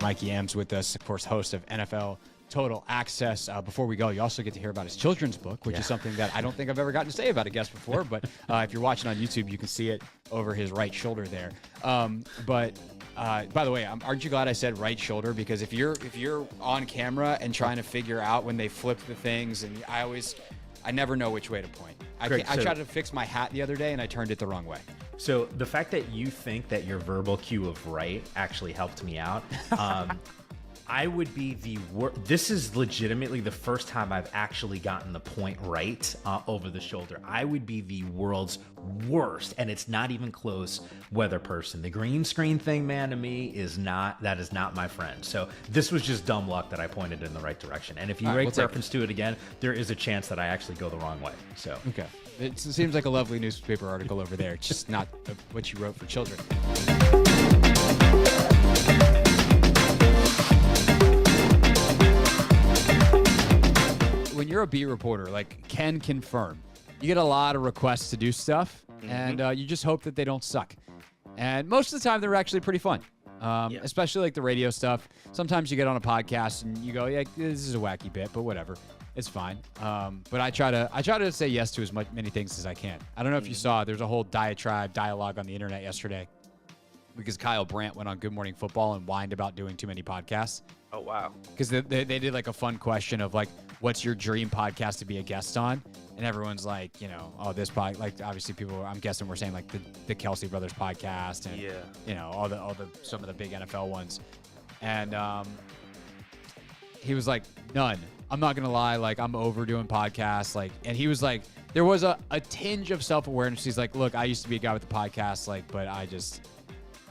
Mikey M's with us, of course, host of NFL Total Access. Before we go, you also get to hear about his children's book, which is something that I don't think I've ever gotten to say about a guest before. But if you're watching on YouTube, you can see it over his right shoulder there. By the way, aren't you glad I said right shoulder? Because if you're on camera and trying to figure out when they flip the things, and I never know which way to point. I tried to fix my hat the other day, and I turned it the wrong way. So the fact that you think that your verbal cue of right actually helped me out. I would be the worst. This is legitimately the first time I've actually gotten the point right over the shoulder. I would be the world's worst, and it's not even close, weather person. The green screen thing, man, to me is not my friend. So this was just dumb luck that I pointed in the right direction. And if you make reference to it again, there is a chance that I actually go the wrong way. So okay, it seems like a lovely newspaper article over there. It's just not what you wrote for children. When you're a beat reporter, like Ken confirm, you get a lot of requests to do stuff, and you just hope that they don't suck. And most of the time, they're actually pretty fun, especially like the radio stuff. Sometimes you get on a podcast and you go, yeah, this is a wacky bit, but whatever. It's fine. But I try to say yes to as many things as I can. I don't know if you saw, there's a whole dialogue on the internet yesterday because Kyle Brandt went on Good Morning Football and whined about doing too many podcasts. Oh, wow. Because they did like a fun question of like, what's your dream podcast to be a guest on? And everyone's like, this pod, like obviously people, I'm guessing we're saying like the Kelsey Brothers podcast and, all the some of the big NFL ones. And he was like, none. I'm not going to lie. Like I'm overdoing podcasts. Like, and he was like, there was a tinge of self-awareness. He's like, look, I used to be a guy with the podcast, like, but I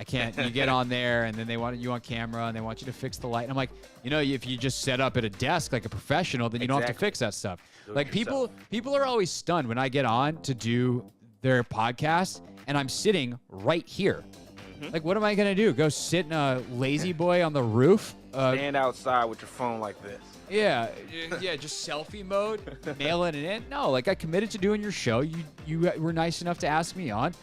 can't. You get on there, and then they want you on camera, and they want you to fix the light. And I'm like, if you just set up at a desk like a professional, then you don't have to fix that stuff. Like people are always stunned when I get on to do their podcast, and I'm sitting right here. Like, what am I gonna do? Go sit in a lazy boy on the roof? Stand outside with your phone like this. Yeah, just selfie mode, mailing it in. No, like I committed to doing your show. You were nice enough to ask me on.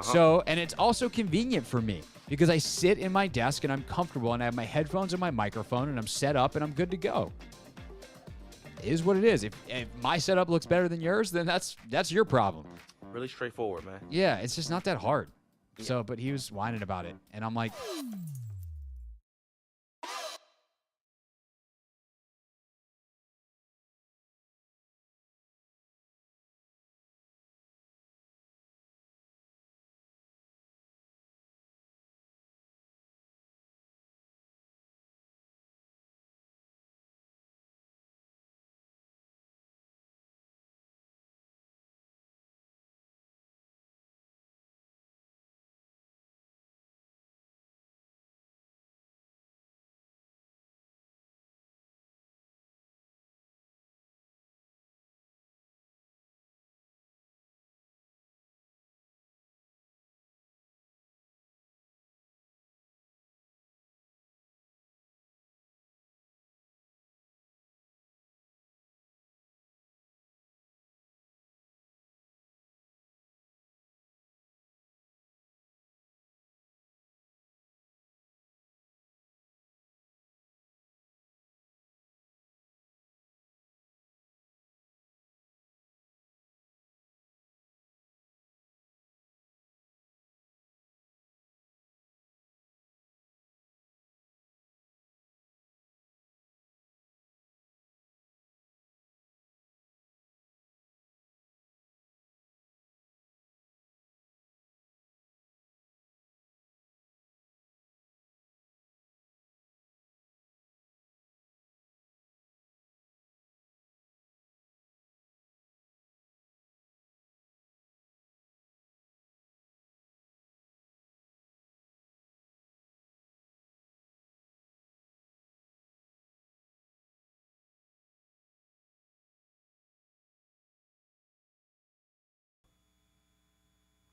So, and it's also convenient for me because I sit in my desk and I'm comfortable and I have my headphones and my microphone and I'm set up and I'm good to go. It is what it is. If my setup looks better than yours, then that's your problem. Really straightforward, man. Yeah, it's just not that hard. Yeah. So, but he was whining about it and I'm like,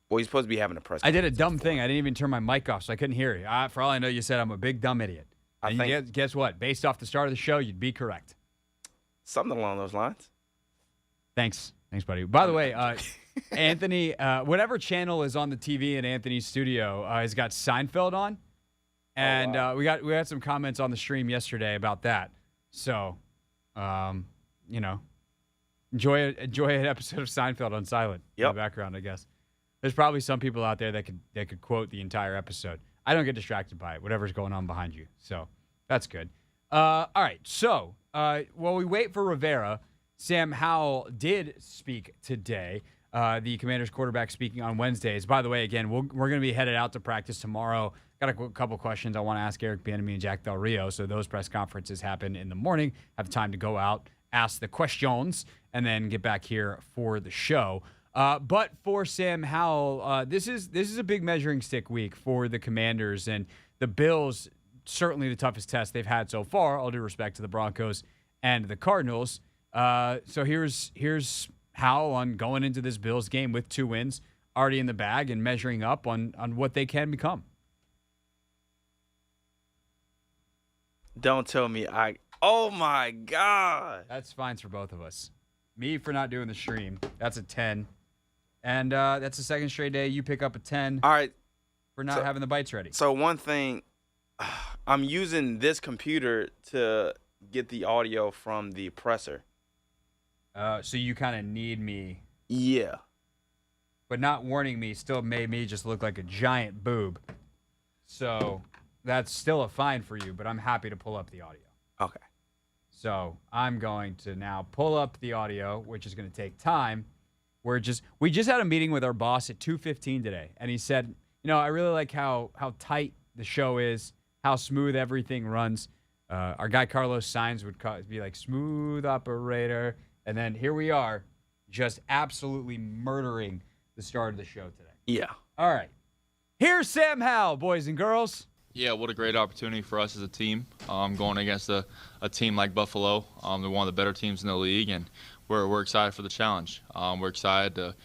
Well, he's supposed to be having a press I did a conference dumb before. thing. I didn't even turn my mic off, so I couldn't hear you. For all I know, you said I'm a big dumb idiot. Guess what? Based off the start of the show, you'd be correct. Something along those lines. Thanks, buddy. By the way, Anthony, whatever channel is on the TV in Anthony's studio has got Seinfeld on. And wow. we had some comments on the stream yesterday about that. So, enjoy an episode of Seinfeld on silent in the background, I guess. There's probably some people out there that could quote the entire episode. I don't get distracted by it, whatever's going on behind you. So that's good. All right. So while we wait for Rivera, Sam Howell did speak today. The Commanders quarterback speaking on Wednesdays. By the way, again, we're going to be headed out to practice tomorrow. Got a couple questions I want to ask Eric Bieniemy and Jack Del Rio. So those press conferences happen in the morning. Have time to go out, ask the questions, and then get back here for the show. But for Sam Howell, this is a big measuring stick week for the Commanders, and the Bills, certainly the toughest test they've had so far, all due respect to the Broncos and the Cardinals. So here's Howell on going into this Bills game with 2 wins already in the bag and measuring up on what they can become. Don't tell me oh my God. That's fines for both of us. Me for not doing the stream. That's a 10. And that's the second straight day you pick up a 10. All right. For not having the bites ready. So one thing, I'm using this computer to get the audio from the presser. So you kind of need me. Yeah. But not warning me still made me just look like a giant boob. So that's still a fine for you, but I'm happy to pull up the audio. Okay. So I'm going to now pull up the audio, which is going to take time. We just had a meeting with our boss at 2:15 today, and he said, I really like how tight the show is, how smooth everything runs. Our guy Carlos Sainz would be like, smooth operator. And then here we are, just absolutely murdering the start of the show today. Yeah. All right. Here's Sam Howell, boys and girls. Yeah, what a great opportunity for us as a team, going against a team like Buffalo. They're one of the better teams in the league, and we're excited for the challenge. We're excited to,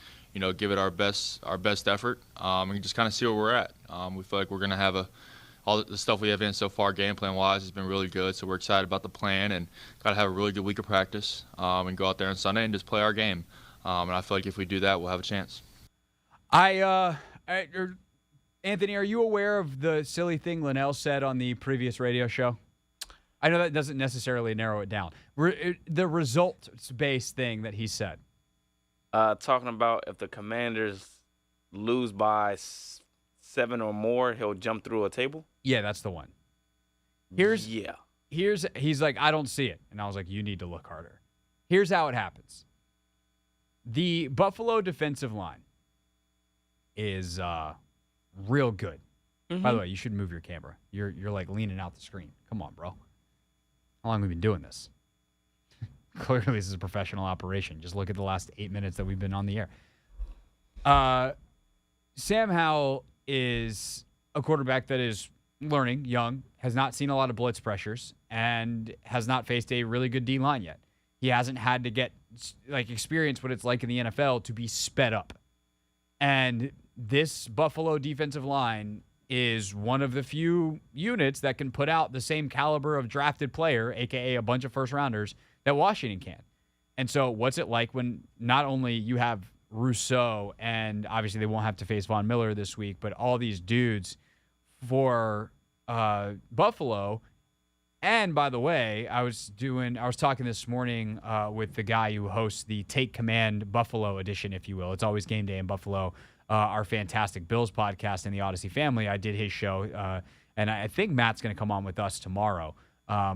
give it our best effort, and just kind of see where we're at. We feel like we're going to have all the stuff we have in so far, game plan wise, has been really good. So we're excited about the plan and got to have a really good week of practice, and go out there on Sunday and just play our game. And I feel like if we do that, we'll have a chance. Anthony, are you aware of the silly thing Linnell said on the previous radio show? I know that doesn't necessarily narrow it down. The results-based thing that he said. Talking about if the Commanders lose by 7 or more, he'll jump through a table? Yeah, that's the one. He's like, I don't see it. And I was like, you need to look harder. Here's how it happens. The Buffalo defensive line is real good. Mm-hmm. By the way, you should move your camera. You're like leaning out the screen. Come on, bro. How long have we been doing this? Clearly, this is a professional operation. Just look at the last 8 minutes that we've been on the air. Sam Howell is a quarterback that is learning, young, has not seen a lot of blitz pressures, and has not faced a really good D-line yet. He hasn't had to experience what it's like in the NFL to be sped up. And this Buffalo defensive line is one of the few units that can put out the same caliber of drafted player, a.k.a. a bunch of first-rounders, that Washington can. And so what's it like when not only you have Rousseau, and obviously they won't have to face Von Miller this week, but all these dudes for Buffalo. And by the way, I was talking this morning with the guy who hosts the Take Command Buffalo edition, if you will. It's always game day in Buffalo. Our fantastic Bills podcast in the Odyssey family. I did his show, and I think Matt's going to come on with us tomorrow.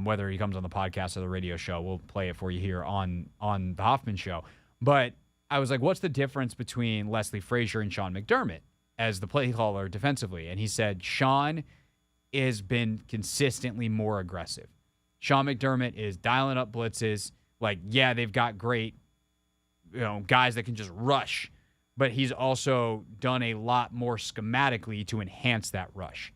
Whether he comes on the podcast or the radio show, we'll play it for you here on the Hoffman Show. But I was like, what's the difference between Leslie Frazier and Sean McDermott as the play caller defensively? And he said Sean has been consistently more aggressive. Sean McDermott is dialing up blitzes. Like, yeah, they've got great, guys that can just rush, but he's also done a lot more schematically to enhance that rush.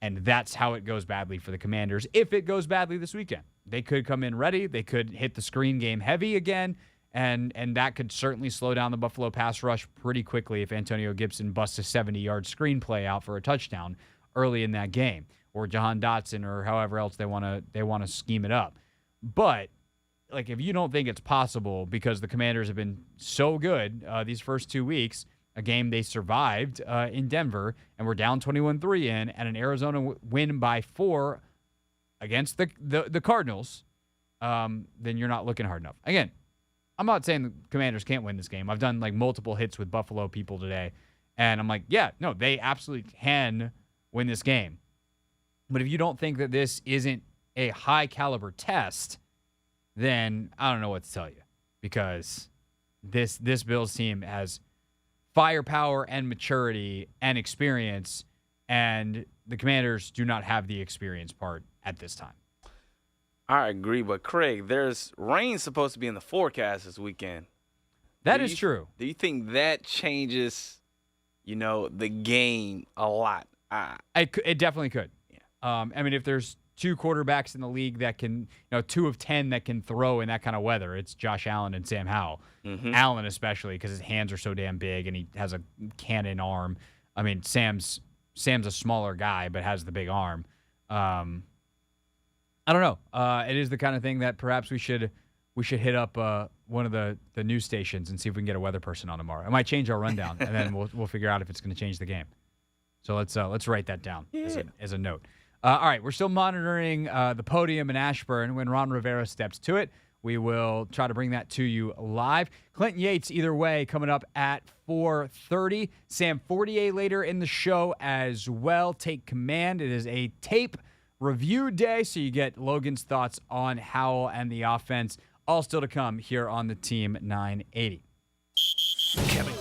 And that's how it goes badly for the Commanders. If it goes badly this weekend, they could come in ready. They could hit the screen game heavy again. And that could certainly slow down the Buffalo pass rush pretty quickly if Antonio Gibson busts a 70-yard screenplay out for a touchdown early in that game, or Jahan Dotson, or however else they want to scheme it up. But if you don't think it's possible because the Commanders have been so good these first 2 weeks, a game they survived in Denver and were down 21-3 in, and an Arizona win by 4 against the Cardinals, then you're not looking hard enough. Again, I'm not saying the Commanders can't win this game. I've done like multiple hits with Buffalo people today, and I'm like, yeah, no, they absolutely can win this game. But if you don't think that this isn't a high caliber test, then I don't know what to tell you, because this Bills team has firepower and maturity and experience, and the Commanders do not have the experience part at this time. I agree, but Craig, there's rain supposed to be in the forecast this weekend. That is true. Do you think that changes, the game a lot? It definitely could. Yeah. I mean, if there's 2 quarterbacks in the league that can, 2 of 10 that can throw in that kind of weather, it's Josh Allen and Sam Howell. Mm-hmm. Allen especially, because his hands are so damn big and he has a cannon arm. I mean, Sam's a smaller guy but has the big arm. I don't know. It is the kind of thing that perhaps we should hit up one of the news stations and see if we can get a weather person on tomorrow. It might change our rundown, and then we'll figure out if it's going to change the game. So let's write that down as a note. All right, we're still monitoring the podium in Ashburn. When Ron Rivera steps to it, we will try to bring that to you live. Clinton Yates, either way, coming up at 4:30. Sam Fortier later in the show as well. Take command. It is a tape review day, so you get Logan's thoughts on Howell and the offense. All still to come here on the Team 980. Kevin.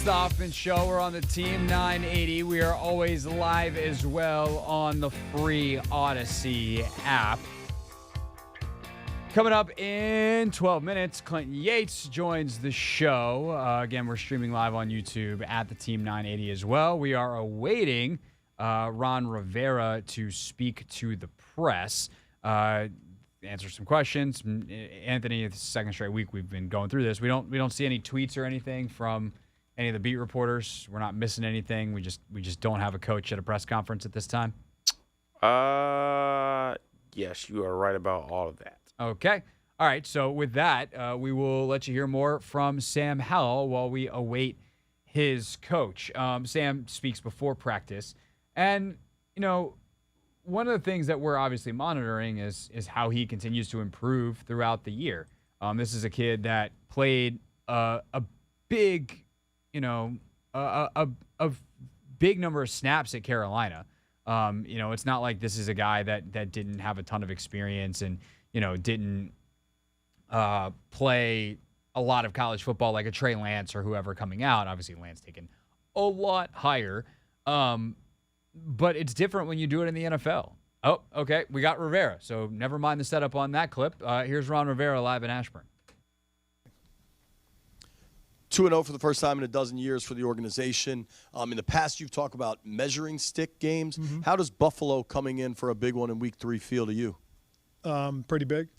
the Hoffman Show. We're on the Team 980. We are always live as well on the free Odyssey app. Coming up in 12 minutes, Clinton Yates joins the show. Again, we're streaming live on YouTube at the Team 980 as well. We are awaiting Ron Rivera to speak to the press, answer some questions. Anthony, it's the second straight week we've been going through this. We don't see any tweets or anything from any of the beat reporters. We're not missing anything. We just don't have a coach at a press conference at this time. Yes, you are right about all of that. Okay. All right. So with that, we will let you hear more from Sam Howell while we await his coach. Sam speaks before practice, and one of the things that we're obviously monitoring is how he continues to improve throughout the year. This is a kid that played a big, a big number of snaps at Carolina. It's not like this is a guy that didn't have a ton of experience and didn't play a lot of college football like a Trey Lance or whoever coming out. Obviously, Lance taken a lot higher. But it's different when you do it in the NFL. Oh, okay. We got Rivera. So never mind the setup on that clip. Here's Ron Rivera live in Ashburn. 2-0 for the first time in a dozen years for the organization. In the past, you've talked about measuring stick games. Mm-hmm. How does Buffalo coming in for a big one in Week 3 feel to you? Pretty big.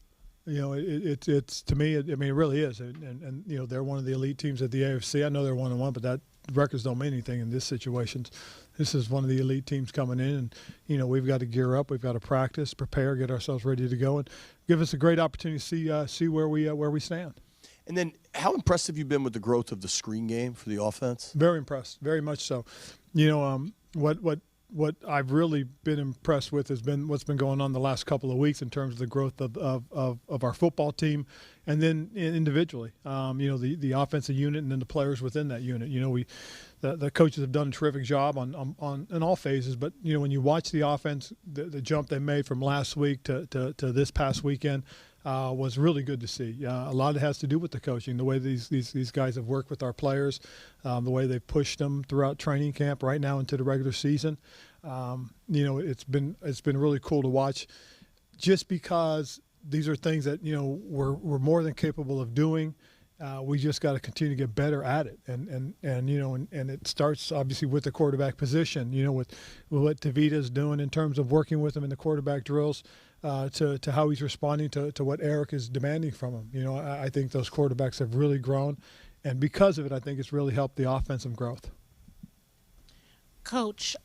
It's to me. It really is. And they're one of the elite teams at the AFC. I know they're 1-1, but that records don't mean anything in this situation. This is one of the elite teams coming in, and we've got to gear up. We've got to practice, prepare, get ourselves ready to go, and give us a great opportunity to see where we stand. And then, how impressed have you been with the growth of the screen game for the offense? Very impressed, very much so. What I've really been impressed with has been what's been going on the last couple of weeks in terms of the growth of our football team, and then individually, the offensive unit and then the players within that unit. The coaches have done a terrific job on in all phases. But when you watch the offense, the jump they made from last week to this past weekend was really good to see. A lot of it has to do with the coaching, the way these guys have worked with our players, the way they've pushed them throughout training camp, right now into the regular season. It's been really cool to watch, just because these are things that we're more than capable of doing. We just got to continue to get better at it, and it starts obviously with the quarterback position. With what Tavita's doing in terms of working with him in the quarterback drills, to how he's responding to what Eric is demanding from him. I think those quarterbacks have really grown, and because of it, I think it's really helped the offensive growth. Coach,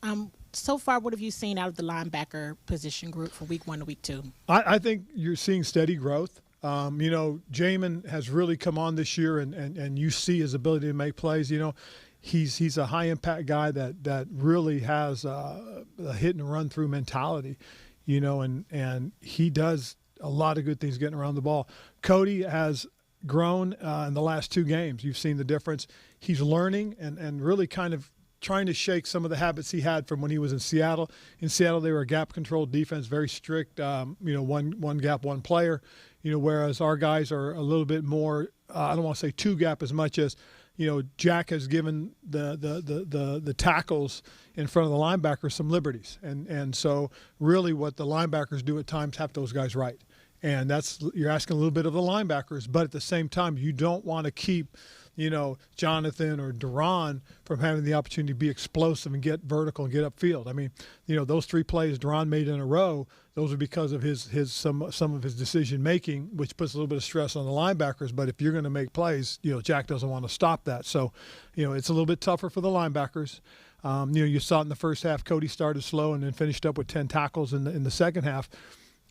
so far, what have you seen out of the linebacker position group from Week 1 to Week 2? I think you're seeing steady growth. Jamin has really come on this year, and you see his ability to make plays. He's a high impact guy that really has a hit and run through mentality. And he does a lot of good things getting around the ball. Cody has grown in the last 2 games. You've seen the difference. He's learning and really kind of trying to shake some of the habits he had from when he was in Seattle. In Seattle, they were a gap-controlled defense, very strict, one gap, one player, whereas our guys are a little bit more, I don't want to say two-gap as much as, Jack has given the tackles in front of the linebackers some liberties. And so really what the linebackers do at times have those guys right. And you're asking a little bit of the linebackers, but at the same time, you don't want to keep Jonathan or Duran from having the opportunity to be explosive and get vertical and get upfield. I mean, those 3 plays Duran made in a row, those are because of some of his decision making, which puts a little bit of stress on the linebackers. But if you're going to make plays, Jack doesn't want to stop that. So, it's a little bit tougher for the linebackers. You saw it in the first half. Cody started slow and then finished up with 10 tackles in the second half.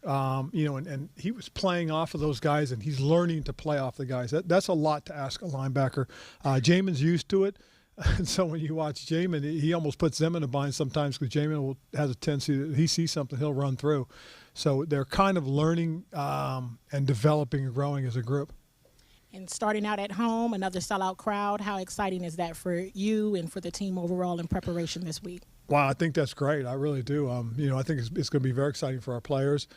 And he was playing off of those guys, and he's learning to play off the guys. That's a lot to ask a linebacker. Jamin's used to it, and so when you watch Jamin, he almost puts them in a bind sometimes, because Jamin has a tendency that he sees something, he'll run through. So they're kind of learning and developing and growing as a group. And starting out at home, another sellout crowd. How exciting is that for you and for the team overall in preparation this week? Wow, I think that's great. I really do. I think it's going to be very exciting for our players.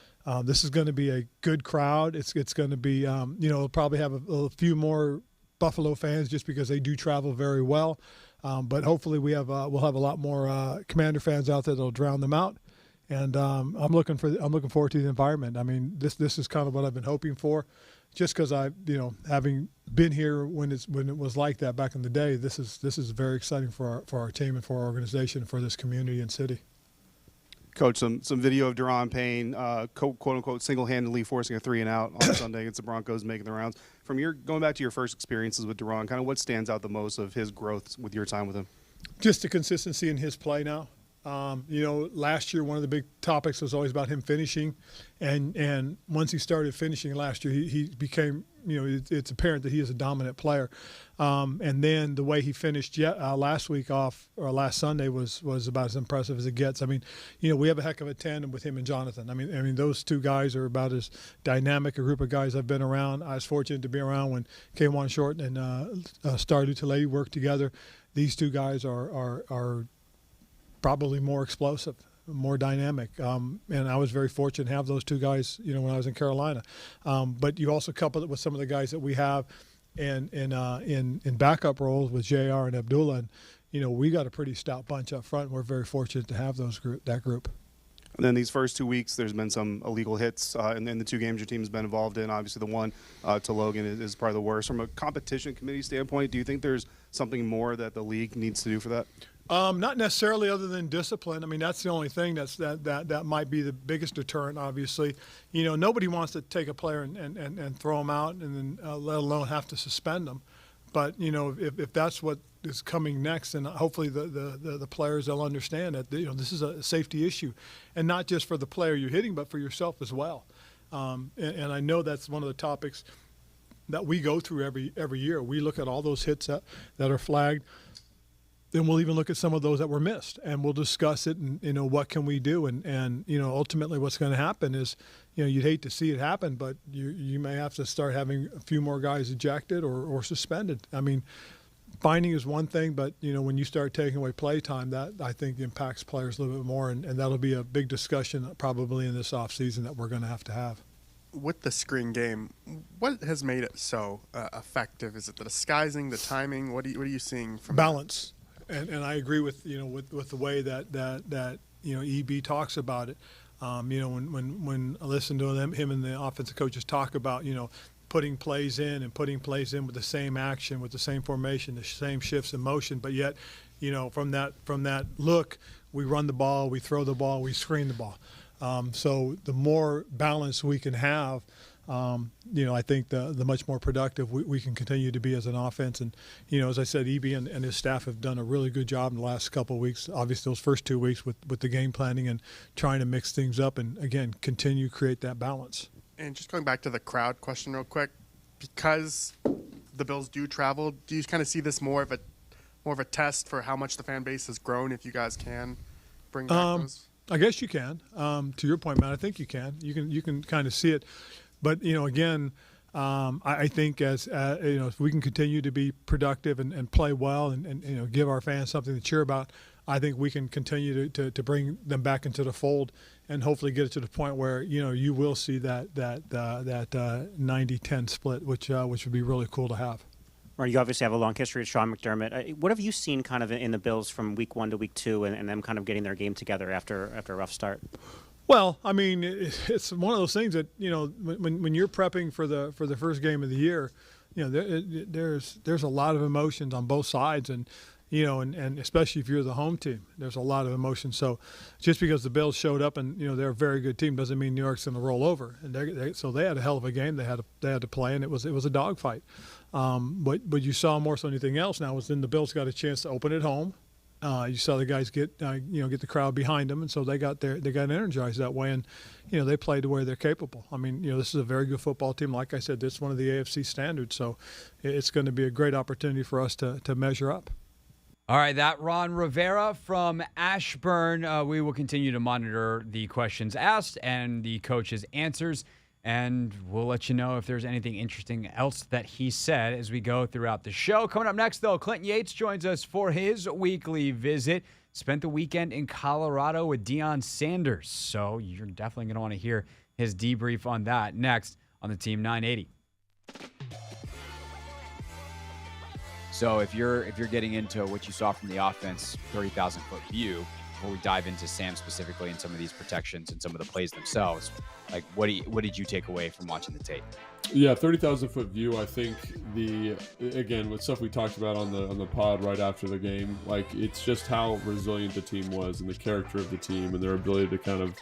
This is going to be a good crowd. It's going to be, we'll probably have a few more Buffalo fans just because they do travel very well. But hopefully we'll have a lot more Commander fans out there that'll drown them out. And I'm looking forward to the environment. I mean, this is kind of what I've been hoping for, just because having been here when it was like that back in the day. This is very exciting for our team and for our organization and for this community and city. Coach, some video of Deron Payne, quote unquote, single-handedly forcing a 3-and-out on Sunday against the Broncos, making the rounds. From going back to your first experiences with Deron, kind of what stands out the most of his growth with your time with him? Just the consistency in his play now. Last year one of the big topics was always about him finishing, and once he started finishing last year, he became, it's apparent that he is a dominant player. And then the way he finished last week off, or last Sunday, was about as impressive as it gets. I mean, we have a heck of a tandem with him and Jonathan. I mean those two guys are about as dynamic a group of guys I've been around. I was fortunate to be around when K'Wan Short and Star Lutulele worked together. These two guys are probably more explosive, more dynamic. And I was very fortunate to have those two guys, when I was in Carolina. But you also couple it with some of the guys that we have in backup roles with JR and Abdullah. And, we got a pretty stout bunch up front. We're very fortunate to have that group. And then these first 2 weeks, there's been some illegal hits in the two games your team's been involved in. Obviously, the one to Logan is probably the worst. From a competition committee standpoint, do you think there's something more that the league needs to do for that? Not necessarily, other than discipline. I mean, that's the only thing that might be the biggest deterrent, obviously. Nobody wants to take a player and throw them out and then let alone have to suspend them. But, if that's what is coming next, then hopefully the players, they'll understand that, this is a safety issue. And not just for the player you're hitting, but for yourself as well. And I know that's one of the topics that we go through every year. We look at all those hits that are flagged. Then we'll even look at some of those that were missed, and we'll discuss it. And what can we do? And ultimately, what's going to happen is, you'd hate to see it happen, but you may have to start having a few more guys ejected or suspended. I mean, finding is one thing, but when you start taking away play time, that I think impacts players a little bit more, and that'll be a big discussion probably in this offseason that we're going to have. With the screen game, what has made it so effective? Is it the disguising, the timing? What are you seeing from balance? And I agree with with the way that EB talks about it. When I listen to him and the offensive coaches talk about putting plays in with the same action, with the same formation, the same shifts in motion, but yet from that look, we run the ball, we throw the ball, we screen the ball. So the more balance we can have, I think the much more productive we can continue to be as an offense. And, as I said, EB and his staff have done a really good job in the last couple of weeks, obviously those first 2 weeks with the game planning and trying to mix things up and, again, continue to create that balance. And just going back to the crowd question real quick, because the Bills do travel, do you kind of see this more of a test for how much the fan base has grown, if you guys can bring back those? I guess you can. To your point, Matt, I think you can. You can kind of see it. But, again, I think as if we can continue to be productive and play well and give our fans something to cheer about, I think we can continue to bring them back into the fold and hopefully get it to the point where, you will see that 90-10 split, which would be really cool to have. Ron, you obviously have a long history with Sean McDermott. What have you seen kind of in the Bills from week 1 to week 2 and them kind of getting their game together after a rough start? Well, I mean, it's one of those things that, when you're prepping for the first game of the year, there's a lot of emotions on both sides, and and especially if you're the home team, there's a lot of emotion. So just because the Bills showed up and they're a very good team doesn't mean New York's going to roll over. And so they had a hell of a game. They had to play, and it was a dogfight. But you saw more so than anything else now was then the Bills got a chance to open at home. You saw the guys get the crowd behind them, and so they got energized that way, and they played to where they're capable. I mean, this is a very good football team. Like I said, this is one of the AFC standards, so it's going to be a great opportunity for us to measure up. All right, that Ron Rivera from Ashburn. We will continue to monitor the questions asked and the coach's answers, and we'll let you know if there's anything interesting else that he said as we go throughout the show. Coming up next, though, Clinton Yates joins us for his weekly visit. Spent the weekend in Colorado with Deion Sanders, so you're definitely going to want to hear his debrief on that next on the Team 980. So if you're getting into what you saw from the offense, 30,000-foot view, before we dive into Sam specifically and some of these protections and some of the plays themselves, like what did you take away from watching the tape? Yeah, 30,000-foot view. I think again with stuff we talked about on the pod right after the game, like it's just how resilient the team was and the character of the team and their ability to kind of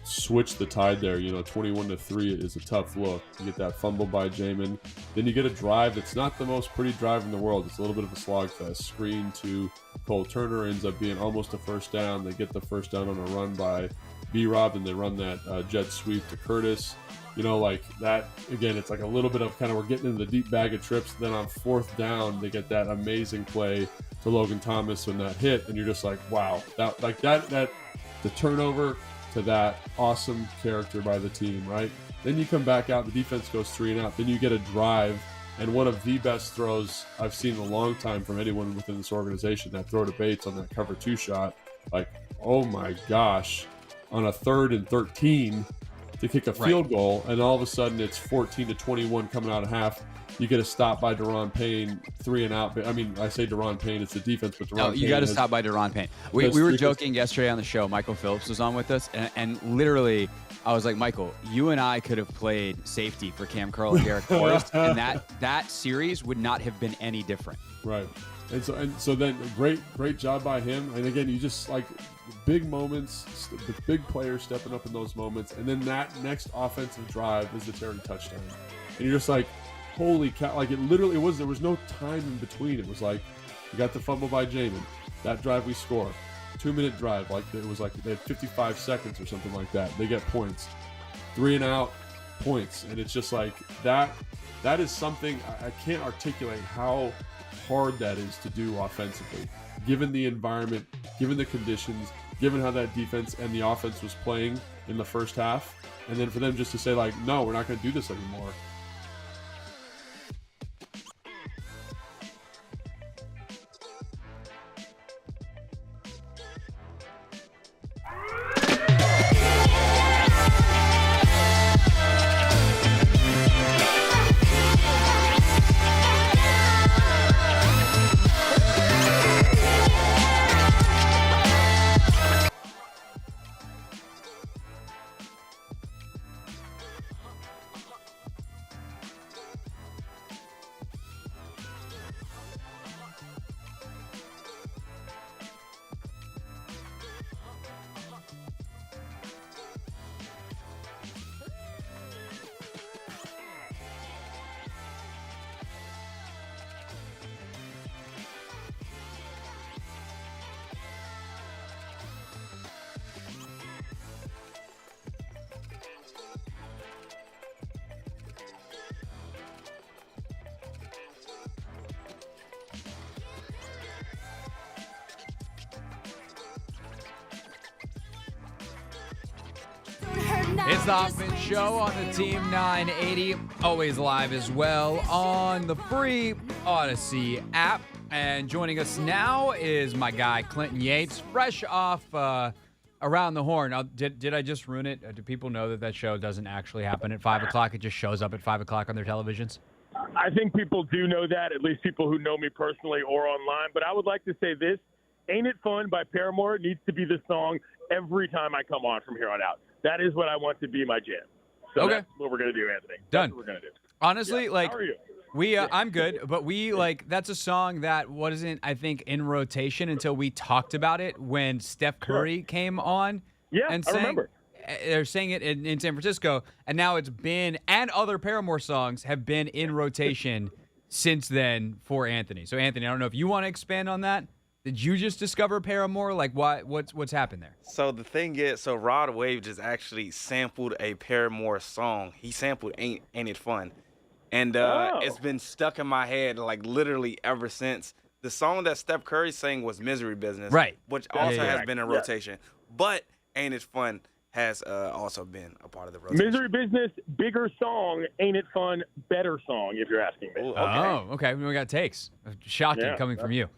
switch the tide there. 21-3 is a tough look. You get that fumble by Jamin, then you get a drive that's not the most pretty drive in the world. It's a little bit of a slogfest. Screen to Cole Turner ends up being almost a first down. They get the first down on a run by B-Rob, and they run that jet sweep to Curtis. Like that, again, it's like a little bit of kind of we're getting into the deep bag of trips. Then on fourth down, they get that amazing play to Logan Thomas and that hit, and you're just like, wow, that the turnover to that awesome character by the team, right? Then you come back out, the defense goes 3 and out, then you get a drive, and one of the best throws I've seen in a long time from anyone within this organization, that throw to Bates on that cover 2 shot. Like, oh my gosh, on a 3rd and 13 to kick a field goal, and all of a sudden it's 14-21 coming out of half. You get a stop by Deron Payne, 3 and out. I mean, I say Deron Payne, it's the defense, but Deron Payne. You got to stop by Deron Payne. We were joking yesterday on the show. Michael Phillips was on with us, and literally, I was like, Michael, you and I could have played safety for Cam Curl and Derek Forrest, and that series would not have been any different. Right. And so then great job by him. And again, you just like big moments, the big players stepping up in those moments, and then that next offensive drive is the Terry touchdown, and you're just like, holy cow! Like there was no time in between. It was like you got the fumble by Jamin, that drive we score, 2-minute drive, like it was like they had 55 seconds or something like that. They get points, 3 and out, points, and it's just like that is something I can't articulate how hard that is to do offensively, given the environment, given the conditions, given how that defense and the offense was playing in the first half, and then for them just to say like, no, we're not going to do this anymore. It's the Hoffman Show on the Team 980, always live as well on the free Odyssey app. And joining us now is my guy, Clinton Yates, fresh off Around the Horn. Now, did I just ruin it? Do people know that show doesn't actually happen at 5 o'clock? It just shows up at 5 o'clock on their televisions? I think people do know that, at least people who know me personally or online. But I would like to say this. Ain't It Fun by Paramore needs to be the song every time I come on from here on out. That is what I want to be my jam. So that's what we're going to do, Anthony. Done. That's what we're going to do. Honestly, How are you? I'm good, but that's a song that wasn't, I think, in rotation until we talked about it when Steph Curry came on. Yeah, and I remember. They're saying it in San Francisco, and now it's been, and other Paramore songs have been in rotation since then for Anthony. So, Anthony, I don't know if you want to expand on that. Did you just discover Paramore? Like, what's happened there? So the thing is, Rod Wave just actually sampled a Paramore song. He sampled Ain't It Fun. And it's been stuck in my head, like, literally ever since. The song that Steph Curry sang was Misery Business. Right. Which also has been in rotation. But Ain't It Fun has also been a part of the rotation. Misery Business, bigger song. Ain't It Fun, better song, if you're asking me. Ooh, okay. Oh, okay. We got takes. Shocking coming from you.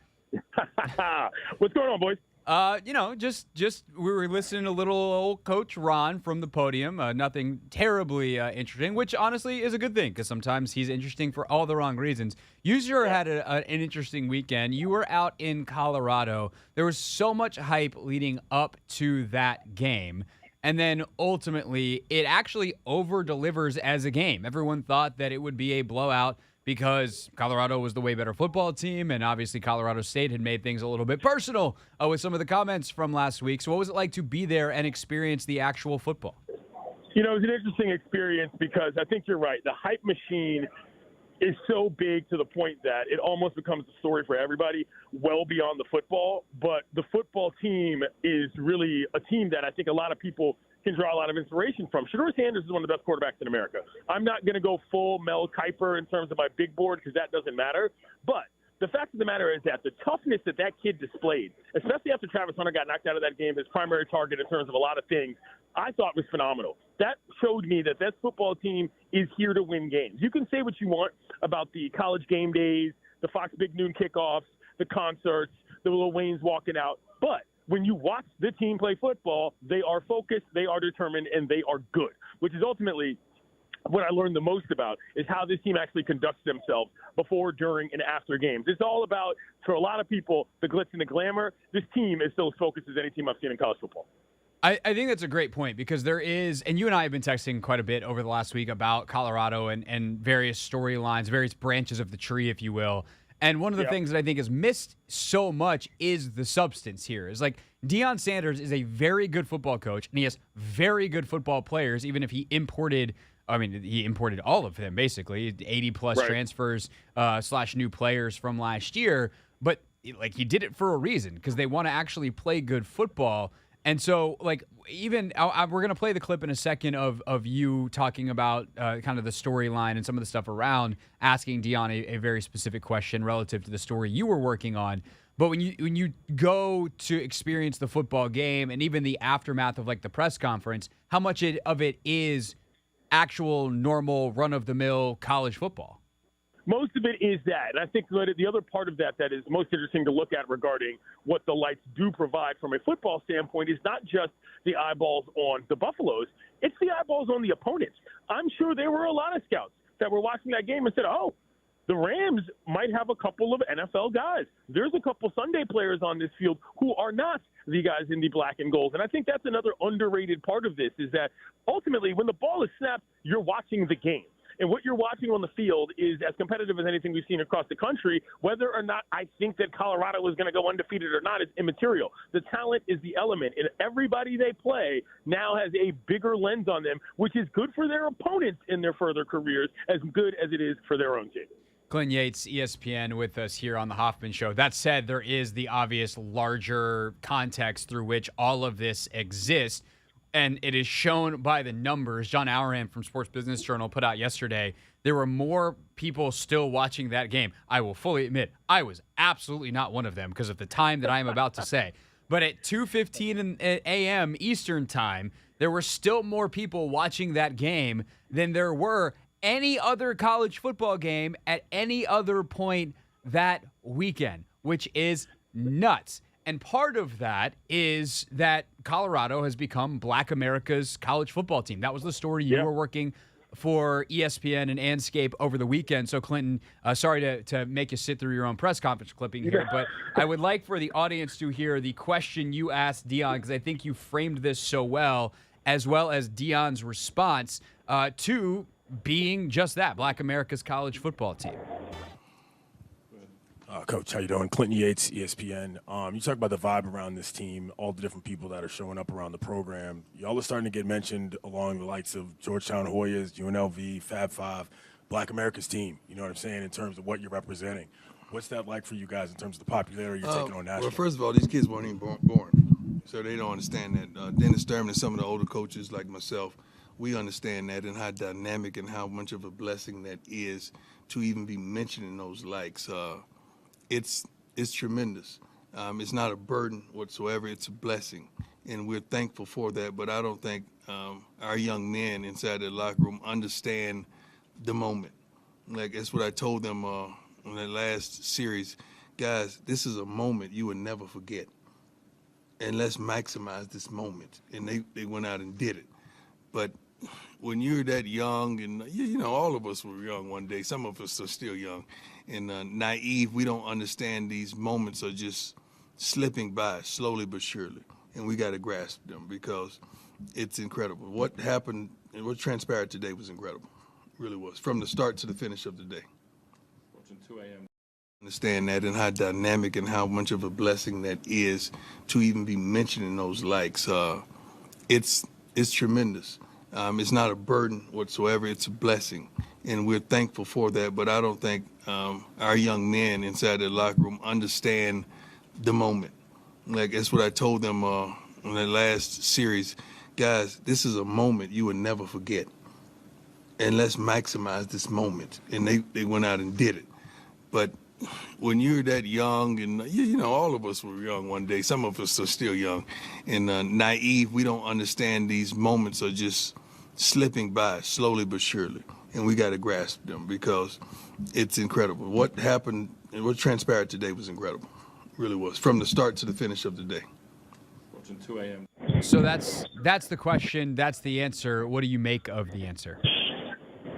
What's going on, boys? Just we were listening to little old Coach Ron from the podium. Nothing terribly interesting, which honestly is a good thing because sometimes he's interesting for all the wrong reasons. You sure had an interesting weekend. You were out in Colorado. There was so much hype leading up to that game. And then ultimately, it actually over-delivers as a game. Everyone thought that it would be a blowout because Colorado was the way better football team, and obviously Colorado State had made things a little bit personal with some of the comments from last week. So what was it like to be there and experience the actual football? It was an interesting experience because I think you're right. The hype machine is so big to the point that it almost becomes a story for everybody well beyond the football. But the football team is really a team that I think a lot of people can draw a lot of inspiration from. Shedeur Sanders is one of the best quarterbacks in America. I'm not going to go full Mel Kiper in terms of my big board because that doesn't matter. But the fact of the matter is that the toughness that kid displayed, especially after Travis Hunter got knocked out of that game, his primary target in terms of a lot of things, I thought was phenomenal. That showed me that football team is here to win games. You can say what you want about the college game days, the Fox Big Noon kickoffs, the concerts, the Lil Wayne's walking out, but when you watch the team play football, they are focused, they are determined, and they are good, which is ultimately what I learned the most about is how this team actually conducts themselves before, during, and after games. It's all about, for a lot of people, the glitz and the glamour. This team is so focused as any team I've seen in college football. I think that's a great point because there is, and you and I have been texting quite a bit over the last week about Colorado and various storylines, various branches of the tree, if you will. And one of the things that I think is missed so much is the substance here. Is like Deion Sanders is a very good football coach, and he has very good football players, even if he imported all of them, basically, 80-plus transfers / new players from last year. But like he did it for a reason because they want to actually play good football. And so, like, even we're going to play the clip in a second of you talking about kind of the storyline and some of the stuff around asking Deion a very specific question relative to the story you were working on. But when you go to experience the football game and even the aftermath of, like, the press conference, how much of it is actual, normal, run-of-the-mill college football? Most of it is that. And I think the other part of that is most interesting to look at regarding what the lights do provide from a football standpoint is not just the eyeballs on the Buffaloes, it's the eyeballs on the opponents. I'm sure there were a lot of scouts that were watching that game and said, oh, the Rams might have a couple of NFL guys. There's a couple Sunday players on this field who are not the guys in the black and gold. And I think that's another underrated part of this is that ultimately when the ball is snapped, you're watching the game. And what you're watching on the field is as competitive as anything we've seen across the country. Whether or not I think that Colorado is going to go undefeated or not is immaterial. The talent is the element. And everybody they play now has a bigger lens on them, which is good for their opponents in their further careers, as good as it is for their own team. Clinton Yates, ESPN, with us here on the Hoffman Show. That said, there is the obvious larger context through which all of this exists. And it is shown by the numbers. John Aueran from Sports Business Journal put out yesterday, there were more people still watching that game. I will fully admit, I was absolutely not one of them because of the time that I am about to say. But at 2:15 a.m. Eastern time, there were still more people watching that game than there were any other college football game at any other point that weekend, which is nuts. And part of that is that Colorado has become Black America's college football team. That was the story you were working for ESPN and Anscape over the weekend. So, Clinton, sorry to make you sit through your own press conference clipping here, but I would like for the audience to hear the question you asked Deion, because I think you framed this so well as Deion's response to being just that, Black America's college football team. Coach, how you doing? Clinton Yates, ESPN. You talk about the vibe around this team, all the different people that are showing up around the program. Y'all are starting to get mentioned along the likes of Georgetown Hoyas, UNLV, Fab Five, Black America's team, you know what I'm saying, in terms of what you're representing. What's that like for you guys in terms of the popularity you're taking on nationally? Well, first of all, these kids weren't even born, so they don't understand that. Dennis Thurman and some of the older coaches like myself, we understand that and how dynamic and how much of a blessing that is to even be mentioning those likes. It's tremendous. It's not a burden whatsoever. It's a blessing, and we're thankful for that. But I don't think our young men inside the locker room understand the moment. Like, that's what I told them in that last series. Guys, this is a moment you will never forget. and let's maximize this moment. And they went out and did it. But when you're that young, and you know, all of us were young one day. Some of us are still young and naive. We don't understand these moments are just slipping by slowly but surely. And we got to grasp them because it's incredible. What happened and what transpired today was incredible. It really was. From the start to the finish of the day. Watching 2 a.m. Understand that and how dynamic and how much of a blessing that is to even be mentioning those likes. It's tremendous. It's not a burden whatsoever. It's a blessing, and we're thankful for that. But I don't think our young men inside the locker room understand the moment. Like that's what I told them in the last series. Guys, this is a moment you will never forget, and let's maximize this moment. And they went out and did it. But when you're that young, and you know, all of us were young one day. Some of us are still young and naive. We don't understand these moments are just slipping by slowly but surely, and we got to grasp them because it's incredible. What happened and what transpired today was incredible. It really was. From the start to the finish of the day. Watching 2 a.m. So that's the question. That's the answer. What do you make of the answer?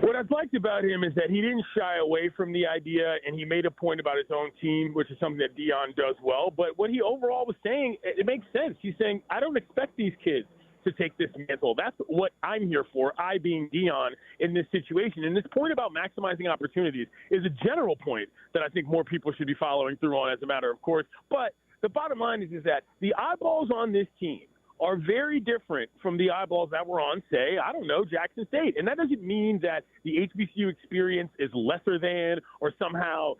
What I've liked about him is that he didn't shy away from the idea, and he made a point about his own team, which is something that Deion does well. But what he overall was saying, it makes sense. He's saying, I don't expect these kids to take this mantle. That's what I'm here for, I being Deion in this situation. And this point about maximizing opportunities is a general point that I think more people should be following through on as a matter of course. But the bottom line is that the eyeballs on this team are very different from the eyeballs that were on, say, I don't know, Jackson State. And that doesn't mean that the HBCU experience is lesser than or somehow,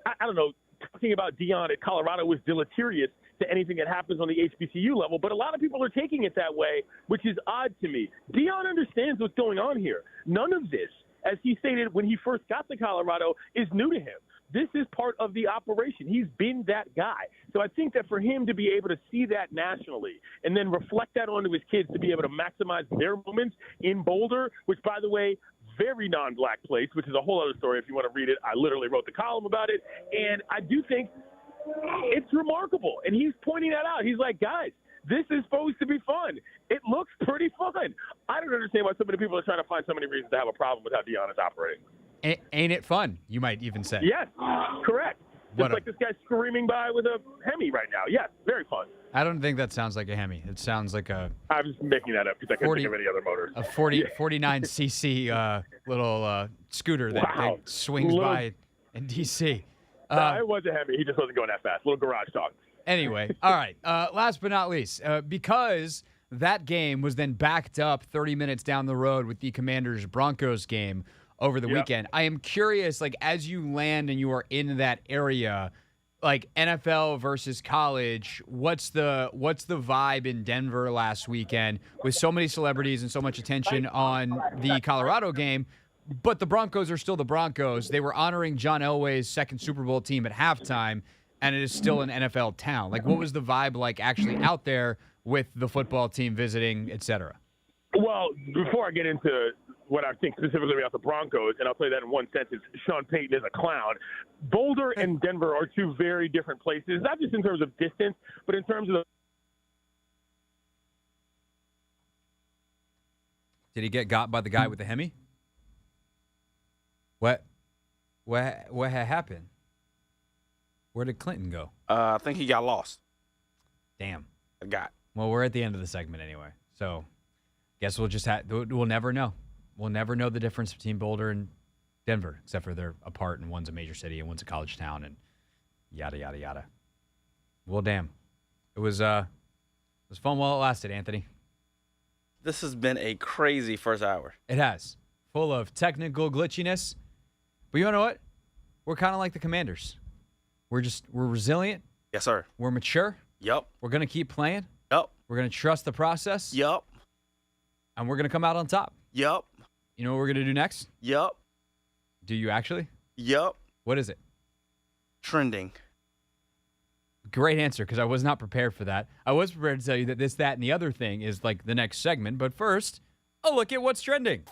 I don't know, talking about Deion at Colorado was deleterious to anything that happens on the HBCU level. But a lot of people are taking it that way, which is odd to me. Deion understands what's going on here. None of this, as he stated when he first got to Colorado, is new to him. This is part of the operation. He's been that guy. So I think that for him to be able to see that nationally and then reflect that onto his kids to be able to maximize their moments in Boulder, which, by the way, very non-black place, which is a whole other story if you want to read it. I literally wrote the column about it. And I do think it's remarkable. And he's pointing that out. He's like, guys, this is supposed to be fun. It looks pretty fun. I don't understand why so many people are trying to find so many reasons to have a problem with how Deion is operating. Ain't it fun? You might even say. Yes, correct. Just like this guy screaming by with a Hemi right now. Yes, very fun. I don't think that sounds like a Hemi. It sounds like a... I'm just making that up because I couldn't think of any other motors. A 49cc little scooter that swings by in D.C. No, it was a Hemi. He just wasn't going that fast. Little garage talk. Anyway, all right. Last but not least, because that game was then backed up 30 minutes down the road with the Commanders-Broncos game over the weekend. I am curious, like, as you land and you are in that area, like NFL versus college, what's the vibe in Denver last weekend with so many celebrities and so much attention on the Colorado game? But the Broncos are still the Broncos. They were honoring John Elway's second Super Bowl team at halftime, and it is still an NFL town. Like, what was the vibe like actually out there with the football team visiting, et cetera? Well, before I get into what I think specifically about the Broncos, and I'll tell you that in one sentence, Sean Payton is a clown. Boulder and Denver are two very different places, not just in terms of distance, but in terms of Did he get got by the guy with the Hemi? What happened? Where did Clinton go? I think he got lost. Damn. I got. Well, we're at the end of the segment anyway, so guess we'll just we'll never know. We'll never know the difference between Boulder and Denver, except for they're apart and one's a major city and one's a college town and yada, yada, yada. Well, damn. It was fun while it lasted, Anthony. This has been a crazy first hour. It has. Full of technical glitchiness. But you know what? We're kind of like the Commanders. We're resilient. Yes, sir. We're mature. Yep. We're going to keep playing. Yep. We're going to trust the process. Yep. And we're going to come out on top. Yep. You know what we're going to do next? Yep. Do you actually? Yep. What is it? Trending. Great answer, because I was not prepared for that. I was prepared to tell you that this, that, and the other thing is like the next segment. But first, a look at what's trending.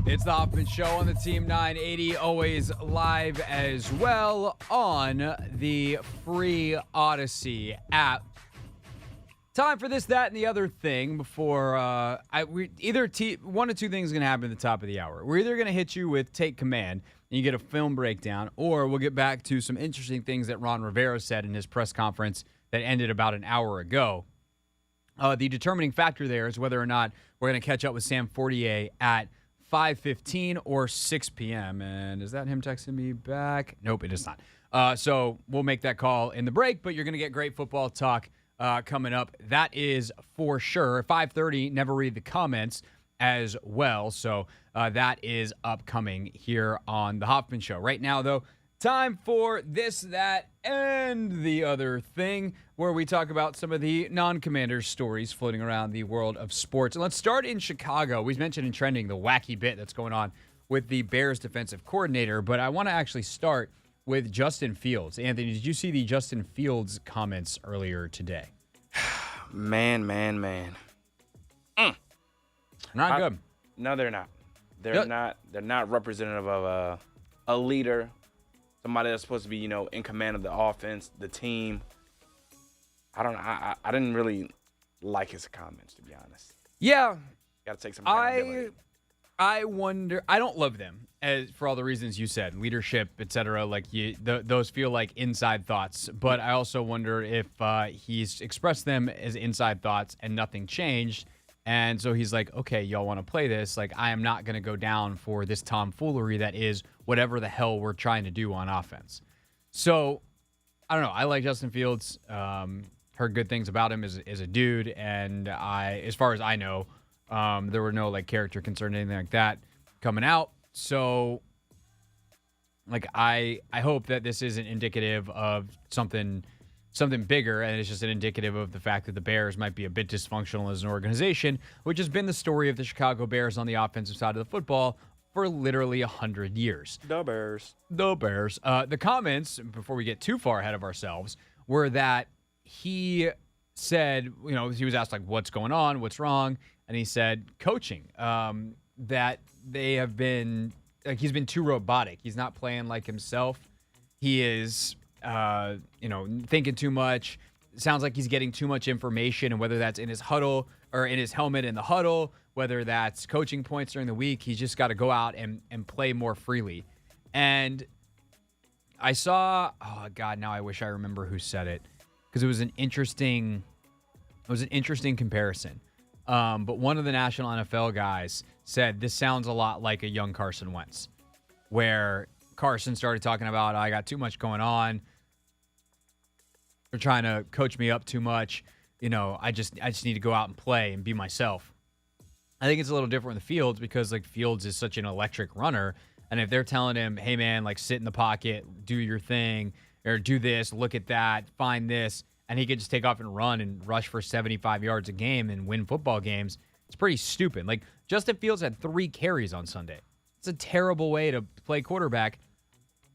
It's the Hoffman Show on the Team 980, always live as well on the free Odyssey app. Time for this, that, and the other thing before one of two things is going to happen at the top of the hour. We're either going to hit you with Take Command and you get a film breakdown, or we'll get back to some interesting things that Ron Rivera said in his press conference that ended about an hour ago. The determining factor there is whether or not we're going to catch up with Sam Fortier at 5:15 or 6 p.m. And is that him texting me back? Nope, it is not. So we'll make that call in the break, but you're going to get great football talk coming up. That is for sure. 5:30, never read the comments as well. So that is upcoming here on the Hoffman Show. Right now, though, time for this, that, and the other thing, where we talk about some of the non-Commanders stories floating around the world of sports. And let's start in Chicago. We mentioned in trending the wacky bit that's going on with the Bears defensive coordinator, but I want to actually start with Justin Fields. Anthony, did you see the Justin Fields comments earlier today? Man. Not good. No, they're not. They're not representative of a leader, somebody that's supposed to be, in command of the offense, the team. I don't know. I didn't really like his comments, to be honest. Yeah. Got to take some accountability. I wonder. I don't love them for all the reasons you said, leadership, etc. Like those feel like inside thoughts. But I also wonder if he's expressed them as inside thoughts and nothing changed. And so he's like, okay, y'all want to play this? Like, I am not going to go down for this tomfoolery that is whatever the hell we're trying to do on offense. So, I don't know. I like Justin Fields. Heard good things about him as a dude. And as far as I know, there were no character concern or anything like that coming out. So, I hope that this isn't indicative of something bigger, and it's just an indicative of the fact that the Bears might be a bit dysfunctional as an organization, which has been the story of the Chicago Bears on the offensive side of the football for literally 100 years. The Bears. The comments, before we get too far ahead of ourselves, were that he said, he was asked, what's going on, what's wrong, and he said coaching, that they have been, he's been too robotic. He's not playing like himself. He is thinking too much. It sounds like he's getting too much information, and whether that's in his huddle or in his helmet in the huddle, whether that's coaching points during the week, he's just got to go out and play more freely. And I saw, oh God, now I wish I remember who said it, because it was an interesting comparison. But one of the national NFL guys said this sounds a lot like a young Carson Wentz, where Carson started talking about, I got too much going on. They're trying to coach me up too much. I just need to go out and play and be myself. I think it's a little different with the Fields, because Fields is such an electric runner. And if they're telling him, hey man, sit in the pocket, do your thing, or do this, look at that, find this, and he could just take off and run and rush for 75 yards a game and win football games, it's pretty stupid. Justin Fields had 3 carries on Sunday. It's a terrible way to play quarterback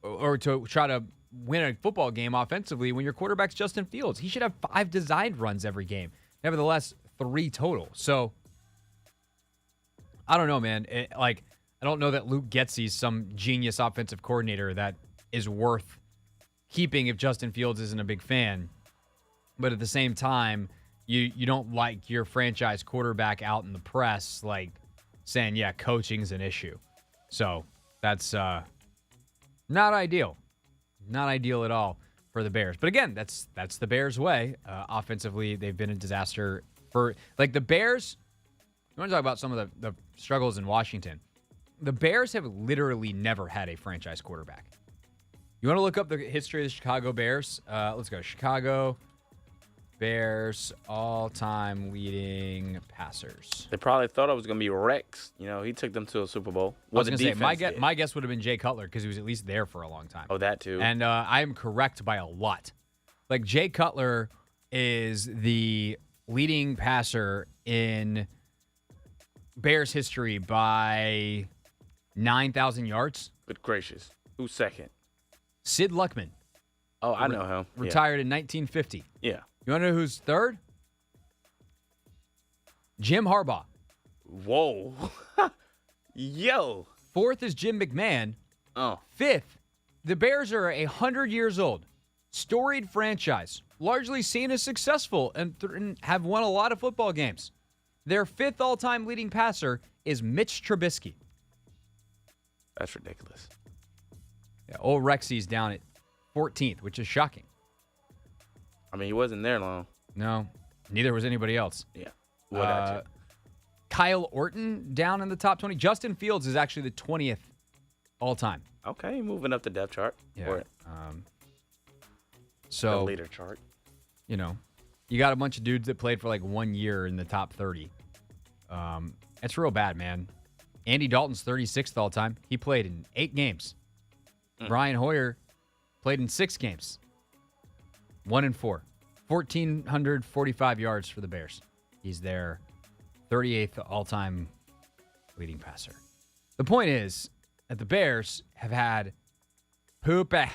or to try to win a football game offensively when your quarterback's Justin Fields. He should have 5 designed runs every game. Nevertheless, 3 total. So, I don't know, man. I don't know that Luke Getsy's some genius offensive coordinator that is worth keeping if Justin Fields isn't a big fan. But at the same time, you don't like your franchise quarterback out in the press, saying, yeah, coaching's an issue. So, that's not ideal. Not ideal at all for the Bears. But again, that's the Bears' way. Offensively, they've been a disaster for the Bears. You want to talk about some of the struggles in Washington? The Bears have literally never had a franchise quarterback. You want to look up the history of the Chicago Bears? Let's go. Chicago Bears all-time leading passers. They probably thought it was going to be Rex. He took them to a Super Bowl. I was going to say, my guess would have been Jay Cutler, because he was at least there for a long time. Oh, that too. And I am correct by a lot. Jay Cutler is the leading passer in Bears history by 9,000 yards. Good gracious. Who's second? Sid Luckman. Oh, I know him. Retired in 1950. Yeah. You want to know who's third? Jim Harbaugh. Whoa. Yo. Fourth is Jim McMahon. Oh. Fifth, the Bears are 100 years old. Storied franchise. Largely seen as successful and have won a lot of football games. Their fifth all-time leading passer is Mitch Trubisky. That's ridiculous. Yeah, old Rexy's down at 14th, which is shocking. I mean, he wasn't there long. No, neither was anybody else. Yeah. Kyle Orton down in the top 20. Justin Fields is actually the 20th all-time. Okay, moving up the depth chart. Yeah. Or So the leader chart. You know, you got a bunch of dudes that played for like 1 year in the top 30. It's real bad, man. Andy Dalton's 36th all-time. He played in 8 games. Brian Hoyer played in 6 games. 1-4. 1,445 yards for the Bears. He's their 38th all-time leading passer. The point is that the Bears have had poop at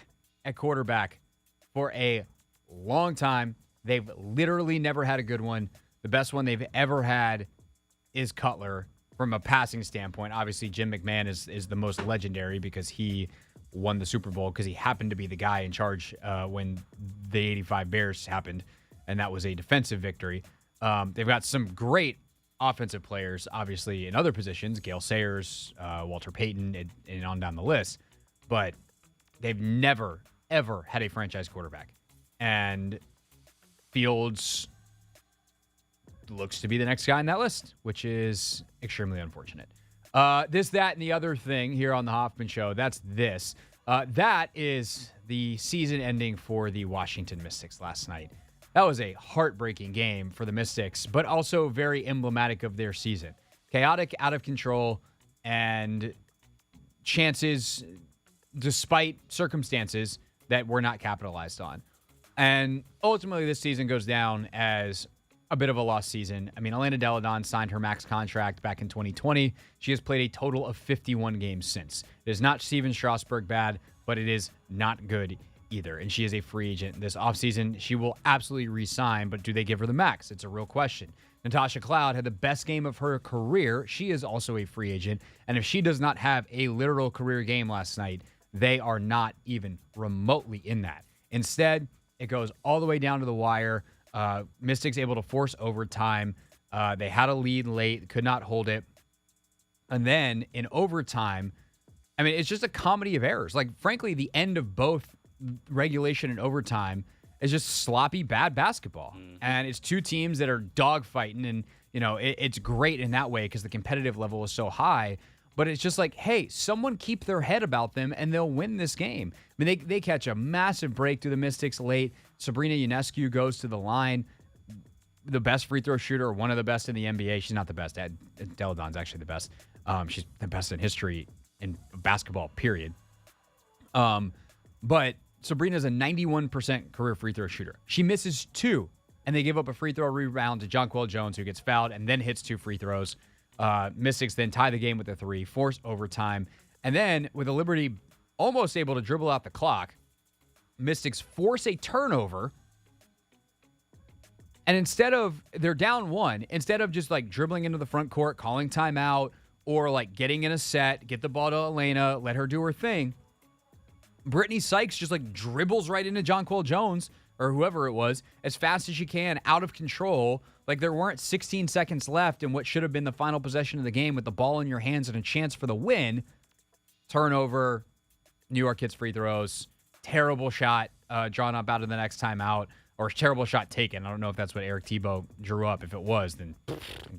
quarterback for a long time. They've literally never had a good one. The best one they've ever had is Cutler from a passing standpoint. Obviously, Jim McMahon is the most legendary because he won the Super Bowl because he happened to be the guy in charge when the 85 Bears happened, and that was a defensive victory. They've got some great offensive players, obviously, in other positions, Gale Sayers, Walter Payton, and on down the list, but they've never, ever had a franchise quarterback. And Fields looks to be the next guy on that list, which is extremely unfortunate. This, that, and the other thing here on the Hoffman Show, that's this. That is the season ending for the Washington Mystics last night. That was a heartbreaking game for the Mystics, but also very emblematic of their season. Chaotic, out of control, and chances, despite circumstances, that were not capitalized on. And ultimately, this season goes down as a bit of a lost season. I mean, Elena Delle Donne signed her max contract back in 2020. She has played a total of 51 games since. It is not Steven Strasburg bad, but it is not good either. And she is a free agent this offseason. She will absolutely re-sign, but do they give her the max? It's a real question. Natasha Cloud had the best game of her career. She is also a free agent. And if she does not have a literal career game last night, they are not even remotely in that. Instead, it goes all the way down to the wire. Mystics able to force overtime. They had a lead late, could not hold it. And then in overtime, I mean, it's just a comedy of errors. Like, frankly, the end of both regulation and overtime is just sloppy, bad basketball. And it's two teams that are dogfighting. And, you know, it's great in that way because the competitive level is so high. But it's just like, hey, someone keep their head about them and they'll win this game. I mean, they catch a massive break through the Mystics late. Sabrina Ionescu goes to the line. The best free throw shooter, one of the best in the NBA. She's not the best. Delle Donne's actually the best. She's the best in history in basketball, period. But Sabrina's a 91% career free throw shooter. She misses 2, and they give up a free throw rebound to Jonquel Jones, who gets fouled and then hits 2 free throws. Mystics then tie the game with a 3, force overtime. And then, with the Liberty almost able to dribble out the clock, Mystics force a turnover. And they're down 1, instead of just like dribbling into the front court, calling timeout, or like getting in a set, get the ball to Elena, let her do her thing, Brittany Sykes just like dribbles right into Jonquel Jones, or whoever it was, as fast as she can, out of control. Like there weren't 16 seconds left in what should have been the final possession of the game with the ball in your hands and a chance for the win. Turnover, New York hits free throws, terrible shot drawn up out of the next timeout, or terrible shot taken. I don't know if that's what Eric Tebow drew up. If it was, then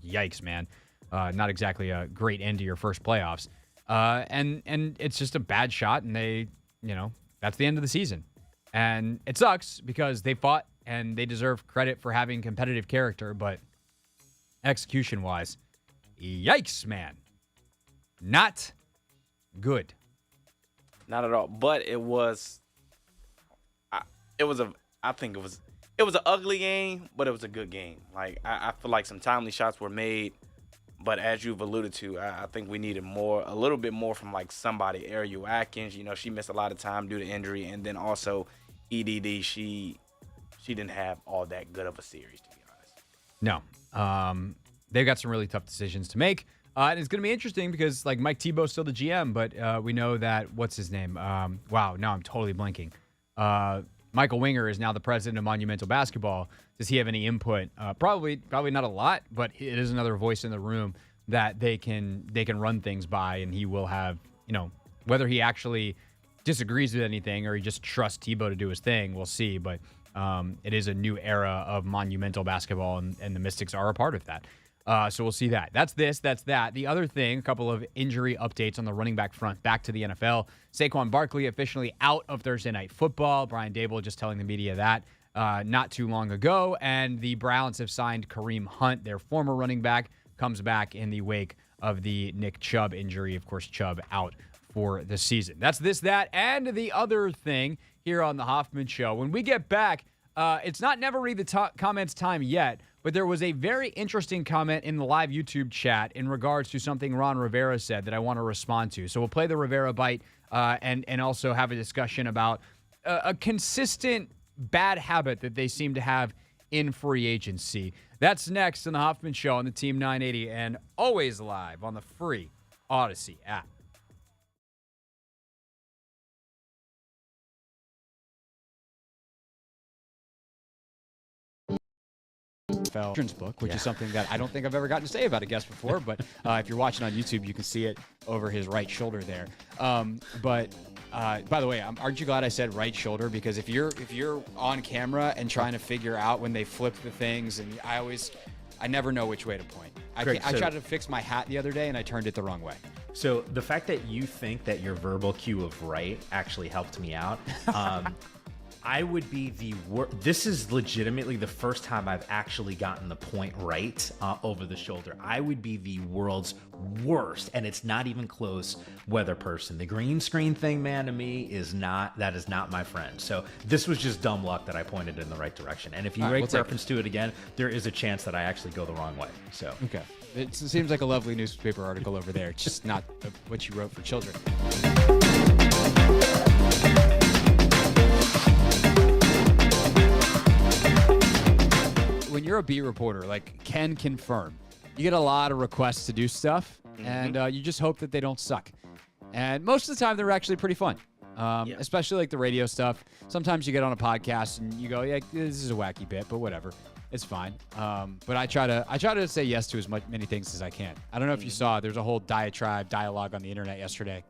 yikes, man. Not exactly a great end to your first playoffs. And it's just a bad shot, and that's the end of the season. And it sucks because they fought and they deserve credit for having competitive character, but execution-wise, yikes, man. Not good. Not at all. But it was an ugly game, but it was a good game. Like I feel like some timely shots were made, but as you've alluded to, I think we needed a little bit more from like somebody. Ariel Atkins, she missed a lot of time due to injury, and then also EDD, she didn't have all that good of a series, to be honest. No. They've got some really tough decisions to make. And it's going to be interesting because, like, Mike Tebow's still the GM, but we know that, what's his name? Wow, now I'm totally blanking. Michael Winger is now the president of Monumental Basketball. Does he have any input? Probably not a lot, but it is another voice in the room that they can run things by, and he will have, whether he actually disagrees with anything or he just trusts Tebow to do his thing, we'll see. But it is a new era of Monumental Basketball, and the Mystics are a part of that. So we'll see that. That's this, that's that. The other thing, a couple of injury updates on the running back front. Back to the NFL. Saquon Barkley officially out of Thursday Night Football. Brian Dable just telling the media that not too long ago. And the Browns have signed Kareem Hunt, their former running back, comes back in the wake of the Nick Chubb injury. Of course, Chubb out for the season. That's this, that, and the other thing here on the Hoffman Show. When we get back, it's not never read the comments time yet, but there was a very interesting comment in the live YouTube chat in regards to something Ron Rivera said that I want to respond to. So we'll play the Rivera bite and also have a discussion about a consistent bad habit that they seem to have in free agency. That's next on the Hoffman Show on the Team 980 and always live on the free Odyssey app. Children's book, which is something that I don't think I've ever gotten to say about a guest before, but if you're watching on YouTube, you can see it over his right shoulder there. But by the way, aren't you glad I said right shoulder? Because if you're on camera and trying to figure out when they flip the things, and I never know which way to point. I tried to fix my hat the other day and I turned it the wrong way. So the fact that you think that your verbal cue of right actually helped me out. I would be the worst. This is legitimately the first time I've actually gotten the point right over the shoulder. I would be the world's worst, and it's not even close, weather person. The green screen thing, man, to me is not my friend. So this was just dumb luck that I pointed in the right direction. And if you make reference to it again, there is a chance that I actually go the wrong way. So okay, it seems like a lovely newspaper article over there, just not what you wrote for children. When you're a beat reporter, like Ken confirm, you get a lot of requests to do stuff, and you just hope that they don't suck. And most of the time, they're actually pretty fun, especially like the radio stuff. Sometimes you get on a podcast and you go, "Yeah, this is a wacky bit, but whatever, it's fine." But I try to say yes to as many things as I can. I don't know if you saw, there's a whole dialogue on the internet yesterday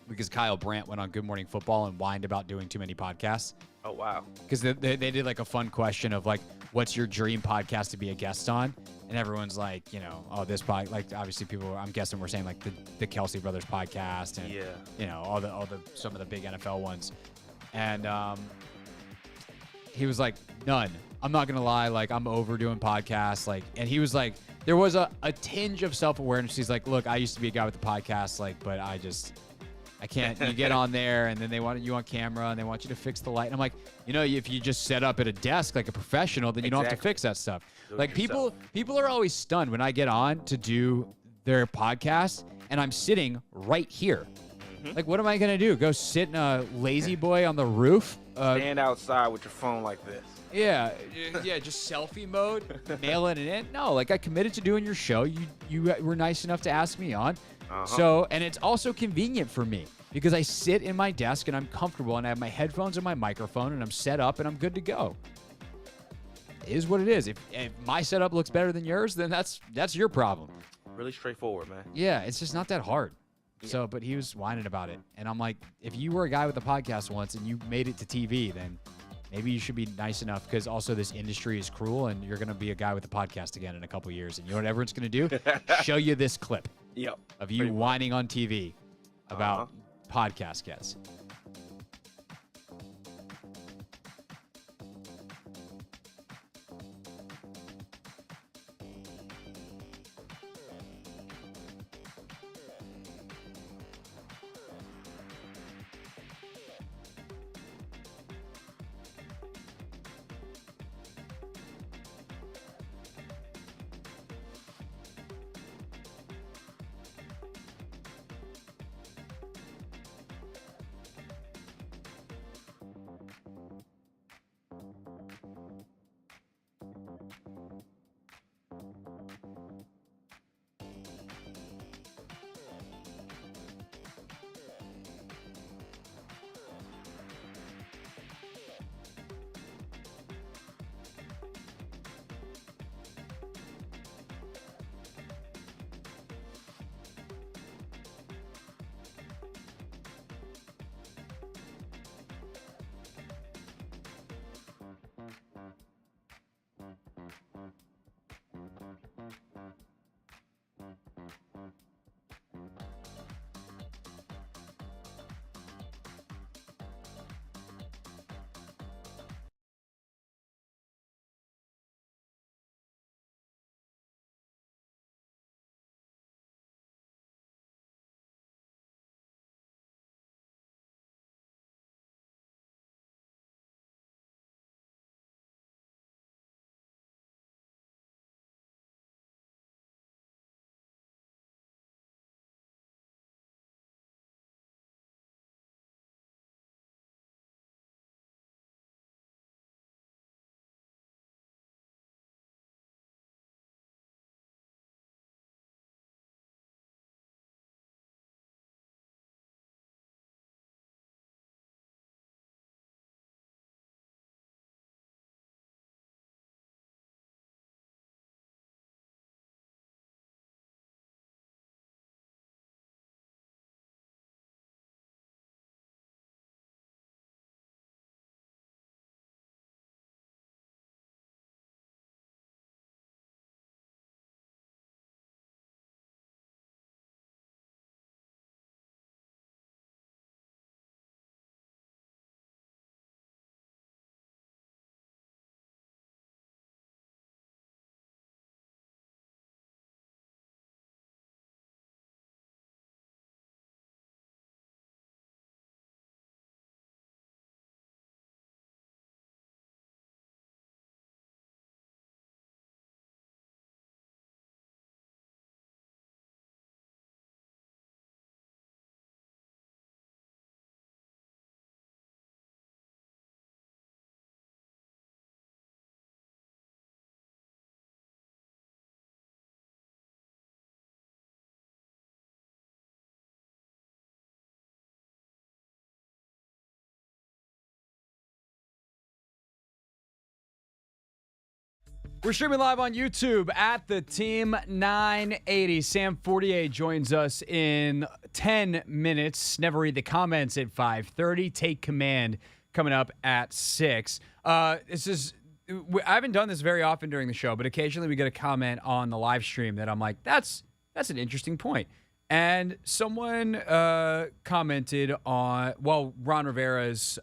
because Kyle Brandt went on Good Morning Football and whined about doing too many podcasts. Oh, wow. Because they did like a fun question of like, what's your dream podcast to be a guest on? And everyone's like, oh, this pod, like obviously people, I'm guessing we're saying like the Kelsey Brothers podcast and, all the some of the big NFL ones. And he was like, none. I'm not going to lie. Like I'm overdoing podcasts. Like, and he was like, there was a tinge of self-awareness. He's like, look, I used to be a guy with the podcast, like, but I can't. You get on there, and then they want you on camera, and they want you to fix the light. And I'm like, if you just set up at a desk like a professional, then you don't have to fix that stuff. Like people are always stunned when I get on to do their podcast, and I'm sitting right here. Like, what am I gonna do? Go sit in a lazy boy on the roof? Stand outside with your phone like this. Yeah, just selfie mode, mailing it in. No, like I committed to doing your show. You were nice enough to ask me on. So, and it's also convenient for me because I sit in my desk and I'm comfortable and I have my headphones and my microphone and I'm set up and I'm good to go. It is what it is. If my setup looks better than yours, then that's your problem. Really straightforward, man. Yeah, it's just not that hard. Yeah. So, but he was whining about it. And I'm like, if you were a guy with a podcast once and you made it to TV, then maybe you should be nice enough because also this industry is cruel and you're going to be a guy with a podcast again in a couple years. And you know what everyone's going to do? Show you this clip. Yep. Of you whining on TV about podcast guests. We're streaming live on YouTube at the Team 980. Sam Fortier joins us in 10 minutes. Never read the comments at 5:30. Take command coming up at 6. I haven't done this very often during the show, but occasionally we get a comment on the live stream that I'm like, that's an interesting point. And someone commented on, Ron Rivera's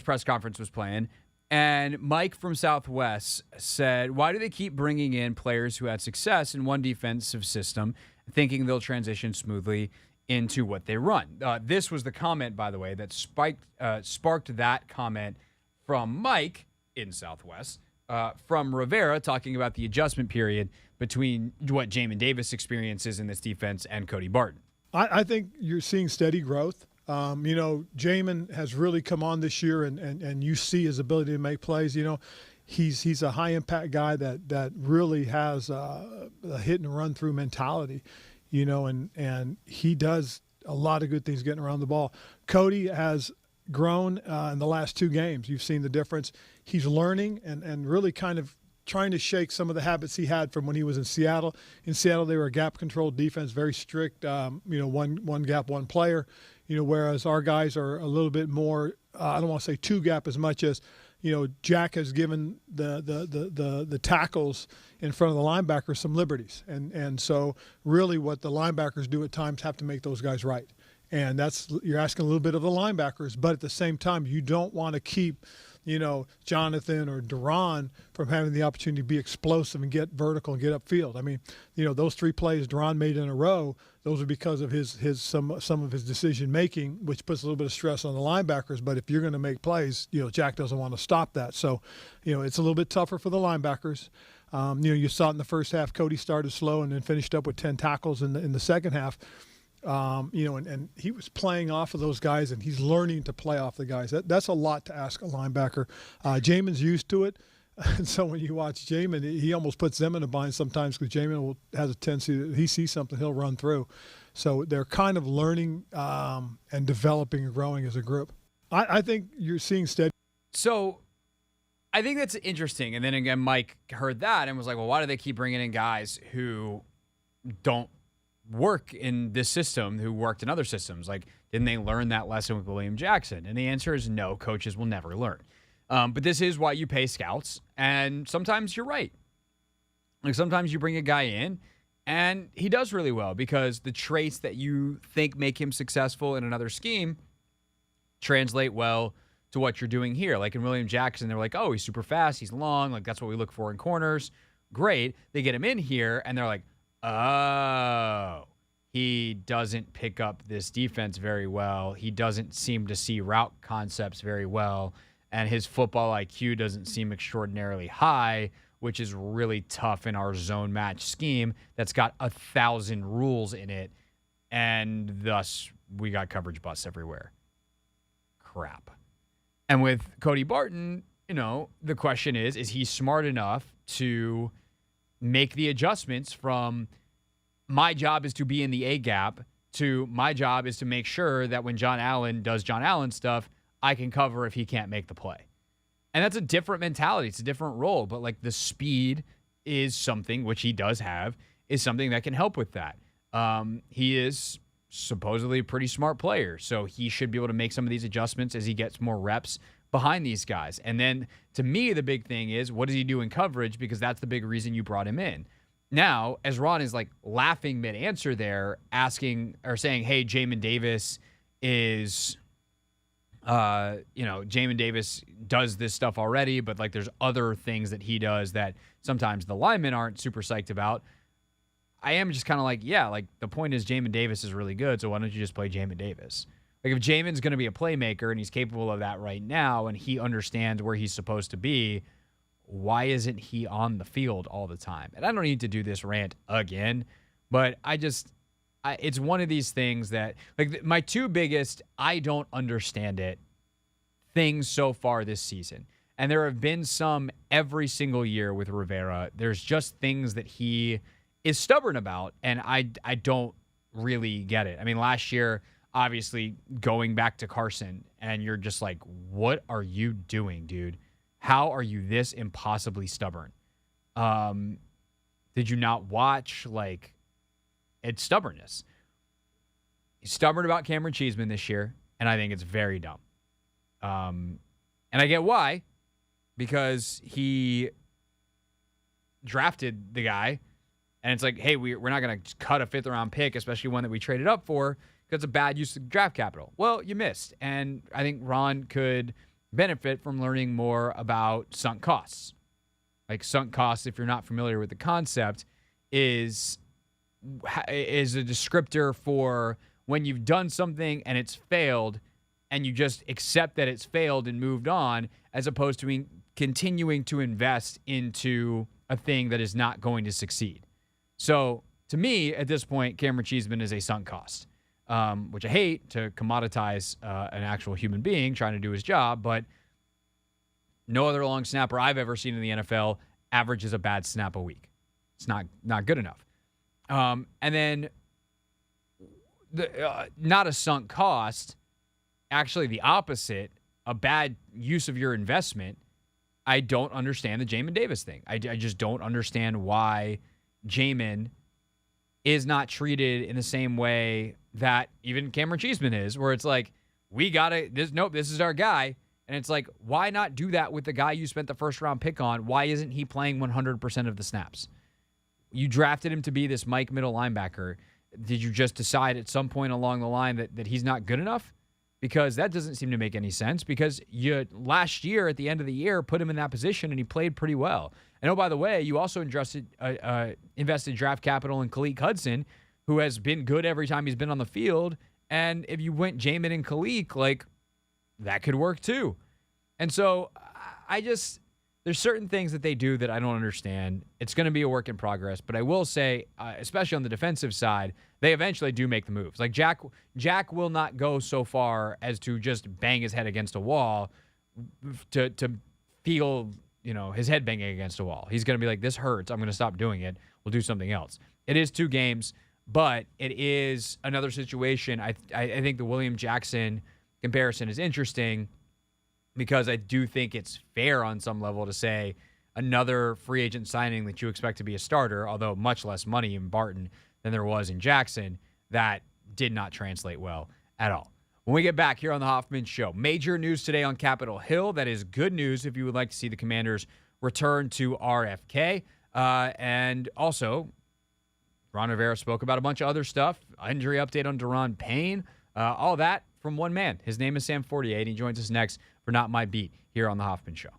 press conference was playing, and Mike from Southwest said, why do they keep bringing in players who had success in one defensive system, thinking they'll transition smoothly into what they run? This was the comment, by the way, that sparked that comment from Mike in Southwest, from Rivera, talking about the adjustment period between what Jamin Davis experiences in this defense and Cody Barton. I think you're seeing steady growth. Jamin has really come on this year, and you see his ability to make plays. He's a high impact guy that really has a hit and run through mentality, and he does a lot of good things getting around the ball. Cody has grown in the last 2 games. You've seen the difference. He's learning and really kind of trying to shake some of the habits he had from when he was in Seattle. In Seattle, they were a gap-controlled defense, very strict, one gap, one player, whereas our guys are a little bit more, I don't want to say 2 gap as much as, Jack has given the tackles in front of the linebackers some liberties. And so really what the linebackers do at times have to make those guys right. And you're asking a little bit of the linebackers, but at the same time, you don't want to keep Jonathan or Duran from having the opportunity to be explosive and get vertical and get upfield. I mean, those 3 plays Duran made in a row, those are because of some of his decision making, which puts a little bit of stress on the linebackers. But if you're going to make plays, Jack doesn't want to stop that. So, it's a little bit tougher for the linebackers. You saw it in the first half. Cody started slow and then finished up with 10 tackles in the second half. And he was playing off of those guys, and he's learning to play off the guys. That's a lot to ask a linebacker. Jamin's used to it, and so when you watch Jamin, he almost puts them in a bind sometimes because Jamin has a tendency that he sees something, he'll run through. So they're kind of learning and developing and growing as a group. I think you're seeing steady. So I think that's interesting. And then again, Mike heard that and was like, well, why do they keep bringing in guys who don't work in this system, who worked in other systems? Like, didn't they learn that lesson with William Jackson? And the answer is no, coaches will never learn. But this is why you pay scouts, and sometimes you're right. Like, sometimes you bring a guy in and he does really well because the traits that you think make him successful in another scheme translate well to what you're doing here. Like in William Jackson, they're like, oh, he's super fast, he's long, like that's what we look for in corners. Great. They get him in here and they're like, oh, he doesn't pick up this defense very well. He doesn't seem to see route concepts very well. And his football IQ doesn't seem extraordinarily high, which is really tough in our zone match scheme that's got 1,000 rules in it. And thus, we got coverage busts everywhere. Crap. And with Cody Barton, the question is he smart enough to make the adjustments from my job is to be in the A gap to my job is to make sure that when John Allen does John Allen stuff, I can cover if he can't make the play. And that's a different mentality. It's a different role, but like the speed is something, which he does have, is something that can help with that. He is supposedly a pretty smart player, so he should be able to make some of these adjustments as he gets more reps behind these guys. And then to me, the big thing is, what does he do in coverage? Because that's the big reason you brought him in. Now, as Ron is like laughing mid-answer there, asking or saying, hey, Jamin Davis is, Jamin Davis does this stuff already, but like there's other things that he does that sometimes the linemen aren't super psyched about. I am just kind of like, yeah, like the point is Jamin Davis is really good, so why don't you just play Jamin Davis? Like if Jamin's going to be a playmaker and he's capable of that right now and he understands where he's supposed to be, why isn't he on the field all the time? And I don't need to do this rant again, but it's one of these things that, like my 2 biggest, I don't understand it, things so far this season. And there have been some every single year with Rivera. There's just things that he is stubborn about, and I don't really get it. I mean, last year, obviously going back to Carson, and you're just like, what are you doing, dude? how are you this impossibly stubborn? Did you not watch? Like, it's stubbornness. He's stubborn about Cameron Cheeseman this year, and I think it's very dumb. And I get why, because he drafted the guy, and it's like, hey, we're not going to cut a 5th-round pick, especially one that we traded up for, because it's a bad use of draft capital. Well, you missed, and I think Ron could benefit from learning more about sunk costs. Like, sunk costs, if you're not familiar with the concept, is a descriptor for when you've done something and it's failed, and you just accept that it's failed and moved on, as opposed to continuing to invest into a thing that is not going to succeed. So, to me, at this point, Cameron Cheeseman is a sunk cost, which I hate to commoditize an actual human being trying to do his job, but no other long snapper I've ever seen in the NFL averages a bad snap a week. It's not good enough. And then, not a sunk cost, actually the opposite, a bad use of your investment. I don't understand the Jamin Davis thing. I just don't understand why Jamin is not treated in the same way that even Cameron Cheeseman is, where it's like, this is our guy. And it's like, why not do that with the guy you spent the 1st-round pick on? Why isn't he playing 100% of the snaps? You drafted him to be this Mike middle linebacker. Did you just decide at some point along the line that he's not good enough? Because that doesn't seem to make any sense, because you last year at the end of the year put him in that position and he played pretty well. And oh, by the way, you also invested draft capital in Khaleke Hudson, who has been good every time he's been on the field. And if you went Jamin and Khaleke, like, that could work too. And so there's certain things that they do that I don't understand. It's going to be a work in progress, but I will say, especially on the defensive side, they eventually do make the moves. Like Jack will not go so far as to just bang his head against a wall to feel, his head banging against a wall. He's going to be like, this hurts. I'm going to stop doing it. We'll do something else. It is 2 games, but it is another situation. I think the William Jackson comparison is interesting, because I do think it's fair on some level to say another free agent signing that you expect to be a starter, although much less money in Barton than there was in Jackson, that did not translate well at all. When we get back here on the Hoffman Show, major news today on Capitol Hill. That is good news if you would like to see the Commanders return to RFK. And also, Ron Rivera spoke about a bunch of other stuff, injury update on Daron Payne, all that from one man. His name is Sam Fortier, and he joins us next for Not My Beat here on the Hoffman Show.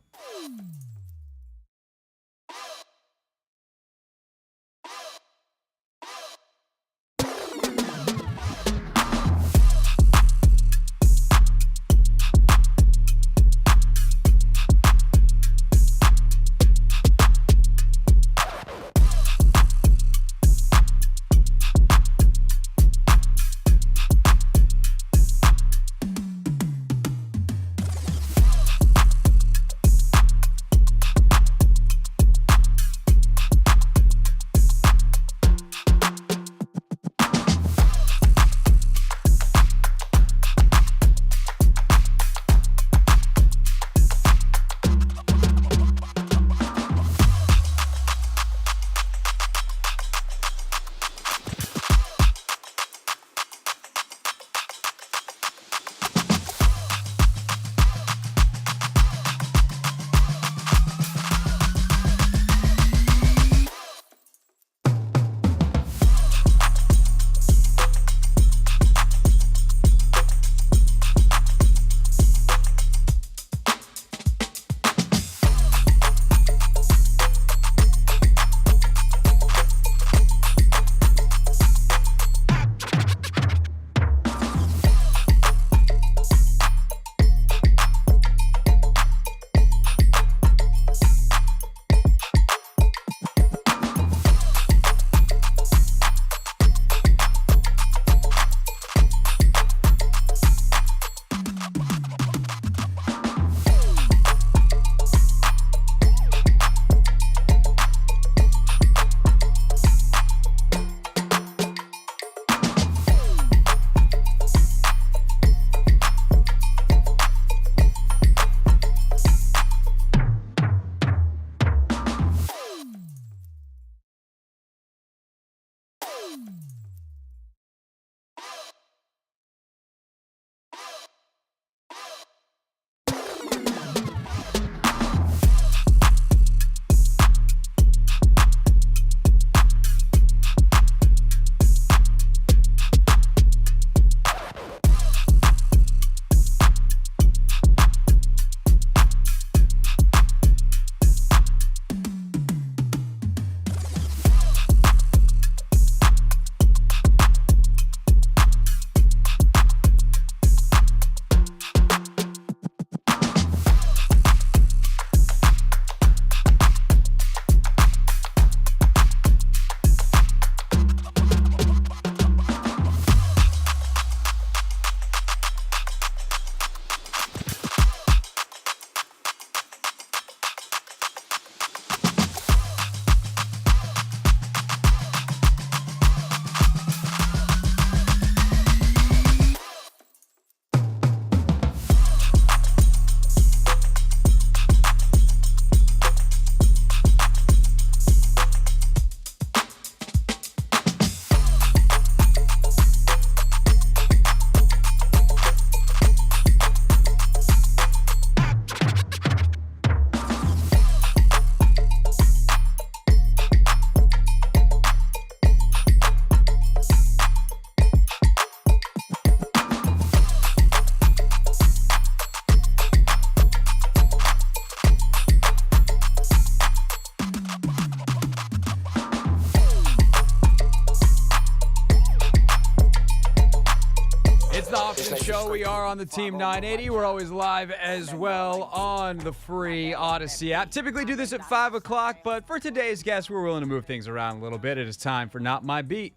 Show. We are on the Team 980. We're always live as well on the free Odyssey app. Typically do this at 5 o'clock, but for today's guest, we're willing to move things around a little bit. It is time for Not My Beat.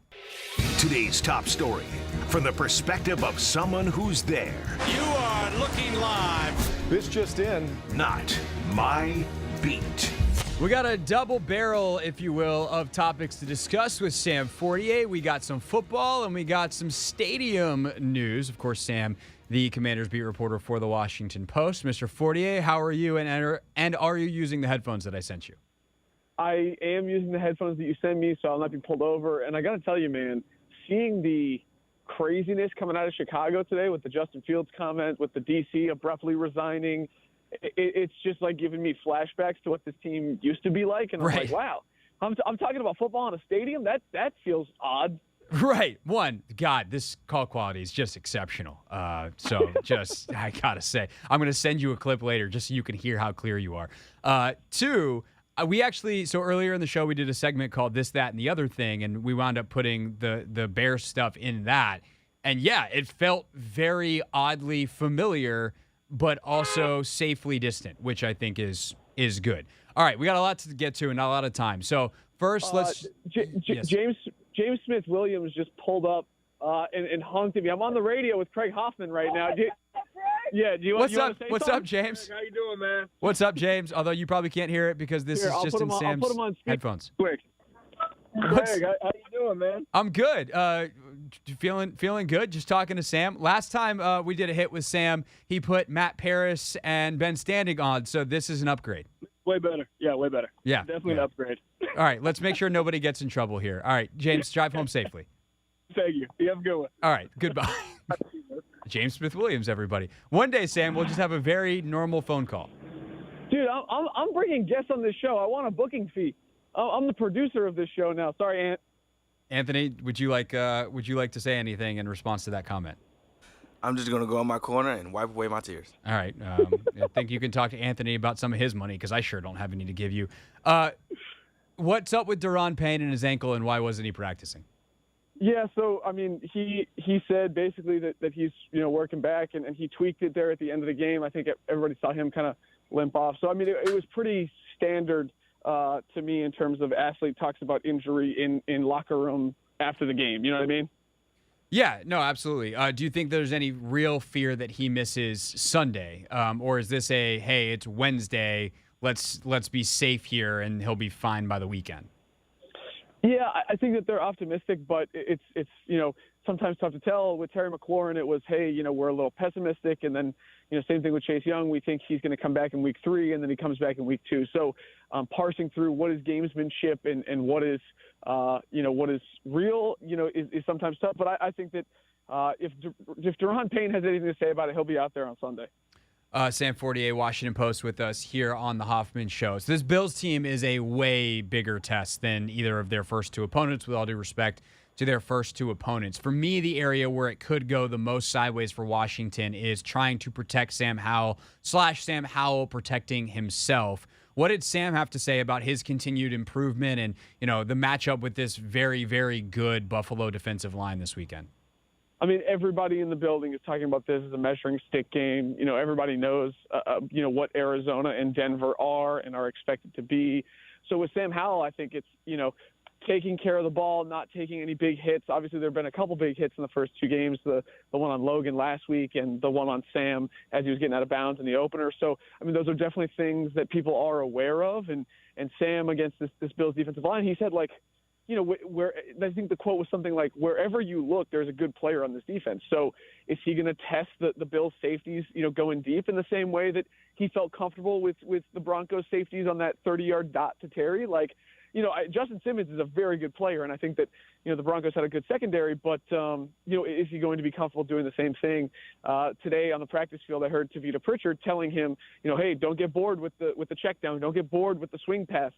Today's top story from the perspective of someone who's there. You are looking live. This just in. Not My Beat. We got a double barrel, if you will, of topics to discuss with Sam Fortier. We got some football and we got some stadium news. Of course, Sam, the Commanders beat reporter for the Washington Post. Mr. Fortier, how are you? And are you using the headphones that I sent you? I am using the headphones that you sent me, so I'll not be pulled over. And I got to tell you, man, seeing the craziness coming out of Chicago today with the Justin Fields comment, with the DC abruptly resigning, it's just like giving me flashbacks to what this team used to be like. And I'm like, wow, I'm talking about football in a stadium? That feels odd. Right. One, God, this call quality is just exceptional. So just, I got to say, I'm going to send you a clip later just so you can hear how clear you are. Two, we actually, so earlier in the show, we did a segment called This, That, and the Other Thing, and we wound up putting the Bears stuff in that. And yeah, it felt very oddly familiar, but also safely distant, which I think is good. All right, we got a lot to get to and not a lot of time. So first, let's... Yes. James Smith-Williams just pulled up and honked at me. I'm on the radio with Craig Hoffman right now. Do you want to say something? What's up, James? How you doing, man? What's up, James? Although you probably can't hear it because this is just in Sam's I'll put him on headphones. Quick. Craig, how you doing, man? I'm good. Feeling good. Just talking to Sam. Last time we did a hit with Sam, he put Matt Paris and Ben Standing on, so this is an upgrade. Way better. Yeah, way better. Yeah. Definitely an upgrade. All right, let's make sure nobody gets in trouble here. All right, James, drive home safely. Thank you. You have a good one. All right, goodbye. James Smith-Williams, everybody. One day, Sam, we'll just have a very normal phone call. Dude, I'm bringing guests on this show. I want a booking fee. I'm the producer of this show now. Sorry, Ant. Anthony, would you like to say anything in response to that comment? I'm just going to go in my corner and wipe away my tears. All right. I think you can talk to Anthony about some of his money because I sure don't have any to give you. What's up with Daron Payne and his ankle, and why wasn't he practicing? Yeah, so, I mean, he said basically that he's, working back, and he tweaked it there at the end of the game. I think everybody saw him kind of limp off. So, I mean, it was pretty standard to me in terms of athlete talks about injury in locker room after the game. You know what I mean? Yeah, no, absolutely. Do you think there's any real fear that he misses Sunday? Or is this hey, it's Wednesday, let's be safe here and he'll be fine by the weekend? Yeah, I think that they're optimistic, but it's sometimes tough to tell. With Terry McLaurin, it was, hey, we're a little pessimistic, and then same thing with Chase Young. We think he's going to come back in week 3, and then he comes back in week 2. So parsing through what is gamesmanship and what is what is real, is sometimes tough. But I think that if Daron Payne has anything to say about it, he'll be out there on Sunday. Sam Fortier, Washington Post, with us here on the Hoffman Show. So this Bills team is a way bigger test than either of their first two opponents, with all due respect to their first two opponents. For me, the area where it could go the most sideways for Washington is trying to protect Sam Howell / Sam Howell protecting himself. What did Sam have to say about his continued improvement and, the matchup with this very, very good Buffalo defensive line this weekend? I mean, everybody in the building is talking about this as a measuring stick game. Everybody knows, what Arizona and Denver are and are expected to be. So with Sam Howell, I think it's, taking care of the ball, not taking any big hits. Obviously, there have been a couple big hits in the first 2 games, the one on Logan last week and the one on Sam as he was getting out of bounds in the opener. So, I mean, those are definitely things that people are aware of. And Sam against this Bills defensive line, he said, where I think the quote was something like, wherever you look, there's a good player on this defense. So is he going to test the Bills safeties, going deep in the same way that he felt comfortable with the Broncos safeties on that 30-yard dot to Terry? Justin Simmons is a very good player, and I think that, the Broncos had a good secondary, but, is he going to be comfortable doing the same thing? Today on the practice field, I heard Tavita Pritchard telling him, hey, don't get bored with the check down. Don't get bored with the swing pass.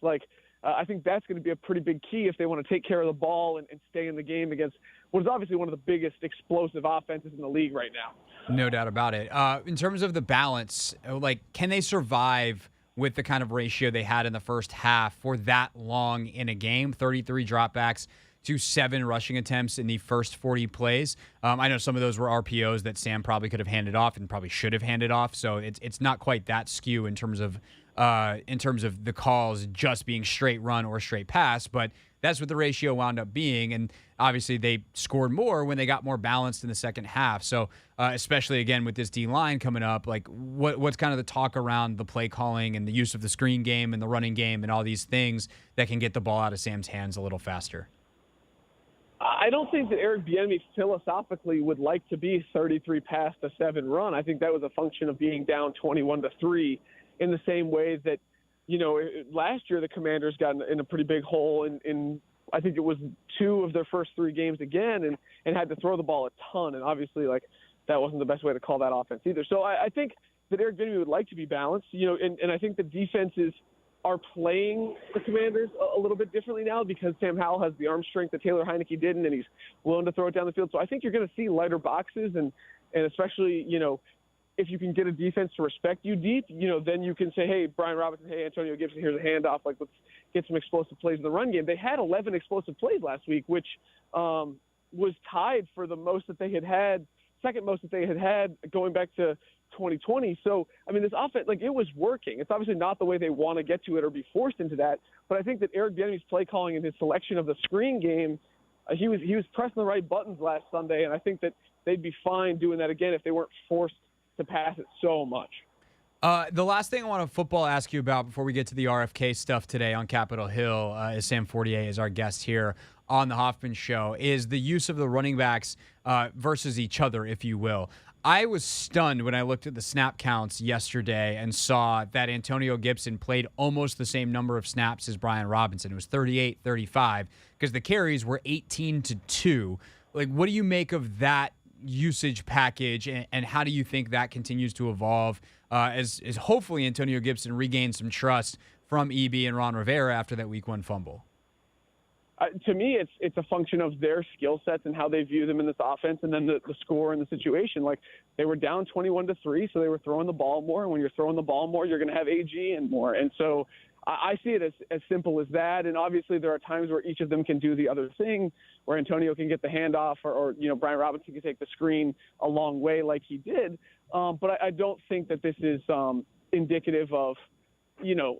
I think that's going to be a pretty big key if they want to take care of the ball and stay in the game against what is obviously one of the biggest explosive offenses in the league right now. No doubt about it. In terms of the balance, can they survive with the kind of ratio they had in the first half for that long in a game? 33 dropbacks, to 7 rushing attempts in the first 40 plays. I know some of those were RPOs that Sam probably could have handed off and probably should have handed off. So it's not quite that skew in terms of the calls just being straight run or straight pass, but that's what the ratio wound up being. And obviously they scored more when they got more balanced in the second half. So especially again with this D-line coming up, like what's kind of the talk around the play calling and the use of the screen game and the running game and all these things that can get the ball out of Sam's hands a little faster? I don't think that Eric Bieniemy philosophically would like to be 33 pass to 7 run. I think that was a function of being down 21-3 in the same way that, last year the Commanders got in a pretty big hole in I think it was 2 of their first 3 games again and had to throw the ball a ton. And obviously, that wasn't the best way to call that offense either. So I think that Eric Bieniemy would like to be balanced, and I think the defenses are playing the Commanders a little bit differently now because Sam Howell has the arm strength that Taylor Heineke didn't, and he's willing to throw it down the field. So I think you're going to see lighter boxes, and especially, if you can get a defense to respect you deep, then you can say, hey, Brian Robinson, hey, Antonio Gibson, here's a handoff. Let's get some explosive plays in the run game. They had 11 explosive plays last week, which was tied for the most that they had, second most that they had going back to 2020. So, this offense, it was working. It's obviously not the way they want to get to it or be forced into that. But I think that Eric Bieniemy's play calling and his selection of the screen game, he was pressing the right buttons last Sunday, and I think that they'd be fine doing that again if they weren't forced to pass it so much. The last thing I want to football ask you about before we get to the RFK stuff today on Capitol Hill, as Sam Fortier is our guest here on the Hoffman Show, is the use of the running backs versus each other, if you will. I was stunned when I looked at the snap counts yesterday and saw that Antonio Gibson played almost the same number of snaps as Brian Robinson. It was 38-35 because the carries were 18-2. What do you make of that usage package, and how do you think that continues to evolve as hopefully Antonio Gibson regains some trust from EB and Ron Rivera after that Week 1 fumble? To me, it's a function of their skill sets and how they view them in this offense, and then the score and the situation. They were down 21-3, so they were throwing the ball more. And when you're throwing the ball more, you're going to have AG and more. And so I see it as simple as that. And obviously, there are times where each of them can do the other thing, where Antonio can get the handoff, or Brian Robinson can take the screen a long way like he did. But I don't think that this is indicative of.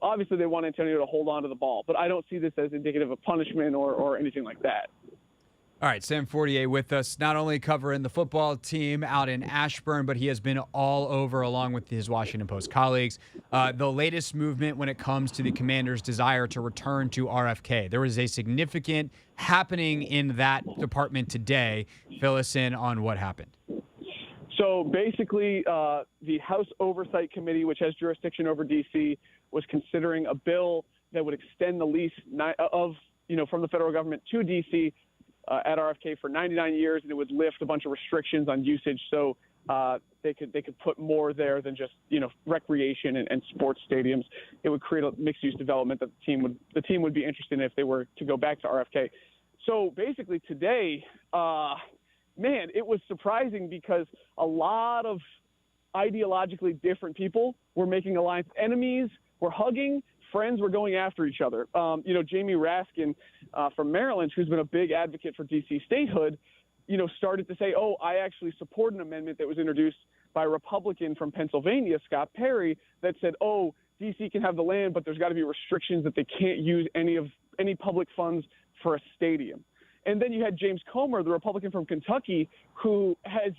Obviously they want Antonio to hold on to the ball, but I don't see this as indicative of punishment or anything like that. All right, Sam Fortier with us, not only covering the football team out in Ashburn, but he has been all over along with his Washington Post colleagues. The latest movement when it comes to the Commanders' desire to return to RFK. There was a significant happening in that department today. Fill us in on what happened. So basically, the House Oversight Committee, which has jurisdiction over D.C., was considering a bill that would extend the lease from the federal government to D.C. At RFK for 99 years, and it would lift a bunch of restrictions on usage, so they could put more there than just recreation and sports stadiums. It would create a mixed-use development that the team would be interested in if they were to go back to RFK. So basically today. Man, it was surprising because a lot of ideologically different people were making alliance. Enemies were hugging, friends were going after each other. Jamie Raskin from Maryland, who's been a big advocate for D.C. statehood, started to say, I actually support an amendment that was introduced by a Republican from Pennsylvania, Scott Perry, that said, D.C. can have the land, but there's got to be restrictions that they can't use any public funds for a stadium. And then you had James Comer, the Republican from Kentucky, who has,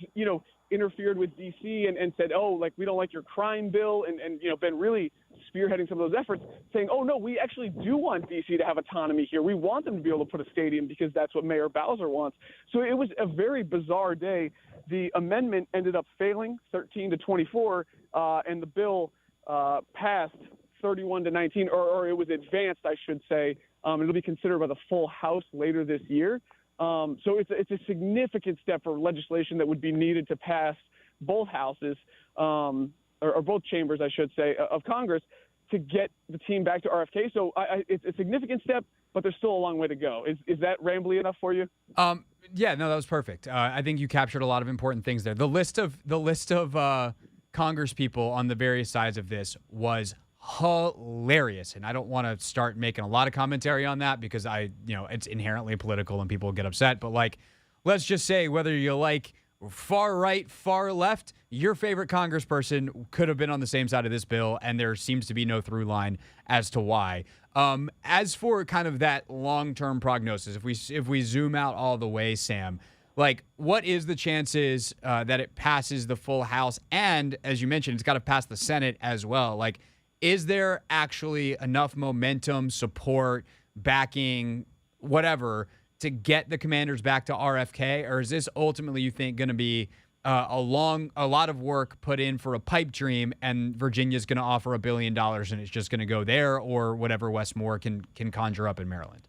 interfered with D.C. and said, we don't like your crime bill, and been really spearheading some of those efforts, saying, no, we actually do want D.C. to have autonomy here. We want them to be able to put a stadium because that's what Mayor Bowser wants. So it was a very bizarre day. The amendment ended up failing 13-24, and the bill passed 31-19, or it was advanced, I should say. It'll be considered by the full House later this year. So it's a significant step for legislation that would be needed to pass both houses, or both chambers, I should say, of Congress to get the team back to RFK. So it's a significant step, but there's still a long way to go. Is that rambly enough for you? Yeah, no, that was perfect. I think you captured a lot of important things there. The list of Congress people on the various sides of this was hilarious. And I don't want to start making a lot of commentary on that because it's inherently political and people get upset. But like, let's just say whether you like far right, far left, your favorite congressperson could have been on the same side of this bill, and there seems to be no through line as to why. As for kind of that long-term prognosis, if we zoom out all the way, Sam, like, what is the chances that it passes the full House? And as you mentioned, it's got to pass the Senate as well. Like, is there actually enough momentum, support, backing, whatever, to get the Commanders back to RFK? Or is this ultimately, you think, going to be a lot of work put in for a pipe dream, and Virginia's going to offer $1 billion and it's just going to go there, or whatever Wes Moore can conjure up in Maryland?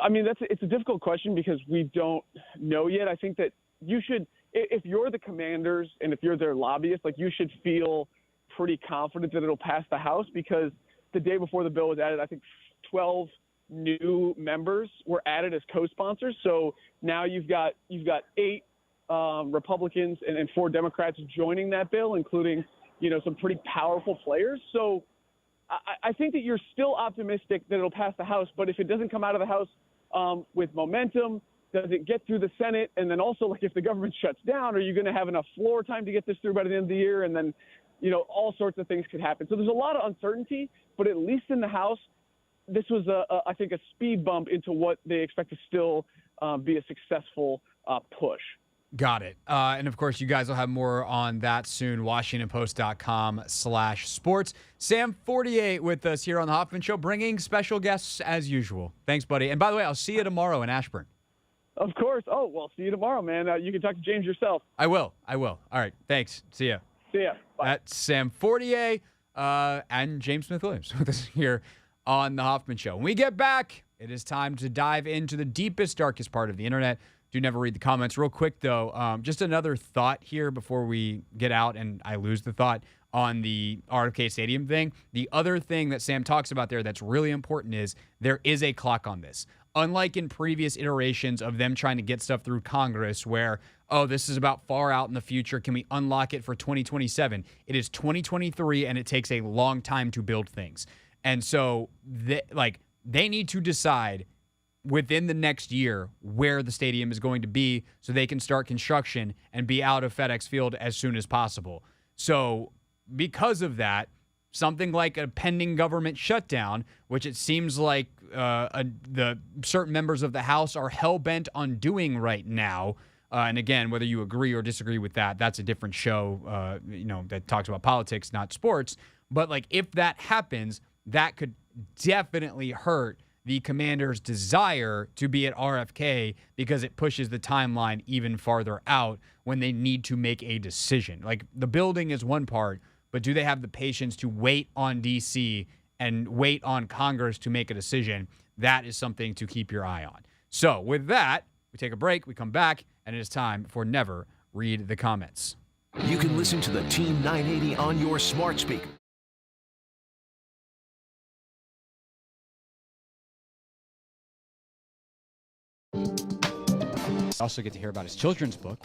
I mean, it's a difficult question because we don't know yet. I think that you should, if you're the Commanders and if you're their lobbyist, like, you should feel pretty confident that it'll pass the House, because the day before the bill was added, I think 12 new members were added as co-sponsors. So now you've got 8 Republicans and 4 Democrats joining that bill, including, some pretty powerful players. So I think that you're still optimistic that it'll pass the House, but if it doesn't come out of the House with momentum, does it get through the Senate? And then also, like, if the government shuts down, are you going to have enough floor time to get this through by the end of the year? And then, all sorts of things could happen. So there's a lot of uncertainty, but at least in the House, this was, I think, a speed bump into what they expect to still be a successful push. Got it. And, of course, you guys will have more on that soon. WashingtonPost.com/sports. Sam Fortier with us here on the Hoffman Show, bringing special guests as usual. Thanks, buddy. And, by the way, I'll see you tomorrow in Ashburn. Of course. Oh, well, see you tomorrow, man. You can talk to James yourself. I will. All right. Thanks. See ya. See ya. Bye. That's Sam Fortier and James Smith-Williams with us here on the Hoffman Show. When we get back, it is time to dive into the deepest, darkest part of the internet. Do never read the comments. Real quick, though, just another thought here before we get out and I lose the thought on the RFK Stadium thing. The other thing that Sam talks about there that's really important is there is a clock on this. Unlike in previous iterations of them trying to get stuff through Congress where, oh, this is about far out in the future, can we unlock it for 2027? It is 2023, and it takes a long time to build things. And so, they need to decide within the next year where the stadium is going to be so they can start construction and be out of FedEx Field as soon as possible. So because of that, something like a pending government shutdown, which it seems like the certain members of the House are hell-bent on doing right now, and again, whether you agree or disagree with that, that's a different show, that talks about politics, not sports. But if that happens, that could definitely hurt the Commanders' desire to be at RFK because it pushes the timeline even farther out when they need to make a decision. The building is one part, but do they have the patience to wait on D.C. and wait on Congress to make a decision? That is something to keep your eye on. So with that, we take a break, we come back, and it is time for Never Read the Comments. You can listen to the Team 980 on your smart speaker. Also get to hear about his children's book.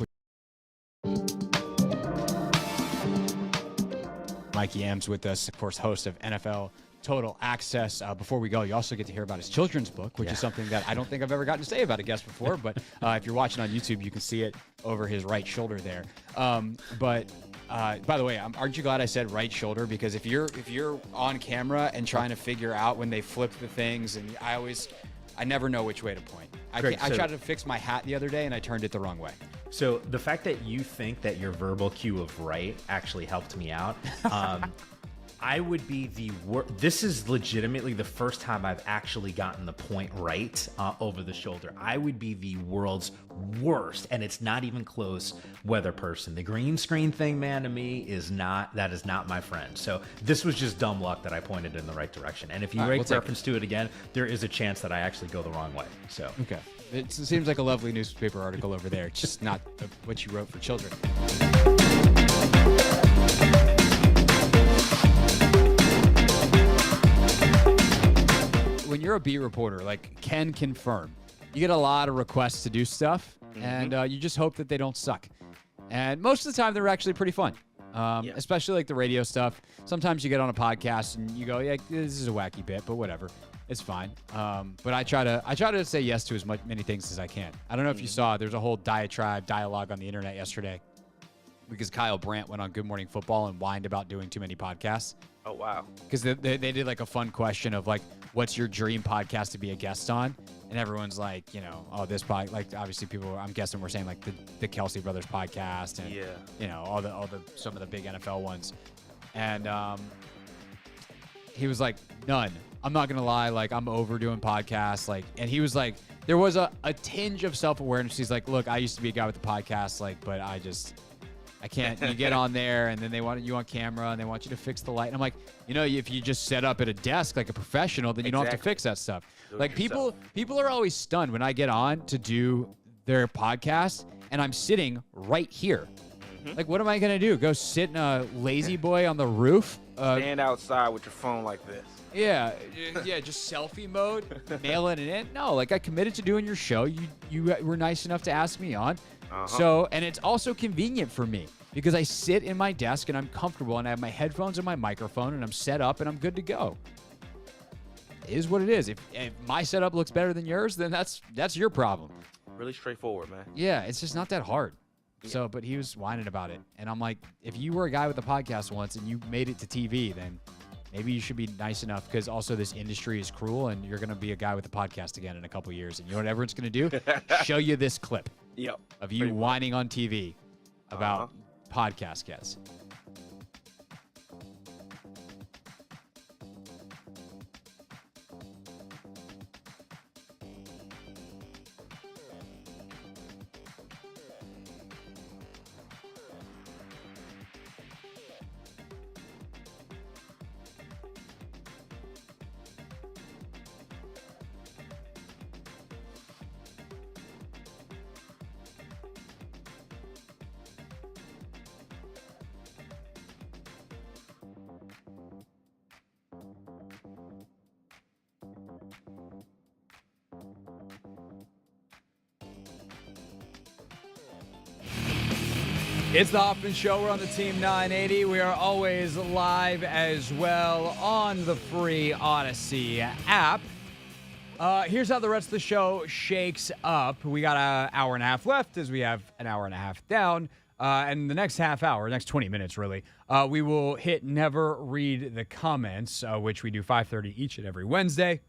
Mikey M's with us, of course, host of NFL Total Access. Before we go, you also get to hear about his children's book, which is something that I don't think I've ever gotten to say about a guest before. But if you're watching on YouTube, you can see it over his right shoulder there. By the way, aren't you glad I said right shoulder? Because if you're on camera and trying to figure out when they flip the things, and I never know which way to point. I tried to fix my hat the other day, and I turned it the wrong way. So the fact that you think that your verbal cue of right actually helped me out. I would be the worst. This is legitimately the first time I've actually gotten the point right over the shoulder. I would be the world's worst, and it's not even close, weather person. The green screen thing, man, to me is not my friend. So this was just dumb luck that I pointed in the right direction. And if you make reference to it again, there is a chance that I actually go the wrong way. So okay, it seems like a lovely newspaper article over there. It's just not what you wrote for children. When you're a beat reporter, like Ken confirm, you get a lot of requests to do stuff, and you just hope that they don't suck. And most of the time, they're actually pretty fun. especially like the radio stuff. Sometimes you get on a podcast and you go, yeah, this is a wacky bit, but whatever. It's fine. But I try to say yes to as many things as I can. I don't know if you saw, there's a whole dialogue on the internet yesterday because Kyle Brandt went on Good Morning Football and whined about doing too many podcasts. Oh, wow. Because they did like a fun question of like, what's your dream podcast to be a guest on? And everyone's like, oh, this pod, like obviously people, I'm guessing we're saying like the Kelsey brothers podcast and, all the some of the big NFL ones. And he was like, none. I'm not going to lie. Like, I'm overdoing podcasts. Like, and he was like, there was a tinge of self-awareness. He's like, look, I used to be a guy with the podcast, like, but I can't. You get on there and then they want you on camera and they want you to fix the light. And I'm like, if you just set up at a desk like a professional, then you don't have to fix that stuff. Like people are always stunned when I get on to do their podcast and I'm sitting right here. Like, what am I going to do? Go sit in a lazy boy on the roof? Stand outside with your phone like this. Yeah, just selfie mode, mailing it in. No, like I committed to doing your show. You were nice enough to ask me on. So, and it's also convenient for me because I sit in my desk and I'm comfortable and I have my headphones and my microphone and I'm set up and I'm good to go. It is what it is. If my setup looks better than yours, then that's your problem. Really straightforward, man. Yeah, it's just not that hard. So, but he was whining about it. And I'm like, if you were a guy with a podcast once and you made it to TV, then maybe you should be nice enough because also this industry is cruel and you're going to be a guy with a podcast again in a couple years. And you know what everyone's going to do? Show you this clip of you whining on TV about podcast guests. It's the Hoffman Show. We're on the Team 980. We are always live as well on the free Odyssey app. Here's how the rest of the show shakes up. We got an hour and a half left as we have an hour and a half down. And the next half hour, next 20 minutes really, we will hit Never Read the Comments, which we do 5:30 each and every Wednesday.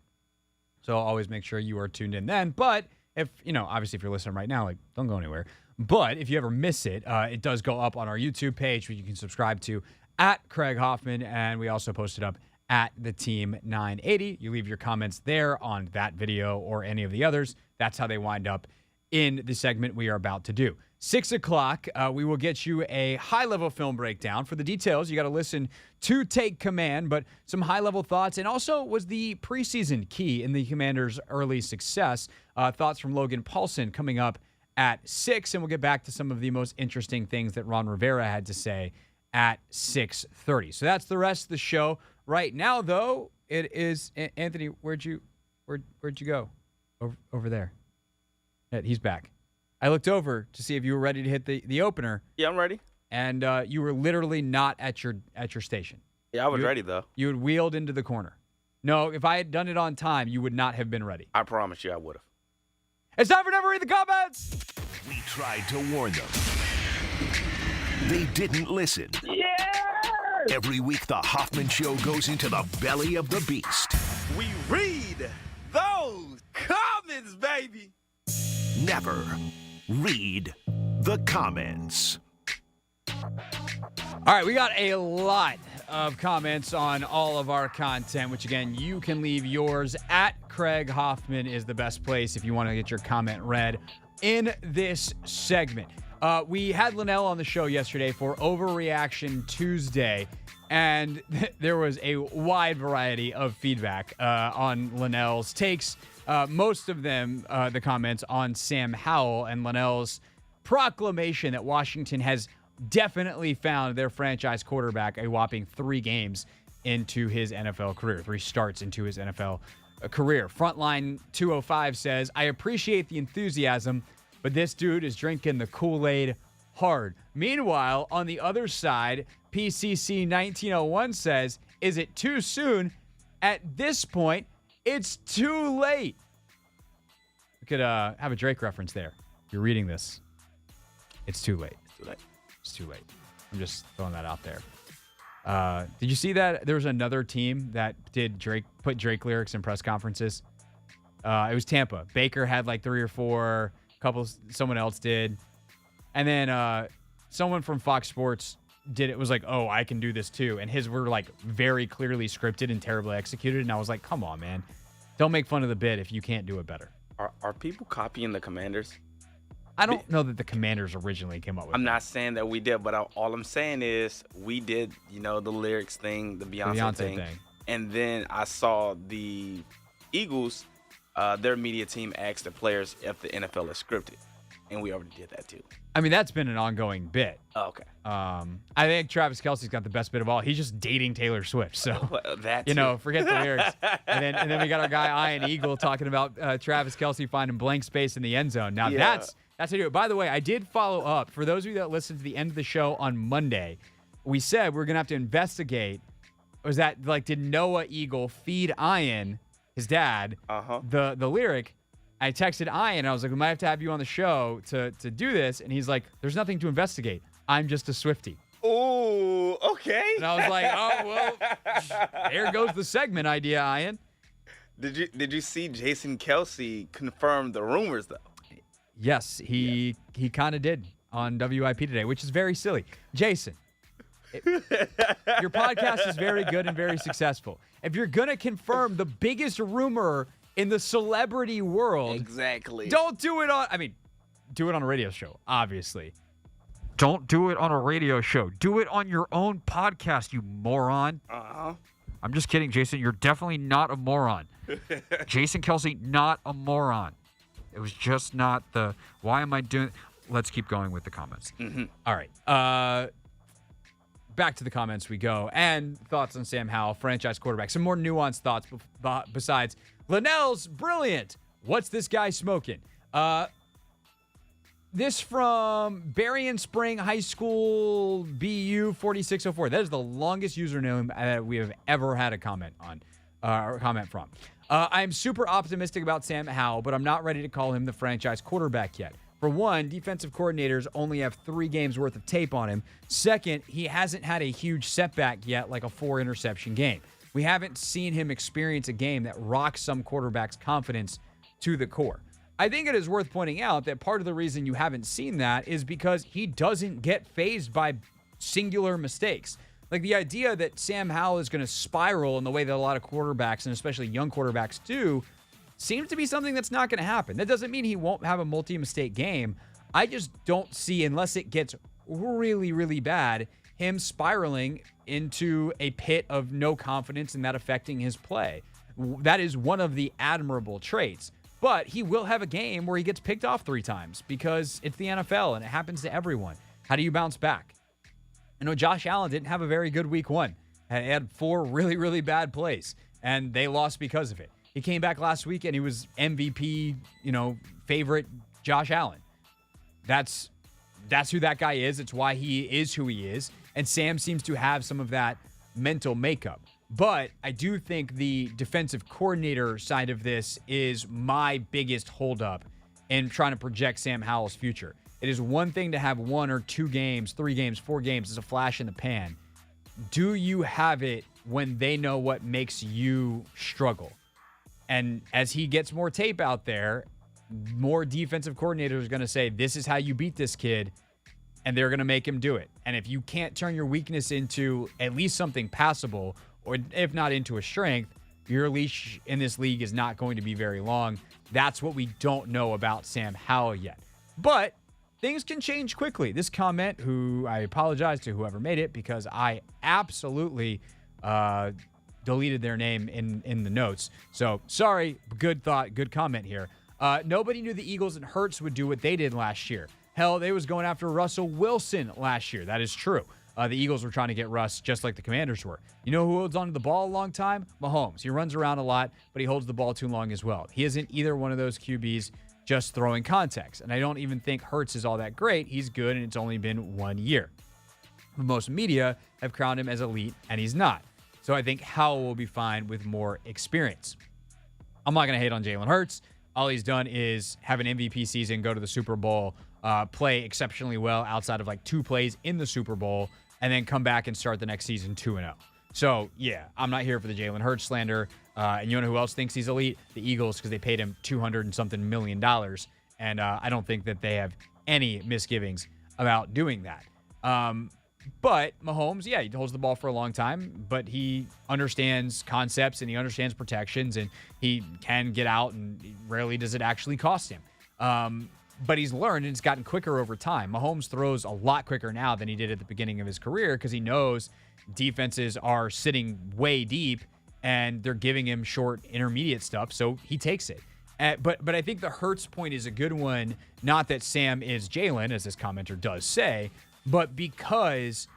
So always make sure you are tuned in then. But if, obviously if you're listening right now, like don't go anywhere. But if you ever miss it, it does go up on our YouTube page, which you can subscribe to at Craig Hoffman. And we also post it up at the Team 980. You leave your comments there on that video or any of the others. That's how they wind up in the segment we are about to do. 6 o'clock, we will get you a high-level film breakdown. For the details, you got to listen to Take Command, but some high-level thoughts. And also, was the preseason key in the Commanders' early success? Thoughts from Logan Paulson coming up at 6, and we'll get back to some of the most interesting things that Ron Rivera had to say at 6:30. So that's the rest of the show. Right now, though, it is Anthony. Where'd you go? Over there. He's back. I looked over to see if you were ready to hit the opener. Yeah, I'm ready. And you were literally not at your station. Yeah, I was ready though. You had wheeled into the corner. No, if I had done it on time, you would not have been ready. I promise you, I would have. It's time for Never Read the Comments. We tried to warn them. They didn't listen. Yeah! Every week, the Hoffman Show goes into the belly of the beast. We read those comments, baby. Never read the comments. All right, we got a lot of comments on all of our content, which, again, you can leave yours at Craig Hoffman is the best place if you want to get your comment read in this segment. We had Linnell on the show yesterday for Overreaction Tuesday, and there was a wide variety of feedback on Linnell's takes. Most of them, the comments on Sam Howell and Linnell's proclamation that Washington has definitely found their franchise quarterback a whopping 3 games into his NFL career, 3 starts into his NFL career. Frontline 205 says, I appreciate the enthusiasm, but this dude is drinking the Kool-Aid hard. Meanwhile, on the other side, PCC 1901 says, is it too soon? At this point, it's too late. We could have a Drake reference there. If you're reading this, it's too late. It's too late. It's too late. I'm just throwing that out there. Did you see that there was another team that put Drake lyrics in press conferences? It was Tampa. Baker had like 3 or 4. Someone else did. And then someone from Fox Sports did it. Was like, oh, I can do this too. And his were like very clearly scripted and terribly executed. And I was like, come on, man. Don't make fun of the bit if you can't do it better. Are people copying the Commanders? I don't know that the Commanders originally came up with it. I'm not saying that we did, but all I'm saying is we did, the lyrics thing, the Beyonce thing. And then I saw the Eagles, their media team asked the players if the NFL is scripted. And we already did that too. I mean, that's been an ongoing bit. Oh, okay. I think Travis Kelce's got the best bit of all. He's just dating Taylor Swift. So, that too. Forget the lyrics. and then we got our guy Ian Eagle talking about Travis Kelce finding blank space in the end zone. Now, that's how you do it. By the way, I did follow up. For those of you that listened to the end of the show on Monday, we said we're going to have to investigate. Was that, did Noah Eagle feed Ian, his dad, the lyric? I texted Ian. I was like, we might have to have you on the show to do this. And he's like, there's nothing to investigate. I'm just a Swiftie. Oh, okay. And I was like, oh, well, there goes the segment idea, Ian. Did you see Jason Kelce confirm the rumors, though? Yes, he kind of did on WIP today, which is very silly. Jason, your podcast is very good and very successful. If you're going to confirm the biggest rumor in the celebrity world, exactly, don't do it on, do it on a radio show, obviously. Don't do it on a radio show. Do it on your own podcast, you moron. I'm just kidding, Jason. You're definitely not a moron. Jason Kelce, not a moron. It was just not why am I doing... Let's keep going with the comments. All right. Back to the comments we go. And thoughts on Sam Howell, franchise quarterback. Some more nuanced thoughts besides Linnell's brilliant. What's this guy smoking? This from Berrien Spring High School BU 4604. That is the longest username that we have ever had a comment on, or comment from. I'm super optimistic about Sam Howell, but I'm not ready to call him the franchise quarterback yet. For one, defensive coordinators only have 3 games worth of tape on him. Second, he hasn't had a huge setback yet, like a 4-interception game. We haven't seen him experience a game that rocks some quarterbacks' confidence to the core. I think it is worth pointing out that part of the reason you haven't seen that is because he doesn't get fazed by singular mistakes. Like the idea that Sam Howell is going to spiral in the way that a lot of quarterbacks, and especially young quarterbacks, do, seems to be something that's not going to happen. That doesn't mean he won't have a multi-mistake game. I just don't see, unless it gets really, really bad, him spiraling into a pit of no confidence and that affecting his play. That is one of the admirable traits. But he will have a game where he gets picked off 3 times because it's the NFL and it happens to everyone. How do you bounce back? I know Josh Allen didn't have a very good week 1. He had 4 really, really bad plays, and they lost because of it. He came back last week, and he was MVP, favorite Josh Allen. That's who that guy is. It's why he is who he is. And Sam seems to have some of that mental makeup. But I do think the defensive coordinator side of this is my biggest holdup in trying to project Sam Howell's future. It is one thing to have 1 or 2 games, 3 games, 4 games as a flash in the pan. Do you have it when they know what makes you struggle? And as he gets more tape out there, more defensive coordinators are going to say, this is how you beat this kid, and they're going to make him do it. And if you can't turn your weakness into at least something passable, or if not into a strength, your leash in this league is not going to be very long. That's what we don't know about Sam Howell yet. But things can change quickly. This comment, who I apologize to whoever made it, because I absolutely deleted their name in the notes. So sorry, good thought, good comment here. Nobody knew the Eagles and Hurts would do what they did last year. Hell, they was going after Russell Wilson last year. That is true. The Eagles were trying to get Russ just like the Commanders were. You know who holds onto the ball a long time? Mahomes. He runs around a lot, but he holds the ball too long as well. He isn't either one of those QBs just throwing context. And I don't even think Hurts is all that great. He's good, and it's only been 1 year. Most media have crowned him as elite, and he's not. So I think Howell will be fine with more experience. I'm not going to hate on Jalen Hurts. All he's done is have an MVP season, go to the Super Bowl, play exceptionally well outside of like 2 plays in the Super Bowl, and then come back and start the next season 2-0. So, yeah, I'm not here for the Jalen Hurts slander. And you know who else thinks he's elite? The Eagles, because they paid him $200 and something million. And I don't think that they have any misgivings about doing that. But Mahomes, yeah, he holds the ball for a long time, but he understands concepts and he understands protections, and he can get out, and rarely does it actually cost him. But he's learned, and it's gotten quicker over time. Mahomes throws a lot quicker now than he did at the beginning of his career because he knows defenses are sitting way deep and they're giving him short intermediate stuff, so he takes it. But I think the Hurts point is a good one, not that Sam is Jalen, as this commenter does say, but because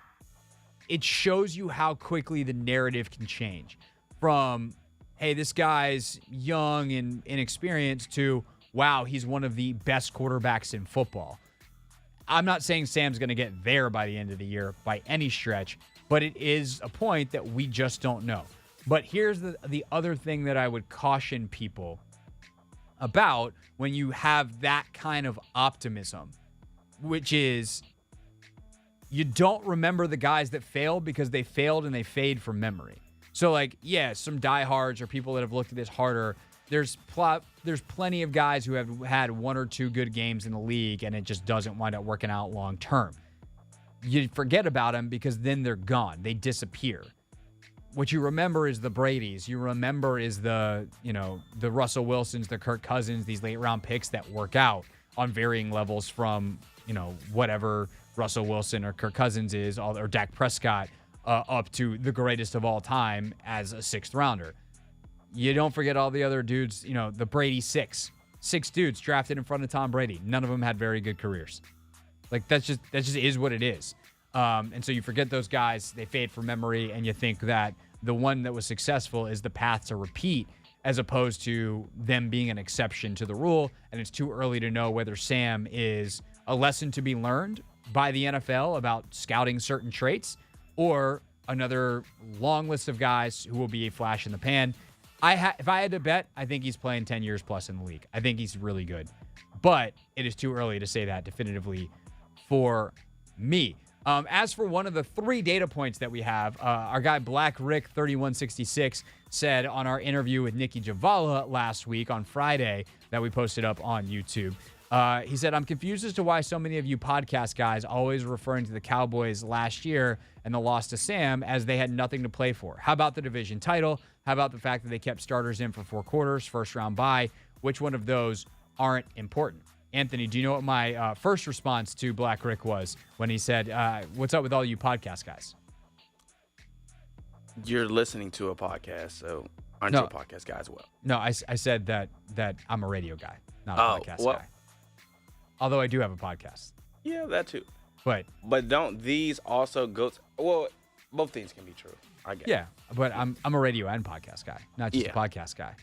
it shows you how quickly the narrative can change from, hey, this guy's young and inexperienced, to, wow, he's one of the best quarterbacks in football. I'm not saying Sam's going to get there by the end of the year by any stretch, but it is a point that we just don't know. But here's the other thing that I would caution people about when you have that kind of optimism, which is you don't remember the guys that failed because they failed and they fade from memory. So, like, yeah, some diehards or people that have looked at this harder, there's plenty of guys who have had 1 or 2 good games in the league and it just doesn't wind up working out long term. You forget about them because then they're gone. They disappear. What you remember is the Bradys. You remember is the Russell Wilsons, the Kirk Cousins, these late round picks that work out on varying levels from, whatever Russell Wilson or Kirk Cousins is, or Dak Prescott, up to the greatest of all time as a 6th rounder. You don't forget all the other dudes, the Brady 6 dudes drafted in front of Tom Brady. None of them had very good careers. Like, that just is what it is. And so you forget those guys, they fade from memory, and you think that the one that was successful is the path to repeat, as opposed to them being an exception to the rule. And it's too early to know whether Sam is a lesson to be learned by the NFL about scouting certain traits, or another long list of guys who will be a flash in the pan. If I had to bet, I think he's playing 10 years plus in the league. I think he's really good. But it is too early to say that definitively for me. As for one of the 3 data points that we have, our guy Black Rick 3166 said on our interview with Nikki Javala last week on Friday that we posted up on YouTube. He said, I'm confused as to why so many of you podcast guys always referring to the Cowboys last year and the loss to Sam as they had nothing to play for. How about the division title? How about the fact that they kept starters in for 4 quarters, first round bye? Which one of those aren't important? Anthony, do you know what my first response to Black Rick was when he said, what's up with all you podcast guys? You're listening to a podcast, so aren't you a podcast guy as well? No, I said that I'm a radio guy, not a podcast guy. Although I do have a podcast. Yeah, that too. But don't these also go to, well, both things can be true, I guess. Yeah, but I'm a radio and podcast guy, not just a podcast guy.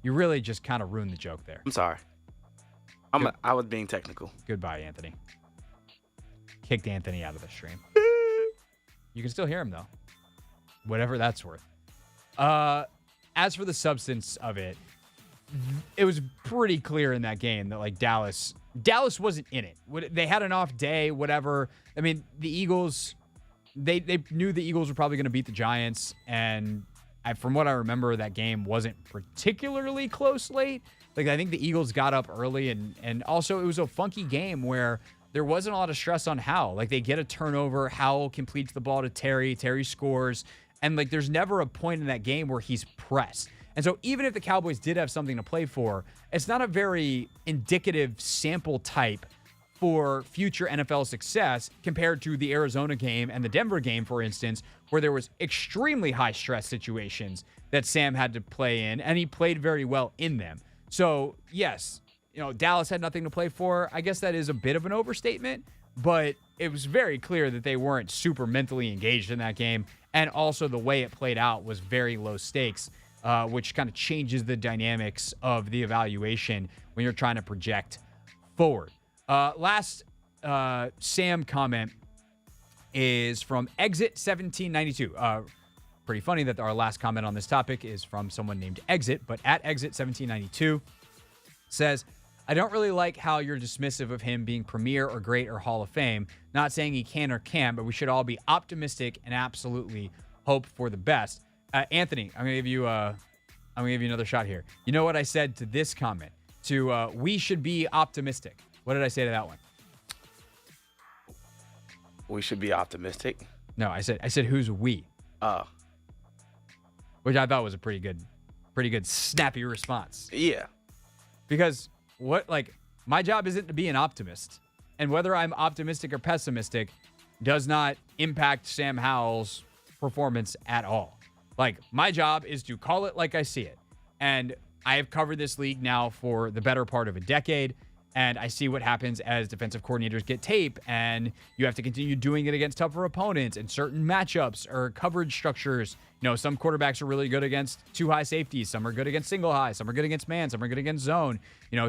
You really just kind of ruined the joke there. I'm sorry. I was being technical. Goodbye, Anthony. Kicked Anthony out of the stream. You can still hear him, though. Whatever that's worth. As for the substance of it, it was pretty clear in that game that, like, Dallas wasn't in it. They had an off day, whatever. I mean, the Eagles, they knew the Eagles were probably going to beat the Giants, and from what I remember, that game wasn't particularly close late. Like, I think the Eagles got up early, and also it was a funky game where there wasn't a lot of stress on Howell. Like, they get a turnover, Howell completes the ball to Terry scores, and, like, there's never a point in that game where he's pressed. And so even if the Cowboys did have something to play for, it's not a very indicative sample type for future NFL success compared to the Arizona game and the Denver game, for instance, where there was extremely high stress situations that Sam had to play in, and he played very well in them. So, yes, Dallas had nothing to play for. I guess that is a bit of an overstatement, but it was very clear that they weren't super mentally engaged in that game, and also the way it played out was very low stakes. which kind of changes the dynamics of the evaluation when you're trying to project forward. Last Sam comment is from Exit 1792. Pretty funny that our last comment on this topic is from someone named Exit, but at Exit 1792 says, I don't really like how you're dismissive of him being premier or great or Hall of Fame. Not saying he can or can't, but we should all be optimistic and absolutely hope for the best. Anthony, I'm gonna give you another shot here. You know what I said to this comment? To we should be optimistic. What did I say to that one? We should be optimistic. No, I said who's we? Which I thought was a pretty good snappy response. Yeah. Because my job isn't to be an optimist. And whether I'm optimistic or pessimistic does not impact Sam Howell's performance at all. My job is to call it like I see it. And I have covered this league now for the better part of a decade. And I see what happens as defensive coordinators get tape, and you have to continue doing it against tougher opponents and certain matchups or coverage structures. Some quarterbacks are really good against two high safeties. Some are good against single high. Some are good against man. Some are good against zone.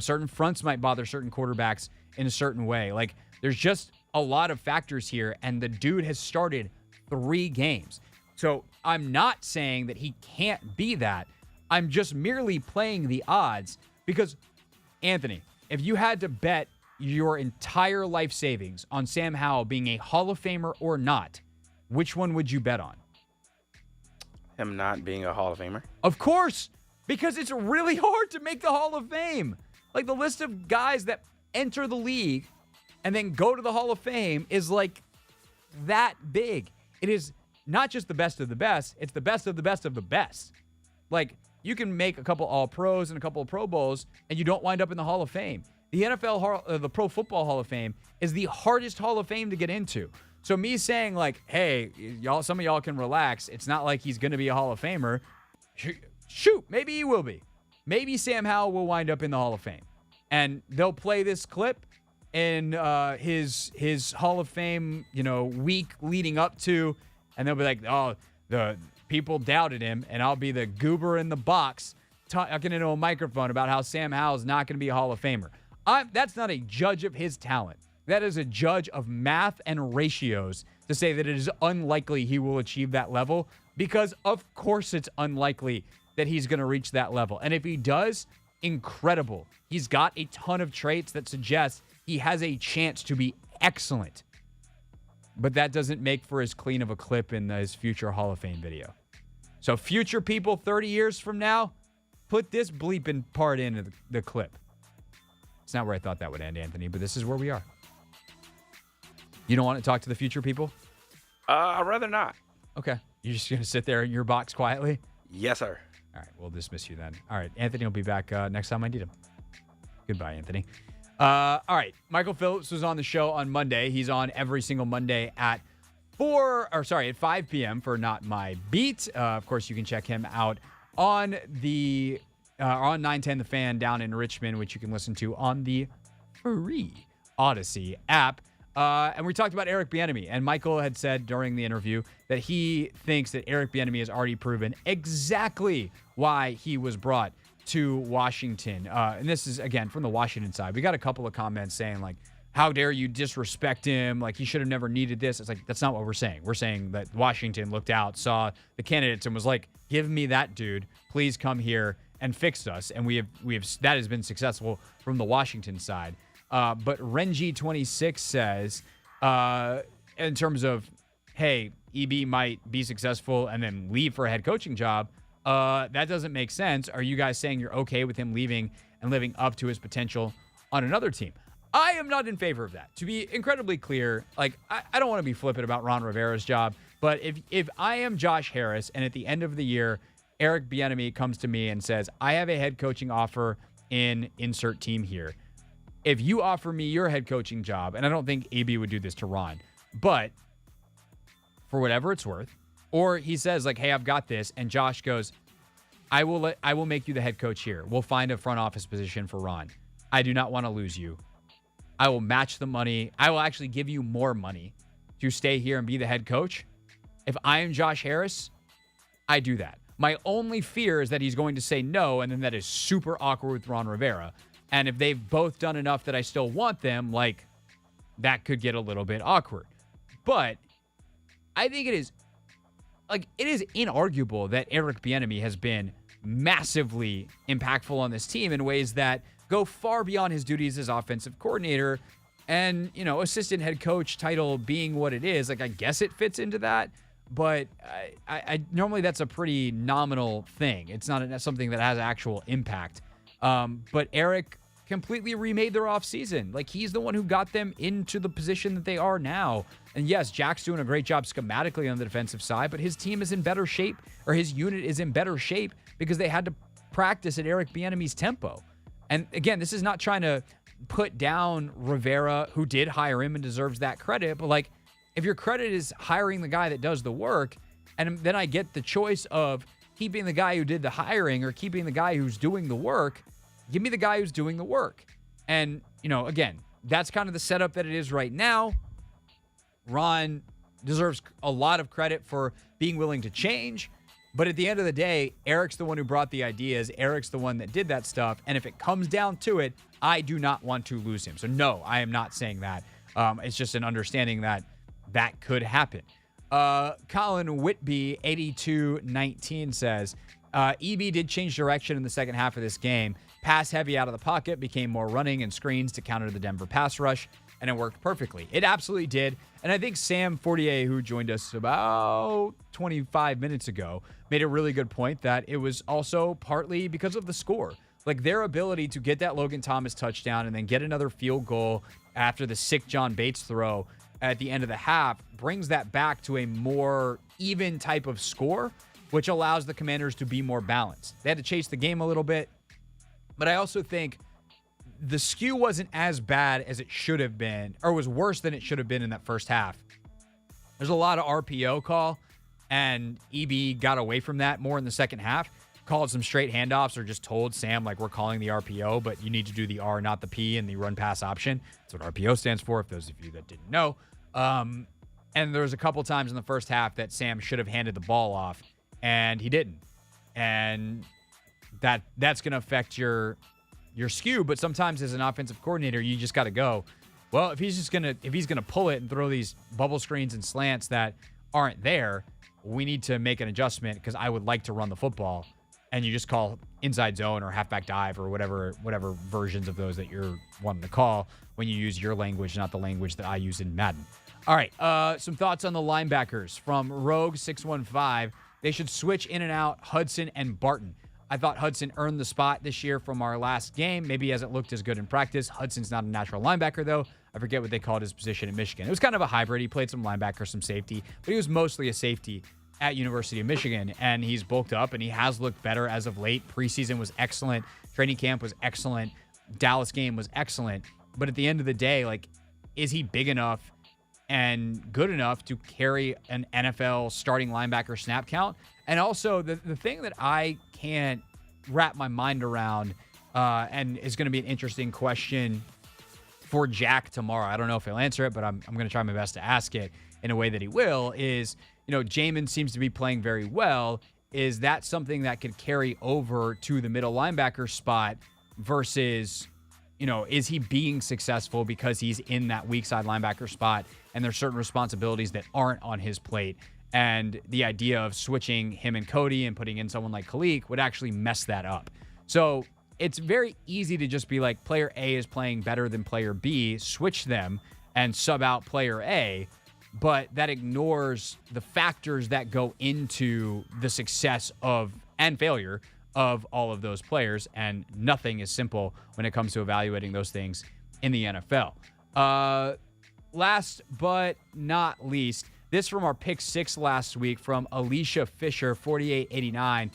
Certain fronts might bother certain quarterbacks in a certain way. There's just a lot of factors here, and the dude has started 3 games. So I'm not saying that he can't be that. I'm just merely playing the odds because, Anthony, if you had to bet your entire life savings on Sam Howell being a Hall of Famer or not, which one would you bet on? Him not being a Hall of Famer? Of course, because it's really hard to make the Hall of Fame. The list of guys that enter the league and then go to the Hall of Fame is that big. It is not just the best of the best, it's the best of the best of the best. You can make a couple All-Pros and a couple of Pro Bowls, and you don't wind up in the Hall of Fame. The the Pro Football Hall of Fame is the hardest Hall of Fame to get into. So me saying hey, y'all, some of y'all can relax. It's not like he's going to be a Hall of Famer. Shoot, maybe he will be. Maybe Sam Howell will wind up in the Hall of Fame, and they'll play this clip in his Hall of Fame, week leading up to, and they'll be like, oh, the people doubted him, and I'll be the goober in the box talking into a microphone about how Sam Howell's not going to be a Hall of Famer. That's not a judge of his talent. That is a judge of math and ratios to say that it is unlikely he will achieve that level, because of course it's unlikely that he's going to reach that level. And if he does, incredible. He's got a ton of traits that suggest he has a chance to be excellent. But that doesn't make for as clean of a clip in his future Hall of Fame video. So future people 30 years from now, put this bleeping part into the clip. It's not where I thought that would end, Anthony, but this is where we are. You don't want to talk to the future people? I'd rather not. Okay. You're just going to sit there in your box quietly? Yes, sir. All right. We'll dismiss you then. All right. Anthony will be back next time I need him. Goodbye, Anthony. All right. Michael Phillips was on the show on Monday. He's on every single Monday at 5 p.m. for Not My Beat. Of course, you can check him out on the on 910 The Fan down in Richmond, which you can listen to on the free Odyssey app. And we talked about Eric Bieniemy, and Michael had said during the interview that he thinks that Eric Bieniemy has already proven exactly why he was brought to Washington. And this is, again, from the Washington side. We got a couple of comments saying, how dare you disrespect him? He should have never needed this. It's that's not what we're saying. We're saying that Washington looked out, saw the candidates, and was like, give me that dude. Please come here and fix us. And we have that has been successful from the Washington side. But Renji26 says, in terms of, hey, EB might be successful and then leave for a head coaching job, that doesn't make sense. Are you guys saying you're okay with him leaving and living up to his potential on another team? I am not in favor of that. To be incredibly clear, I don't want to be flippant about Ron Rivera's job, but if I am Josh Harris and at the end of the year, Eric Bieniemy comes to me and says, I have a head coaching offer in insert team here. If you offer me your head coaching job, and I don't think AB would do this to Ron, but for whatever it's worth, or he says hey, I've got this, and Josh goes, I will make you the head coach here. We'll find a front office position for Ron. I do not want to lose you. I will match the money. I will actually give you more money to stay here and be the head coach. If I am Josh Harris, I do that. My only fear is that he's going to say no, and then that is super awkward with Ron Rivera. And if they've both done enough that I still want them, like, that could get a little bit awkward. But I think it is inarguable that Eric Bieniemy has been massively impactful on this team in ways that go far beyond his duties as offensive coordinator and, assistant head coach title being what it is. Like, I guess it fits into that, but I normally that's a pretty nominal thing. It's not something that has actual impact. But Eric completely remade their offseason. Like, he's the one who got them into the position that they are now. And yes, Jack's doing a great job schematically on the defensive side, but his team is in better shape, or his unit is in better shape because they had to practice at Eric Bieniemy's tempo. And again, this is not trying to put down Rivera, who did hire him and deserves that credit, but like, if your credit is hiring the guy that does the work, and then I get the choice of keeping the guy who did the hiring or keeping the guy who's doing the work, give me the guy who's doing the work. And, again, that's kind of the setup that it is right now. Ron deserves a lot of credit for being willing to change. But at the end of the day, Eric's the one who brought the ideas. Eric's the one that did that stuff. And if it comes down to it, I do not want to lose him. So, no, I am not saying that. It's just an understanding that that could happen. Colin Whitby, 82-19, says, EB did change direction in the second half of this game. Pass heavy out of the pocket, became more running and screens to counter the Denver pass rush, and it worked perfectly. It absolutely did. And I think Sam Fortier, who joined us about 25 minutes ago, made a really good point that it was also partly because of the score. Like, their ability to get that Logan Thomas touchdown and then get another field goal after the sick John Bates throw at the end of the half brings that back to a more even type of score, which allows the Commanders to be more balanced. They had to chase the game a little bit, but I also think the skew wasn't as bad as it should have been, or was worse than it should have been in that first half. There's a lot of RPO call, and EB got away from that more in the second half. Called some straight handoffs or just told Sam, like, we're calling the RPO, but you need to do the R, not the P, in the run pass option. That's what RPO stands for, if those of you that didn't know. And there was a couple times in the first half that Sam should have handed the ball off, and he didn't. And that's going to affect your skew. But sometimes as an offensive coordinator, you just got to go, well, if he's going to pull it and throw these bubble screens and slants that aren't there, we need to make an adjustment because I would like to run the football. And you just call inside zone or halfback dive or whatever versions of those that you're wanting to call when you use your language, not the language that I use in Madden. All right, some thoughts on the linebackers from Rogue615. They should switch in and out Hudson and Barton. I thought Hudson earned the spot this year from our last game. Maybe he hasn't looked as good in practice. Hudson's not a natural linebacker, though. I forget what they called his position at Michigan. It was kind of a hybrid. He played some linebacker, some safety, but he was mostly a safety at University of Michigan, and he's bulked up, and he has looked better as of late. Preseason was excellent. Training camp was excellent. Dallas game was excellent. But at the end of the day, like, is he big enough and good enough to carry an NFL starting linebacker snap count? And also, the thing that I can't wrap my mind around and is going to be an interesting question for Jack tomorrow. I don't know if he'll answer it, but I'm going to try my best to ask it in a way that he will, is, Jamin seems to be playing very well. Is that something that could carry over to the middle linebacker spot versus, is he being successful because he's in that weak side linebacker spot and there's certain responsibilities that aren't on his plate? And the idea of switching him and Cody and putting in someone like Khalik would actually mess that up. So it's very easy to just be like, player A is playing better than player B, switch them and sub out player A. But that ignores the factors that go into the success of and failure of all of those players. And nothing is simple when it comes to evaluating those things in the NFL. Last but not least, this from our pick 6 last week from Alicia Fisher, 4889,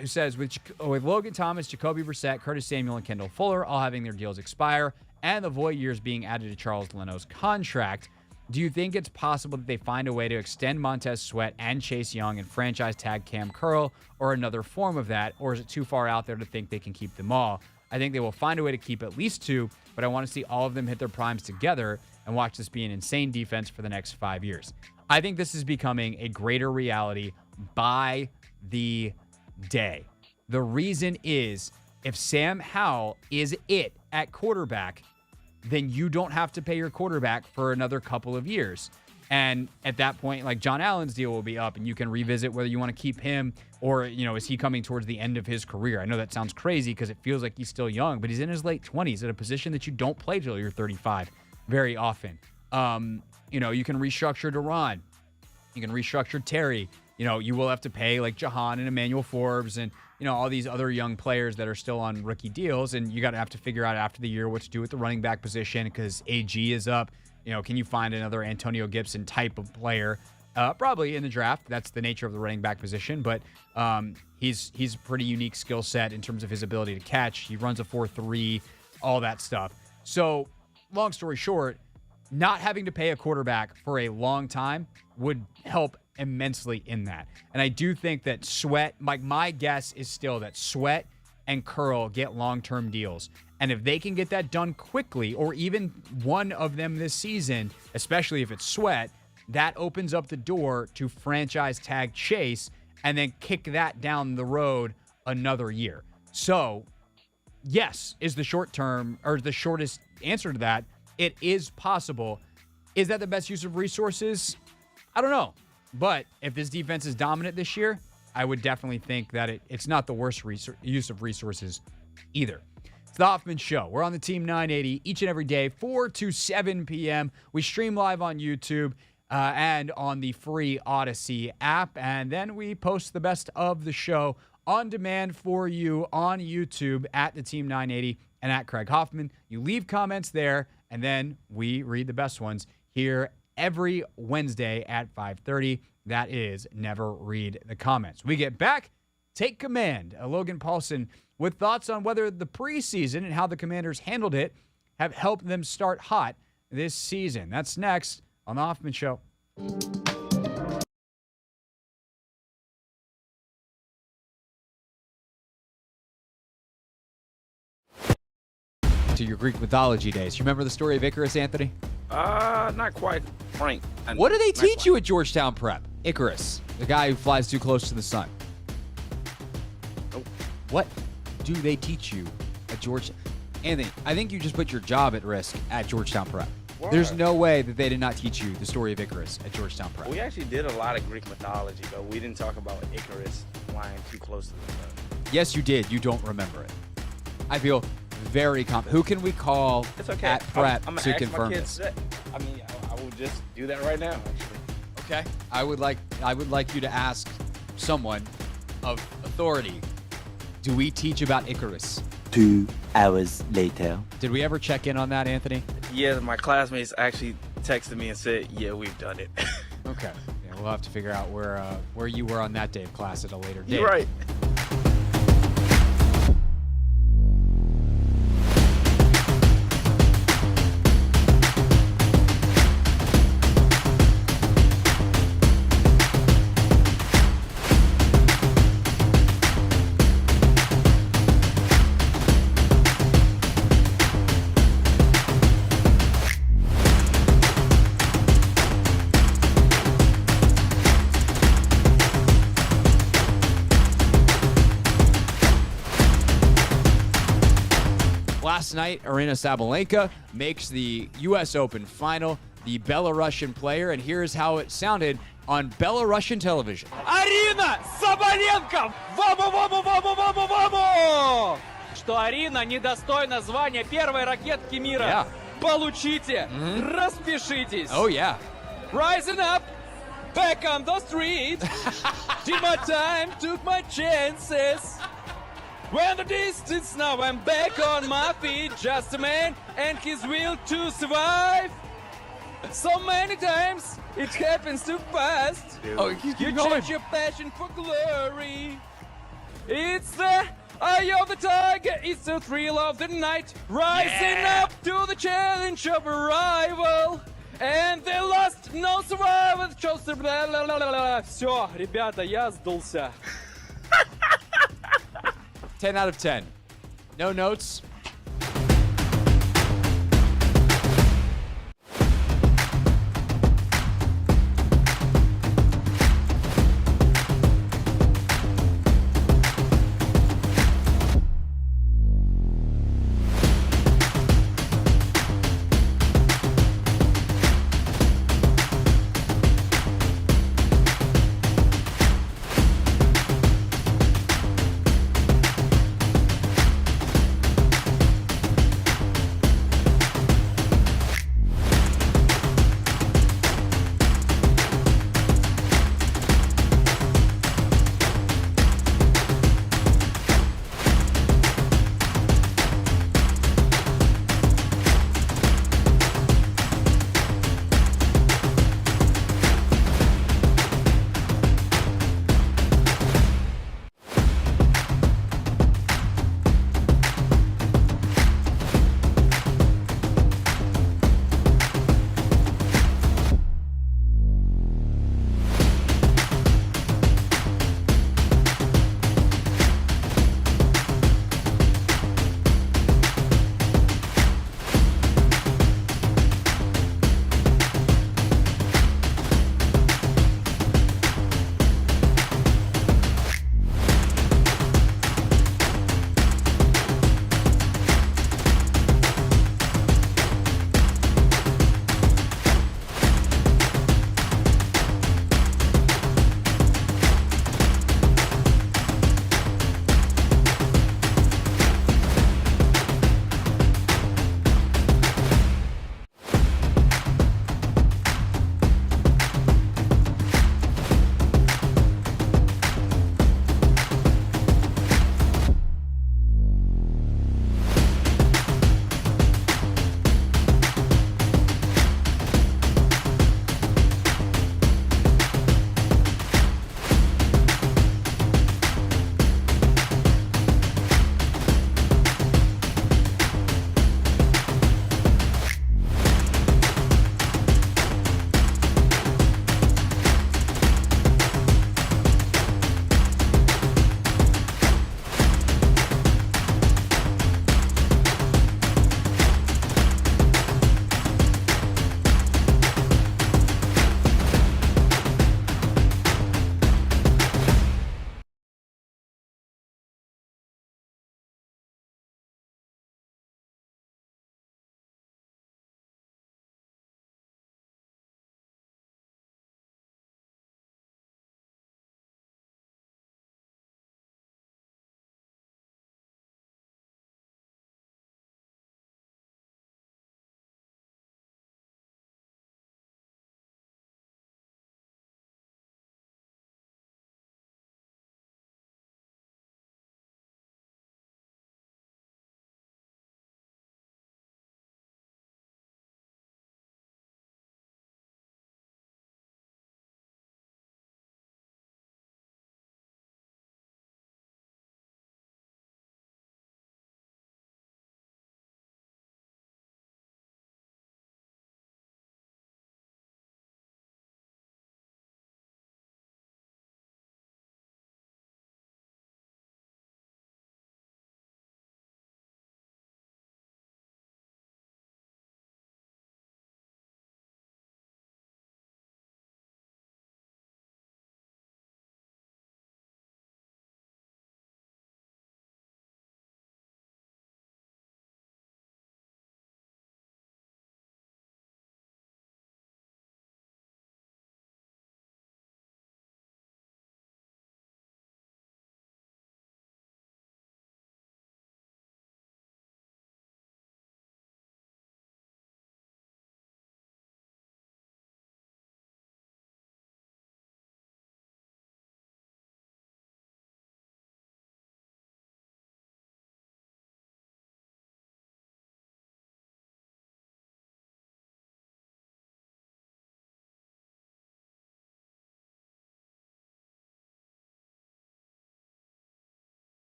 who says, with Logan Thomas, Jacoby Brissett, Curtis Samuel, and Kendall Fuller all having their deals expire and the void years being added to Charles Leno's contract, do you think it's possible that they find a way to extend Montez Sweat and Chase Young and franchise tag Cam Curl or another form of that, or is it too far out there to think they can keep them all? I think they will find a way to keep at least 2, but I want to see all of them hit their primes together and watch this be an insane defense for the next 5 years. I think this is becoming a greater reality by the day. The reason is if Sam Howell is it at quarterback, then you don't have to pay your quarterback for another couple of years. And at that point, like John Allen's deal will be up and you can revisit whether you want to keep him or, is he coming towards the end of his career? I know that sounds crazy because it feels like he's still young, but he's in his late 20s at a position that you don't play till you're 35 very often. You can restructure Duran. You can restructure Terry. You will have to pay like Jahan and Emmanuel Forbes and, all these other young players that are still on rookie deals. And you got to have to figure out after the year what to do with the running back position because AG is up. Can you find another Antonio Gibson type of player? Probably in the draft. That's the nature of the running back position. But he's a pretty unique skill set in terms of his ability to catch. He runs a 4.3, all that stuff. So long story short, not having to pay a quarterback for a long time would help immensely in that. And I do think that Sweat, my guess is still that Sweat and Curl get long-term deals. And if they can get that done quickly, or even one of them this season, especially if it's Sweat, that opens up the door to franchise tag Chase and then kick that down the road another year. So, yes, is the short term or the shortest answer to that. It is possible. Is that the best use of resources? I don't know. But if this defense is dominant this year, I would definitely think that it's not the worst use of resources either. It's the Hoffman Show. We're on the Team 980 each and every day, 4 to 7 p.m. We stream live on YouTube and on the free Odyssey app. And then we post the best of the show on demand for you on YouTube at the Team 980 and at Craig Hoffman. You leave comments there, and then we read the best ones here every Wednesday at 5:30. That is Never Read the Comments. We get back, take command. Logan Paulson with thoughts on whether the preseason and how the Commanders handled it have helped them start hot this season. That's next on the Hoffman Show. To your Greek mythology days. You remember the story of Icarus, Anthony? Not quite, Frank. What do they teach you at Georgetown Prep? Icarus, the guy who flies too close to the sun. Nope. What do they teach you at Georgetown? Anthony, I think you just put your job at risk at Georgetown Prep. Why? There's no way that they did not teach you the story of Icarus at Georgetown Prep. We actually did a lot of Greek mythology, but we didn't talk about Icarus flying too close to the sun. Yes, you did. You don't remember it. I feel very confident. Who can we call It's okay. at Prep I'm to ask confirm my kids this? I mean, I will just do that right now, actually. Okay. I would like you to ask someone of authority. Do we teach about Icarus? 2 hours later. Did we ever check in on that, Anthony? Yeah, my classmates actually texted me and said, yeah, we've done it. Okay. Yeah, we'll have to figure out where you were on that day of class at a later date. You're right. Last night, Aryna Sabalenka makes the U.S. Open final, the Belarusian player, and here's how it sounded on Belarusian television. Арина Сабаленко! Ваму! Что Арина недостойна звания первой ракетки мира. Yeah. Получите! Распишитесь! Oh, yeah. Rising up, back on the street. Did my time, took my chances. When the distance, now I'm back on my feet. Just a man and his will to survive. So many times it happens too fast. Oh, you keep change going. your passion for glory. It's the eye of the tiger. It's the thrill of the night. Rising up to the challenge of a rival. And they lost, no survival. Все, ребята, я сдулся. 10 out of 10. No notes.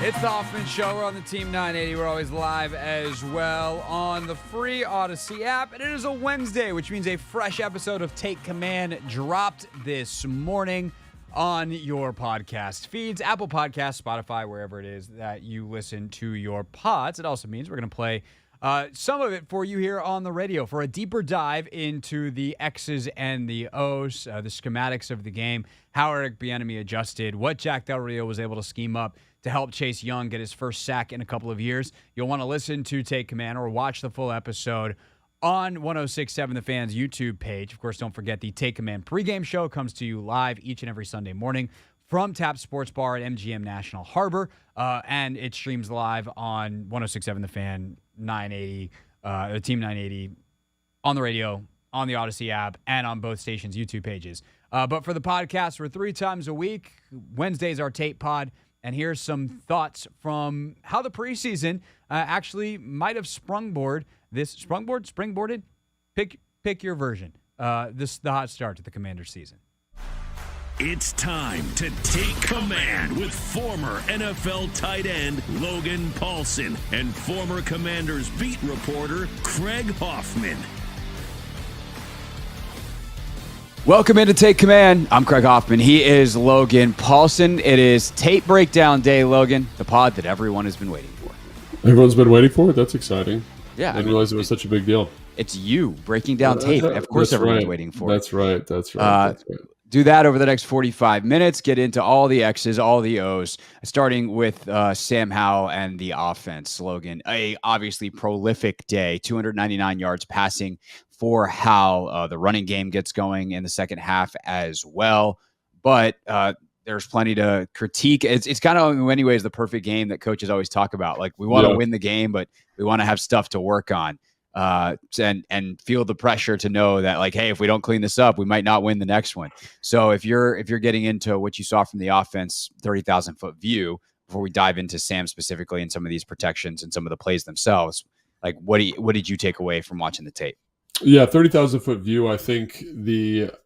It's the Hoffman Show. We're on the Team 980. We're always live as well on the free Odyssey app. And it is a Wednesday, which means a fresh episode of Take Command dropped this morning on your podcast feeds, Apple Podcasts, Spotify, wherever it is that you listen to your pods. It also means we're going to play some of it for you here on the radio for a deeper dive into the X's and the O's, the schematics of the game, how Eric Bieniemy adjusted, what Jack Del Rio was able to scheme up to help Chase Young get his first sack in a couple of years. You'll want to listen to Take Command or watch the full episode on 106.7 The Fan's YouTube page. Of course, don't forget the Take Command pregame show comes to you live each and every Sunday morning from Tap Sports Bar at MGM National Harbor, and it streams live on 106.7 The Fan, 980, Team 980, on the radio, on the Odyssey app, and on both stations' YouTube pages. But for the podcast, we're 3 times a week. Wednesday's our tape pod. And here's some thoughts from how the preseason actually might have springboarded. Pick your version. The hot start to the Commanders season. It's time to take command with former NFL tight end Logan Paulsen and former Commanders beat reporter Craig Hoffman. Welcome into Take Command. I'm Craig Hoffman. He is Logan Paulsen. It is Tape Breakdown Day, Logan, the pod that everyone has been waiting for. Everyone's been waiting for it? That's exciting. Yeah. I didn't realize it was such a big deal. It's you breaking down tape. Of course everyone's waiting for it. That's right. That's right. Do that over the next 45 minutes. Get into all the X's, all the O's, starting with Sam Howell and the offense. Logan, a obviously prolific day, 299 yards passing for Howell. The running game gets going in the second half as well. But there's plenty to critique. It's kind of, in many ways, the perfect game that coaches always talk about. Like, we want to win the game, but we want to have stuff to work on. And feel the pressure to know that, like, hey, if we don't clean this up, we might not win the next one. So if you're getting into what you saw from the offense, 30,000 foot view, before we dive into Sam specifically and some of these protections and some of the plays themselves, like, what did you take away from watching the tape? Yeah, 30,000 foot view. I think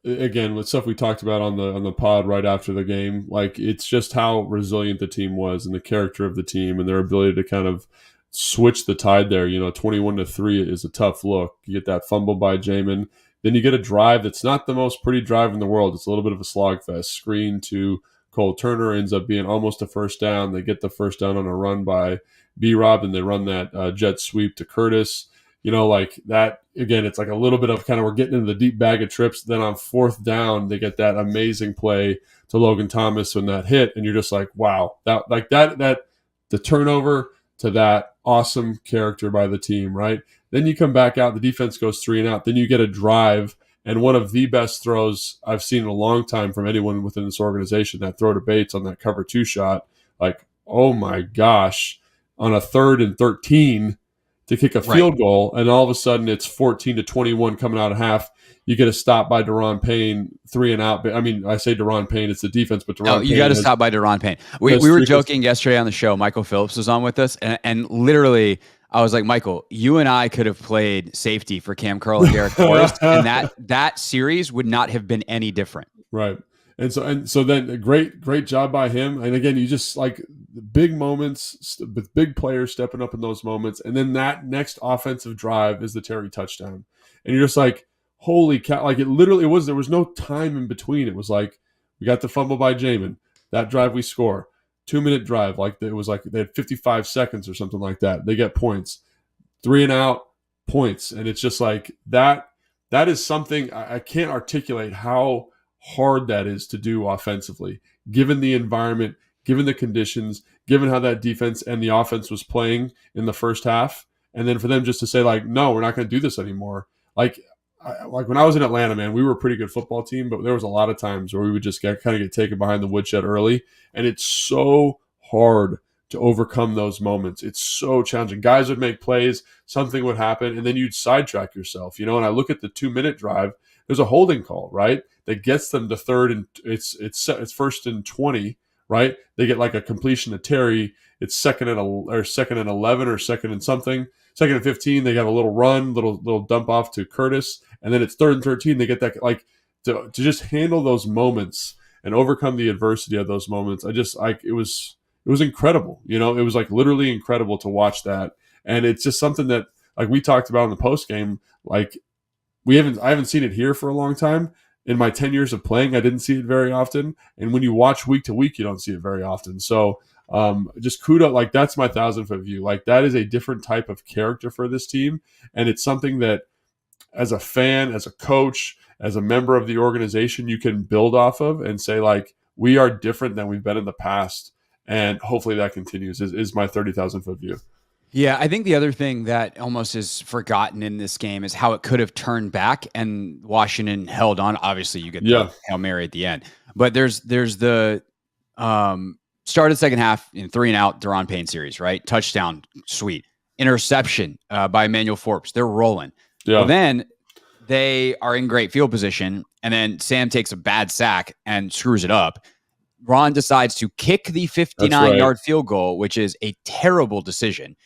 again, with stuff we talked about on the pod right after the game, like, it's just how resilient the team was and the character of the team and their ability to kind of switch the tide there. 21-3 is a tough look. You get that fumble by Jamin. Then you get a drive that's not the most pretty drive in the world. It's a little bit of a slogfest. Screen to Cole Turner ends up being almost a first down. They get the first down on a run by B-Rob, and they run that jet sweep to Curtis. Like that, again, it's like a little bit of kind of, we're getting into the deep bag of trips. Then on fourth down, they get that amazing play to Logan Thomas when that hit. And you're just like, wow, that the turnover to that awesome character by the team, right? Then you come back out, the defense goes 3 and out. Then you get a drive, and one of the best throws I've seen in a long time from anyone within this organization, that throw to Bates on that cover 2 shot. Like, oh my gosh, on a 3rd and 13 to kick a field goal, and all of a sudden it's 14-21 coming out of half. You get a stop by Daron Payne, 3 and out. I mean, I say Daron Payne, it's the defense, but Daron Payne. You got to stop by Daron Payne. We were joking yesterday on the show. Michael Phillips was on with us, and literally, I was like, Michael, you and I could have played safety for Cam Curl and Derek Forrest, and that series would not have been any different. Right. And so then a great job by him. And again, you just like the big moments with big players stepping up in those moments. And then that next offensive drive is the Terry touchdown. And you're just like, holy cow. Like, it literally was, there was no time in between. It was like, we got the fumble by Jamin. That drive we score. 2-minute drive. Like, it was like they had 55 seconds or something like that. They get points. 3 and out, points. And it's just like that is something I can't articulate how hard that is to do offensively, given the environment, given the conditions, given how that defense and the offense was playing in the first half. And then for them just to say, like, no, we're not going to do this anymore. Like when I was in Atlanta, man, we were a pretty good football team, but there was a lot of times where we would just get taken behind the woodshed early. And it's so hard to overcome those moments. It's so challenging. Guys would make plays, something would happen, and then you'd sidetrack yourself, and I look at the 2-minute drive, there's a holding call, right? That gets them to third, and it's 1st and 20, right? They get like a completion to Terry. It's 2nd and 11 or 2nd and something. 2nd and 15, they got a little run, little dump off to Curtis, and then it's 3rd and 13. They get that, like, to just handle those moments and overcome the adversity of those moments. It it was incredible. You know, it was like literally incredible to watch that. And it's just something that, like we talked about in the post game, like I haven't seen it here for a long time. In my 10 years of playing, I didn't see it very often. And when you watch week to week, you don't see it very often. So just kudos, like that's my 1,000-foot view. Like that is a different type of character for this team. And it's something that as a fan, as a coach, as a member of the organization, you can build off of and say like, we are different than we've been in the past. And hopefully that continues is my 30,000-foot view. Yeah, I think the other thing that almost is forgotten in this game is how it could have turned back and Washington held on. Obviously, you get the Hail Mary at the end. But there's the start of the second half in 3-and-out Deron Payne series, right? Touchdown, sweet. Interception by Emmanuel Forbes. They're rolling. Yeah. Well, then they are in great field position, and then Sam takes a bad sack and screws it up. Ron decides to kick the 59-yard field goal, which is a terrible decision.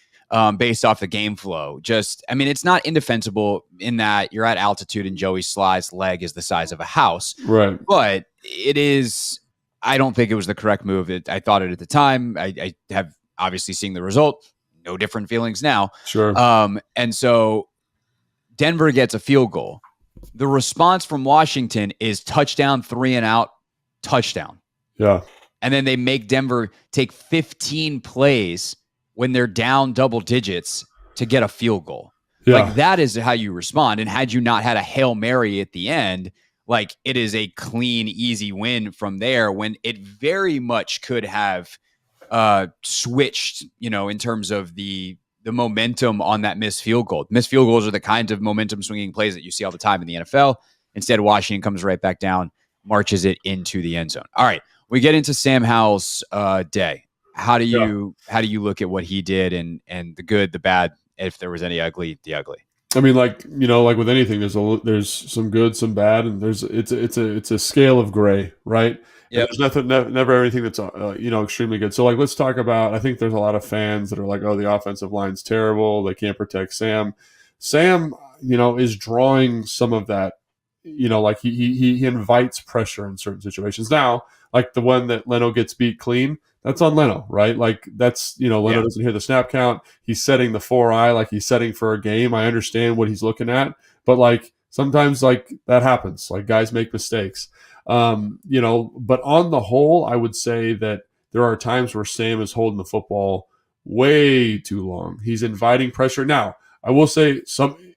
Based off the game flow. It's not indefensible in that you're at altitude and Joey Sly's leg is the size of a house. Right. But it is, I don't think it was the correct move. I thought it at the time. I have obviously seen the result. No different feelings now. Sure. And so Denver gets a field goal. The response from Washington is touchdown, 3-and-out, touchdown. Yeah. And then they make Denver take 15 plays when they're down double digits to get a field goal. Yeah. Like that is how you respond. And had you not had a Hail Mary at the end, like it is a clean, easy win from there when it very much could have switched, in terms of the momentum on that missed field goal. Missed field goals are the kinds of momentum swinging plays that you see all the time in the NFL. Instead, Washington comes right back down, marches it into the end zone. All right. We get into Sam Howell's day. How do you look at what he did and the good, the bad, if there was any ugly, the ugly? I mean, like with anything, there's some good, some bad, and it's a scale of gray, right? Yeah. There's never anything that's extremely good. So like, let's talk about. I think there's a lot of fans that are like, oh, the offensive line's terrible. They can't protect Sam. Sam, is drawing some of that. Like he invites pressure in certain situations. Now, like the one that Leno gets beat clean. That's on Leno, right? Like that's, Leno doesn't hear the snap count. He's setting the 4-eye, like he's setting for a game. I understand what he's looking at, but like sometimes like that happens, like guys make mistakes. But on the whole, I would say that there are times where Sam is holding the football way too long. He's inviting pressure. Now, I will say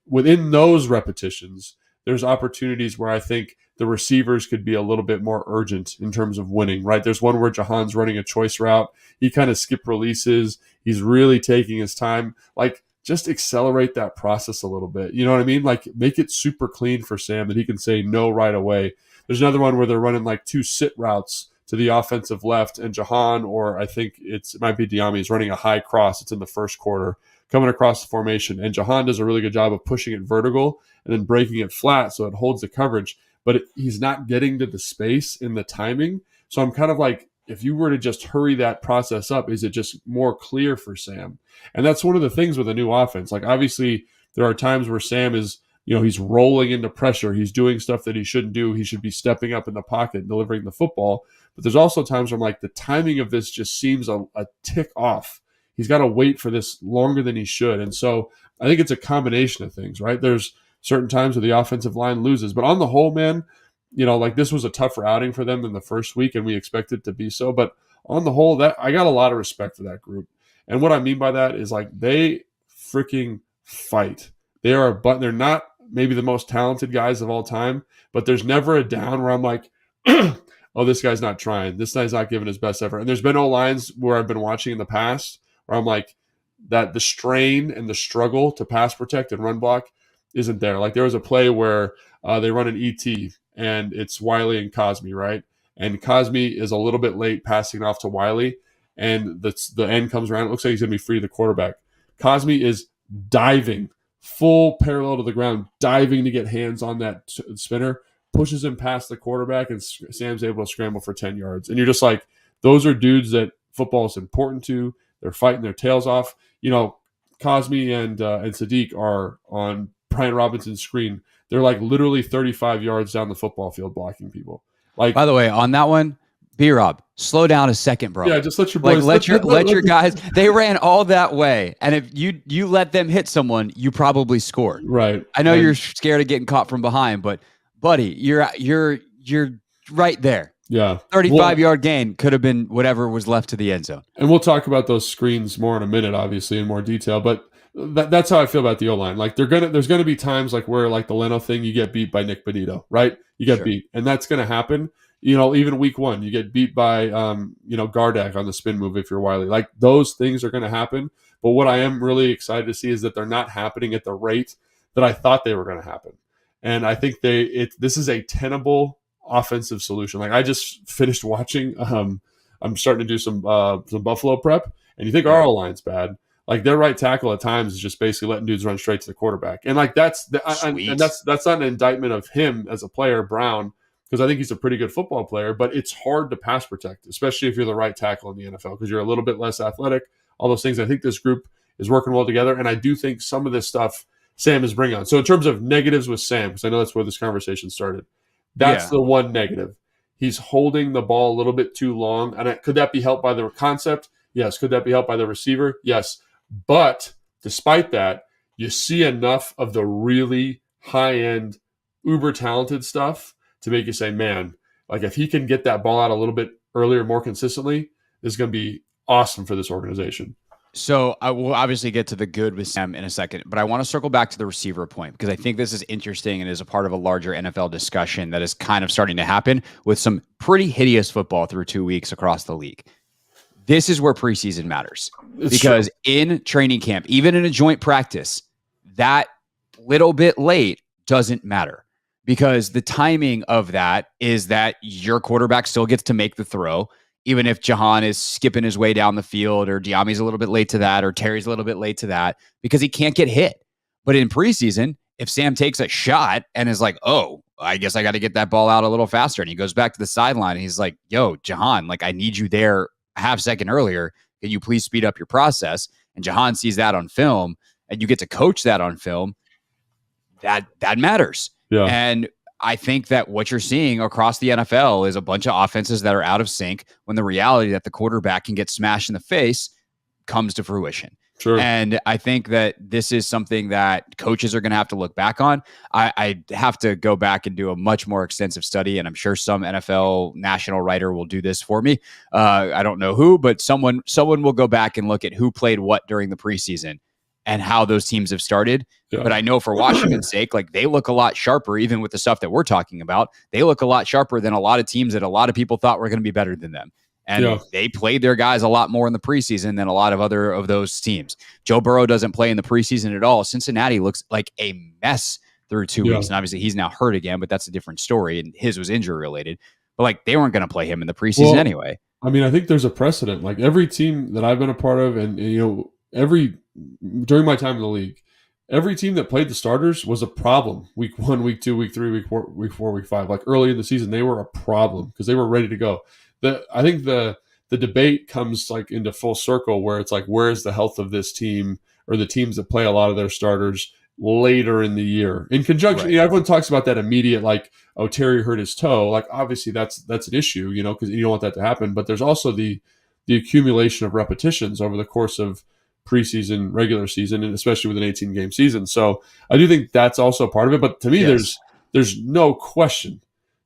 within those repetitions, there's opportunities where I think the receivers could be a little bit more urgent in terms of winning, right? There's one where Jahan's running a choice route. He kind of skip releases. He's really taking his time. Like, just accelerate that process a little bit. You know what I mean? Like, make it super clean for Sam that he can say no right away. There's another one where they're running like 2 sit routes to the offensive left, and Jahan, or I think it might be Bieniemy, is running a high cross. It's in the first quarter, coming across the formation. And Jahan does a really good job of pushing it vertical and then breaking it flat so it holds the coverage. But he's not getting to the space in the timing. So I'm kind of like, if you were to just hurry that process up, is it just more clear for Sam? And that's one of the things with a new offense. Like, obviously, there are times where Sam is, he's rolling into pressure. He's doing stuff that he shouldn't do. He should be stepping up in the pocket and delivering the football. But there's also times where I'm like, the timing of this just seems a tick off. He's got to wait for this longer than he should. And so I think it's a combination of things, right? There's certain times where the offensive line loses. But on the whole, man, like this was a tougher outing for them than the first week, and we expected it to be so. But on the whole, I got a lot of respect for that group. And what I mean by that is like they freaking fight. They're not maybe the most talented guys of all time, but there's never a down where I'm like, oh, this guy's not trying. This guy's not giving his best effort. And there's been O-lines where I've been watching in the past where I'm like, that the strain and the struggle to pass protect and run block isn't there. Like there was a play where they run an ET and it's Wiley and Cosme, right? And Cosme is a little bit late passing off to Wiley, and the end comes around. It looks like he's going to be free to the quarterback. Cosme is diving, full parallel to the ground, diving to get hands on that spinner, pushes him past the quarterback, and Sam's able to scramble for 10 yards. And you're just like, those are dudes that football is important to. They're fighting their tails off. Cosme and Sadiq are on Brian Robinson's screen. They're like literally 35 yards down the football field blocking people. Like, by the way, on that one, B-Rob, slow down a second, bro. Yeah, just let your boys. Let your guys. They ran all that way, and if you let them hit someone, you probably score. Right. I know you're scared of getting caught from behind, but buddy, you're right there. Yeah. 35-yard gain could have been whatever was left to the end zone. And we'll talk about those screens more in a minute, obviously, in more detail. But that's how I feel about the O-line. Like there's gonna be times like where like the Leno thing, you get beat by Nick Benito, right? You get beat, and that's gonna happen. Even week 1, you get beat by Gardak on the spin move if you're Wiley. Like those things are gonna happen. But what I am really excited to see is that they're not happening at the rate that I thought they were gonna happen. And I think this is a tenable offensive solution. Like I just finished watching. I'm starting to do some Buffalo prep, and you think our O-line's bad. Like their right tackle at times is just basically letting dudes run straight to the quarterback, and like that's not an indictment of him as a player, Brown, because I think he's a pretty good football player. But it's hard to pass protect, especially if you're the right tackle in the NFL, because you're a little bit less athletic. All those things. I think this group is working well together, and I do think some of this stuff Sam is bringing on. So in terms of negatives with Sam, because I know that's where this conversation started, that's the one negative. He's holding the ball a little bit too long, and could that be helped by the concept? Yes. Could that be helped by the receiver? Yes. But despite that, you see enough of the really high-end, uber-talented stuff to make you say, man, like if he can get that ball out a little bit earlier, more consistently, this is going to be awesome for this organization. So I will obviously get to the good with Sam in a second, but I want to circle back to the receiver point because I think this is interesting and is a part of a larger NFL discussion that is kind of starting to happen with some pretty hideous football through 2 weeks across the league. This is where preseason matters because in training camp, even in a joint practice, that little bit late doesn't matter because the timing of that is that your quarterback still gets to make the throw, even if Jahan is skipping his way down the field or Diami's a little bit late to that or Terry's a little bit late to that because he can't get hit. But in preseason, if Sam takes a shot and is like, oh, I guess I got to get that ball out a little faster, and he goes back to the sideline and he's like, yo, Jahan, like I need you there a half second earlier. Can you please speed up your process? And Jahan sees that on film and you get to coach that on film. That matters. Yeah. And I think that what you're seeing across the NFL is a bunch of offenses that are out of sync when the reality that the quarterback can get smashed in the face comes to fruition. Sure. And I think that this is something that coaches are going to have to look back on. I have to go back and do a much more extensive study, and I'm sure some NFL national writer will do this for me. I don't know who, but someone will go back and look at who played what during the preseason and how those teams have started. Yeah. But I know for Washington's sake, like they look a lot sharper, even with the stuff that we're talking about. They look a lot sharper than a lot of teams that a lot of people thought were going to be better than them. And they played their guys a lot more in the preseason than a lot of other of those teams. Joe Burrow doesn't play in the preseason at all. Cincinnati looks like a mess through 2 weeks. And obviously he's now hurt again, but that's a different story. And his was injury related. But like they weren't going to play him in the preseason anyway. I mean, I think there's a precedent. Like every team that I've been a part of, and during my time in the league, every team that played the starters was a problem. Week 1, week 2, week 3, week 4, week 5. Like early in the season, they were a problem because they were ready to go. I think the debate comes like into full circle where it's like, where is the health of this team or the teams that play a lot of their starters later in the year in conjunction? Right. Everyone talks about that immediate, like, oh, Terry hurt his toe. Like, obviously that's an issue, because you don't want that to happen. But there's also the accumulation of repetitions over the course of preseason, regular season, and especially with an 18-game season. So I do think that's also part of it. But to me, there's no question.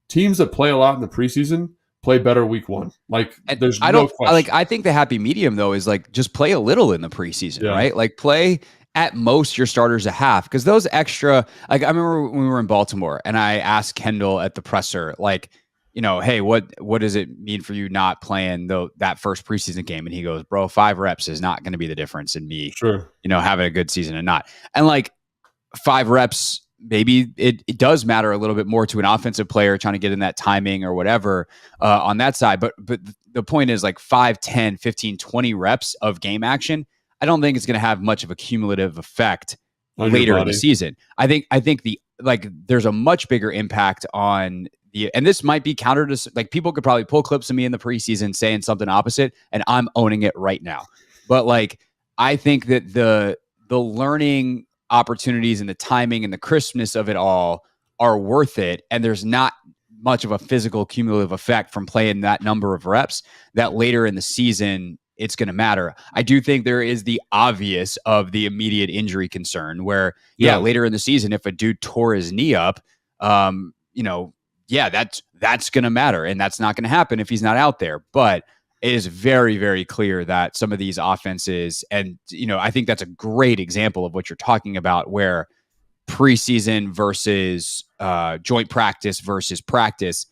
Teams that play a lot in the preseason play better week 1. Like there's no question. I think the happy medium though is like just play a little in the preseason, right? Like play at most your starters a half, because those extra, like I remember when we were in Baltimore and I asked Kendall at the presser, like, hey, what does it mean for you not playing that first preseason game? And he goes, bro, 5 reps is not going to be the difference in me, having a good season and not. And like 5 reps, maybe it does matter a little bit more to an offensive player trying to get in that timing or whatever on that side. But the point is like 5, 10, 15, 20 reps of game action, I don't think it's going to have much of a cumulative effect later in the season. I think there's a much bigger impact on and this might be counter to, like, people could probably pull clips of me in the preseason saying something opposite, and I'm owning it right now. But like, I think that the learning opportunities and the timing and the crispness of it all are worth it. And there's not much of a physical cumulative effect from playing that number of reps that later in the season it's going to matter. I do think there is the obvious of the immediate injury concern where, later in the season, if a dude tore his knee up, that's going to matter. And that's not going to happen if he's not out there. But it is very, very clear that some of these offenses, and, I think that's a great example of what you're talking about, where preseason versus joint practice versus practice,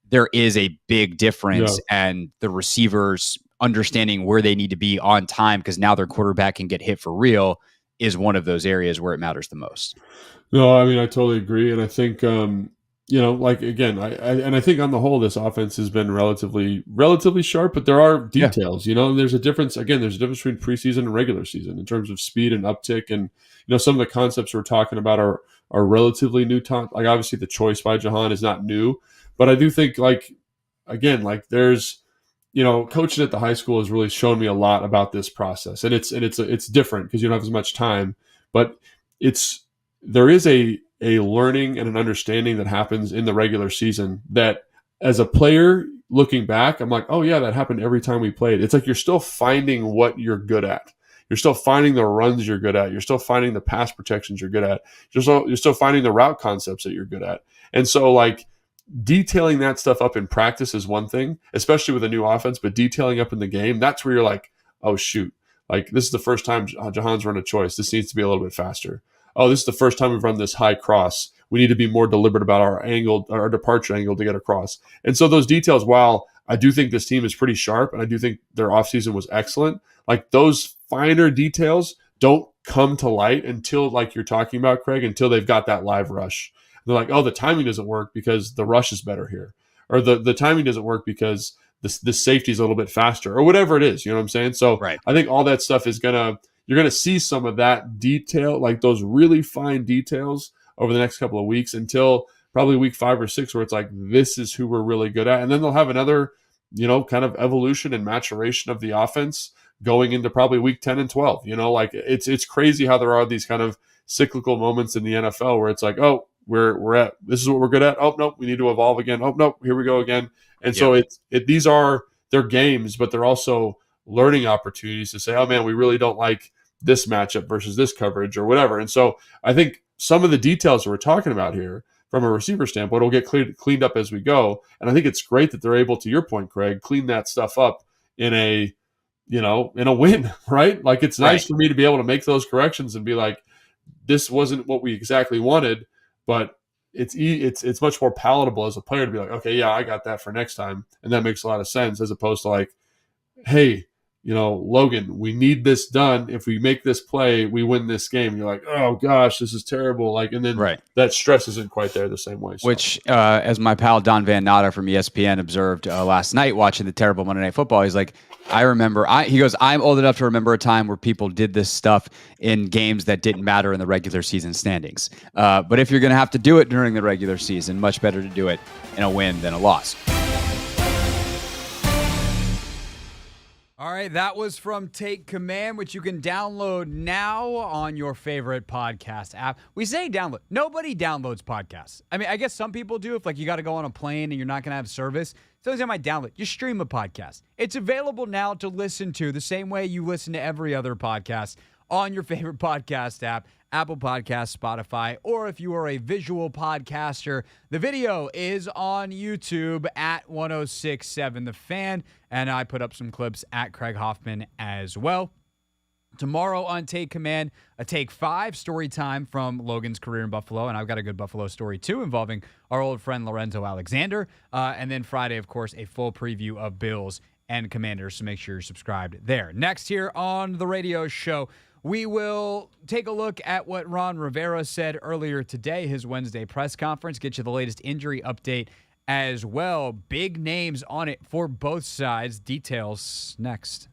there is a big difference. And the receivers understanding where they need to be on time because now their quarterback can get hit for real is one of those areas where it matters the most. No, I mean, I totally agree. And I think, I think on the whole, this offense has been relatively sharp, but there are details, there's a difference. Again, there's a difference between preseason and regular season in terms of speed and uptick. And, some of the concepts we're talking about are relatively new. Like obviously the choice by Jahan is not new, but I do think there's, coaching at the high school has really shown me a lot about this process, and it's different because you don't have as much time, but there is a learning and an understanding that happens in the regular season that as a player looking back, I'm like, oh yeah, that happened every time we played. It's like you're still finding what you're good at. You're still finding the runs you're good at. You're still finding the pass protections you're good at. You're still finding the route concepts that you're good at. And so detailing that stuff up in practice is one thing, especially with a new offense, but detailing up in the game, that's where you're like, oh shoot, this is the first time Jahan's run a choice. This needs to be a little bit faster. Oh, this is the first time we've run this high cross. We need to be more deliberate about our departure angle to get across. And so those details, while I do think this team is pretty sharp and I do think their offseason was excellent, those finer details don't come to light until, you're talking about, Craig, until they've got that live rush. They're like, oh, the timing doesn't work because the rush is better here. Or the timing doesn't work because the safety is a little bit faster or whatever it is. You know what I'm saying? So I think all that stuff you're going to see some of that detail, those really fine details over the next couple of weeks until probably week 5 or 6 where it's this is who we're really good at. And then they'll have another, kind of evolution and maturation of the offense going into probably week 10 and 12. It's crazy how there are these kind of cyclical moments in the NFL where it's oh, we're at, this is what we're good at. Oh, no, we need to evolve again. Oh, no, here we go again. And so they're games, but they're also learning opportunities to say, oh man, we really don't like this matchup versus this coverage or whatever. And so I think some of the details that we're talking about here from a receiver standpoint will get cleaned up as we go. And I think it's great that they're able, to your point, Craig, clean that stuff up in a win, right? It's nice for me to be able to make those corrections and be like, this wasn't what we exactly wanted, but it's much more palatable as a player to be like, okay, yeah, I got that for next time. And that makes a lot of sense as opposed to hey, Logan, we need this done. If we make this play, we win this game. And you're like, oh gosh, this is terrible. And then that stress isn't quite there the same way. So. Which, as my pal Don Van Natta from ESPN observed last night watching the terrible Monday Night Football, he's like, I remember, he goes, I'm old enough to remember a time where people did this stuff in games that didn't matter in the regular season standings. But if you're going to have to do it during the regular season, much better to do it in a win than a loss. All right, that was from Take Command, which you can download now on your favorite podcast app. We say download. Nobody downloads podcasts. I mean, I guess some people do if you got to go on a plane and you're not going to have service. So I might download. You stream a podcast. It's available now to listen to the same way you listen to every other podcast on your favorite podcast app, Apple Podcasts, Spotify, or if you are a visual podcaster, the video is on YouTube at 1067 The Fan, and I put up some clips at Craig Hoffman as well. Tomorrow on Take Command, a Take 5 story time from Logan's career in Buffalo, and I've got a good Buffalo story too involving our old friend Lorenzo Alexander. And then Friday, of course, a full preview of Bills and Commanders, so make sure you're subscribed there. Next here on the radio show, we will take a look at what Ron Rivera said earlier today, his Wednesday press conference, get you the latest injury update as well. Big names on it for both sides. Details next.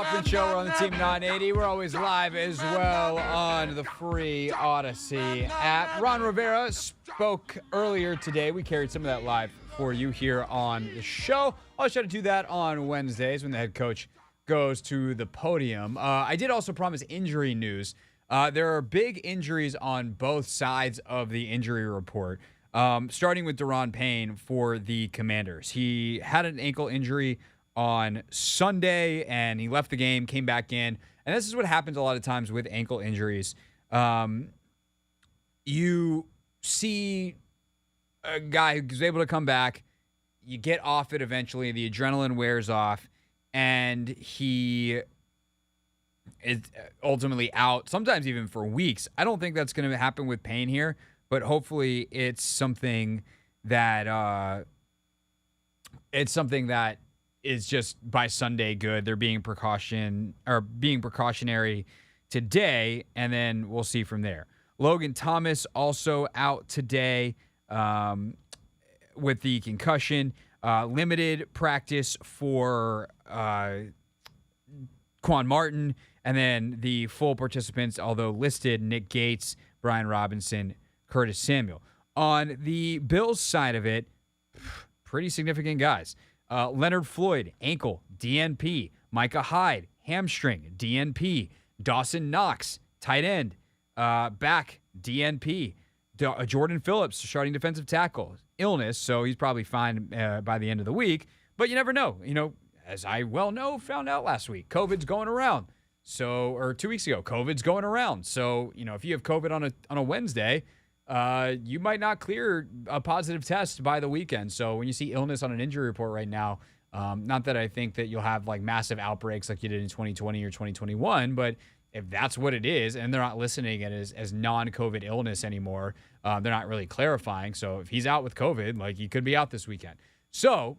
Hoffman Show. We're on the Team 980. We're always live as well on the free Odyssey app. Ron Rivera spoke earlier today. We carried some of that live for you here on the show. Always try to do that on Wednesdays when the head coach goes to the podium. I did also promise injury news. There are big injuries on both sides of the injury report, starting with Daron Payne for the Commanders. He had an ankle injury on Sunday, and he left the game, came back in. And this is what happens a lot of times with ankle injuries. You see a guy who's able to come back, you get off it eventually, the adrenaline wears off, and he is ultimately out, sometimes even for weeks. I don't think that's going to happen with Payne here, but hopefully it's something that is just by Sunday good. They're being precautionary today, and then we'll see from there. Logan Thomas also out today with the concussion. Limited practice for Quan Martin, and then the full participants, although listed, Nick Yates, Brian Robinson, Curtis Samuel. On the Bills side of it, pretty significant guys. Leonard Floyd, ankle, DNP. Micah Hyde, hamstring, DNP. Dawson Knox, tight end, back, DNP. Jordan Phillips, starting defensive tackle, illness, so he's probably fine by the end of the week. But you never know. You know, as I well know, found out last week, COVID's going around. So, or 2 weeks ago, COVID's going around. So, you know, if you have COVID on a Wednesday, you might not clear a positive test by the weekend. So when you see illness on an injury report right now, not that I think that you'll have like massive outbreaks like you did in 2020 or 2021, but if that's what it is, and they're not listing it as non-COVID illness anymore, they're not really clarifying. So if he's out with COVID, like he could be out this weekend. So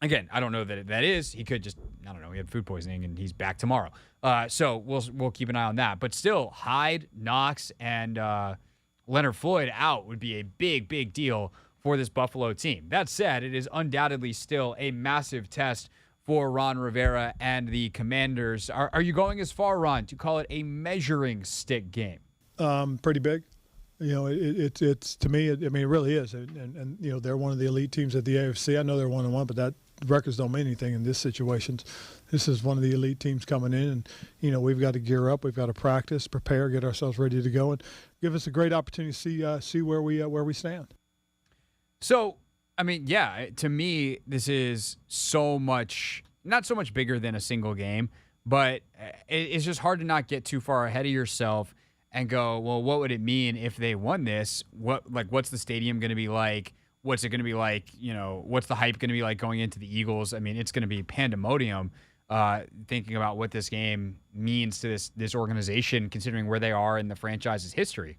again, I don't know that is. He could just, I don't know, he had food poisoning and he's back tomorrow. So we'll keep an eye on that. But still, Hyde, Knox, and Leonard Floyd out would be a big, big deal for this Buffalo team. That said, it is undoubtedly still a massive test for Ron Rivera and the Commanders. Are you going as far, Ron, to call it a measuring stick game? Pretty big. You know, it's to me, it really is. And you know, they're one of the elite teams at the AFC. I know they're 1-1, but that records don't mean anything in this situation. This is one of the elite teams coming in, and you know, we've got to gear up, we've got to practice, prepare, get ourselves ready to go, and give us a great opportunity to see where we stand. So, I mean, yeah, to me, this is not so much bigger than a single game, but it's just hard to not get too far ahead of yourself and go, well, what would it mean if they won this? What's the stadium going to be like? What's it going to be like? You know, what's the hype going to be like going into the Eagles? I mean, it's going to be pandemonium. Thinking about what this game means to this organization, considering where they are in the franchise's history,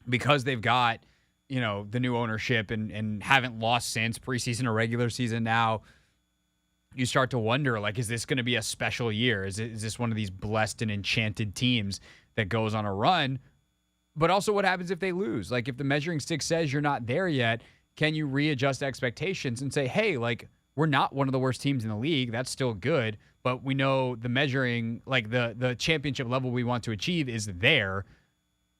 because they've got, you know, the new ownership and haven't lost since preseason or regular season. Now you start to wonder, like, is this going to be a special year? Is this one of these blessed and enchanted teams that goes on a run? But also, what happens if they lose? Like, if the measuring stick says you're not there yet, can you readjust expectations and say, hey, like, we're not one of the worst teams in the league. That's still good. But we know the measuring, like the championship level we want to achieve is there.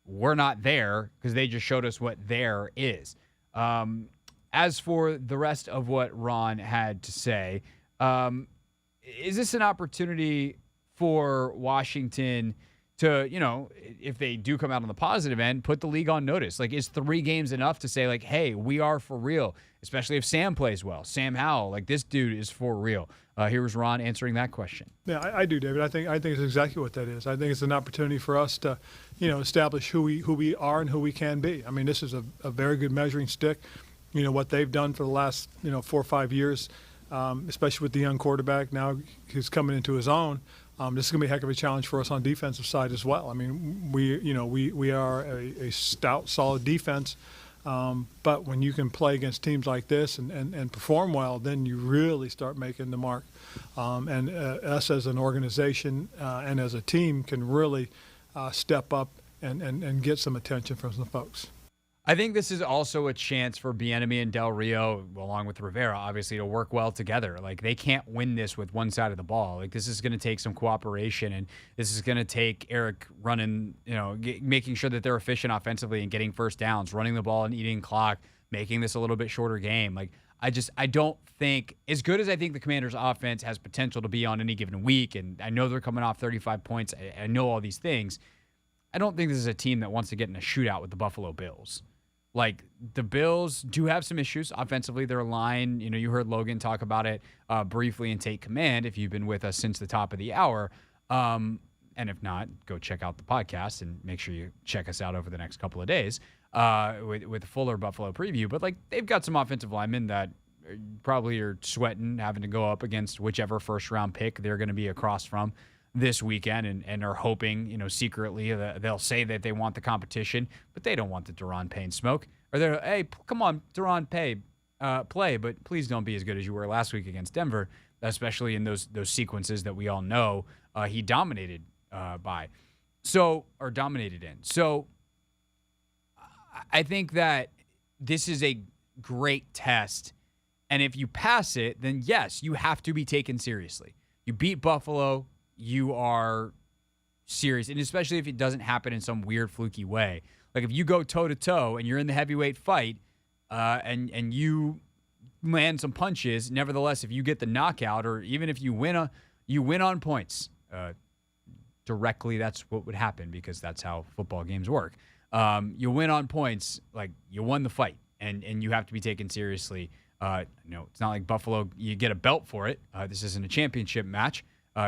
We're not there because they just showed us what there is. As for the rest of what Ron had to say, is this an opportunity for Washington to, you know, if they do come out on the positive end, put the league on notice? Like, is 3 games enough to say, like, hey, we are for real, especially if Sam plays well? Sam Howell, like, this dude is for real. Here was Ron answering that question. Yeah, I do, David. I think it's exactly what that is. I think it's an opportunity for us to, you know, establish who we are and who we can be. I mean, this is a very good measuring stick. You know, what they've done for the last, 4 or 5 years, especially with the young quarterback now who's coming into his own. This is going to be a heck of a challenge for us on defensive side as well. I mean, we are a stout, solid defense, but when you can play against teams like this and perform well, then you really start making the mark. And us as an organization and as a team can really step up and get some attention from some folks. I think this is also a chance for Bieniemy and Del Rio, along with Rivera, obviously, to work well together. Like, they can't win this with one side of the ball. Like, this is going to take some cooperation, and this is going to take Eric running, making sure that they're efficient offensively and getting first downs, running the ball and eating clock, making this a little bit shorter game. Like, I don't think, as good as I think the Commanders' offense has potential to be on any given week, and I know they're coming off 35 points, I know all these things, I don't think this is a team that wants to get in a shootout with the Buffalo Bills. Like, the Bills do have some issues offensively. Their line, you heard Logan talk about it briefly and take command if you've been with us since the top of the hour. And if not, go check out the podcast and make sure you check us out over the next couple of days with a fuller Buffalo preview. But, like, they've got some offensive linemen that probably are sweating having to go up against whichever first-round pick they're going to be across from this weekend and are hoping, secretly that they'll say that they want the competition, but they don't want the Daron Payne smoke. Or they're, hey, come on, Daron Payne, play, but please don't be as good as you were last week against Denver, especially in those sequences that we all know he dominated dominated in. So I think that this is a great test, and if you pass it, then yes, you have to be taken seriously. You beat Buffalo, you are serious, and especially if it doesn't happen in some weird, fluky way. Like, if you go toe-to-toe and you're in the heavyweight fight and you land some punches, nevertheless, if you get the knockout or even if you win on points, directly that's what would happen because that's how football games work. You win on points, like, you won the fight, and you have to be taken seriously. It's not like Buffalo, you get a belt for it. This isn't a championship match.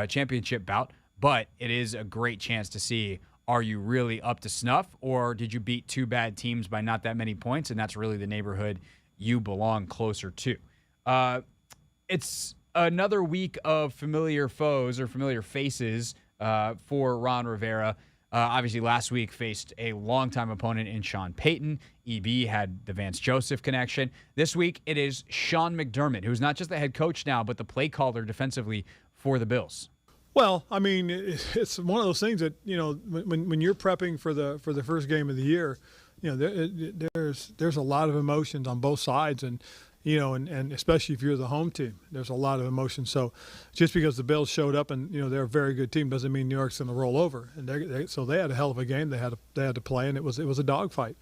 Championship bout, but it is a great chance to see, are you really up to snuff, or did you beat two bad teams by not that many points, and that's really the neighborhood you belong closer to. It's another week of familiar foes or familiar faces for Ron Rivera. Obviously, last week faced a longtime opponent in Sean Payton. EB had the Vance Joseph connection. This week, it is Sean McDermott, who's not just the head coach now, but the play caller defensively for the Bills. Well, I mean, it's one of those things that, when you're prepping for the first game of the year, there's a lot of emotions on both sides, and and especially if you're the home team, there's a lot of emotion. So just because the Bills showed up and they're a very good team doesn't mean New York's going to roll over. And so they had a hell of a game. They had to play, and it was a dogfight.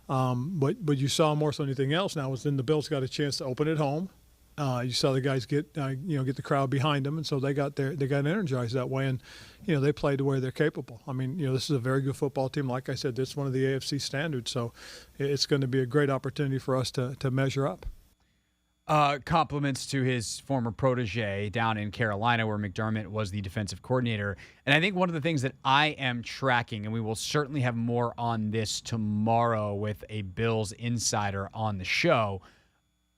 But you saw more so than anything else now was then the Bills got a chance to open at home. You saw the guys get the crowd behind them, and so they got energized that way, and they played to where they're capable. I mean, this is a very good football team. Like I said, this is one of the AFC standards, so it's going to be a great opportunity for us to measure up. Compliments to his former protege down in Carolina, where McDermott was the defensive coordinator. And I think one of the things that I am tracking, and we will certainly have more on this tomorrow with a Bills insider on the show.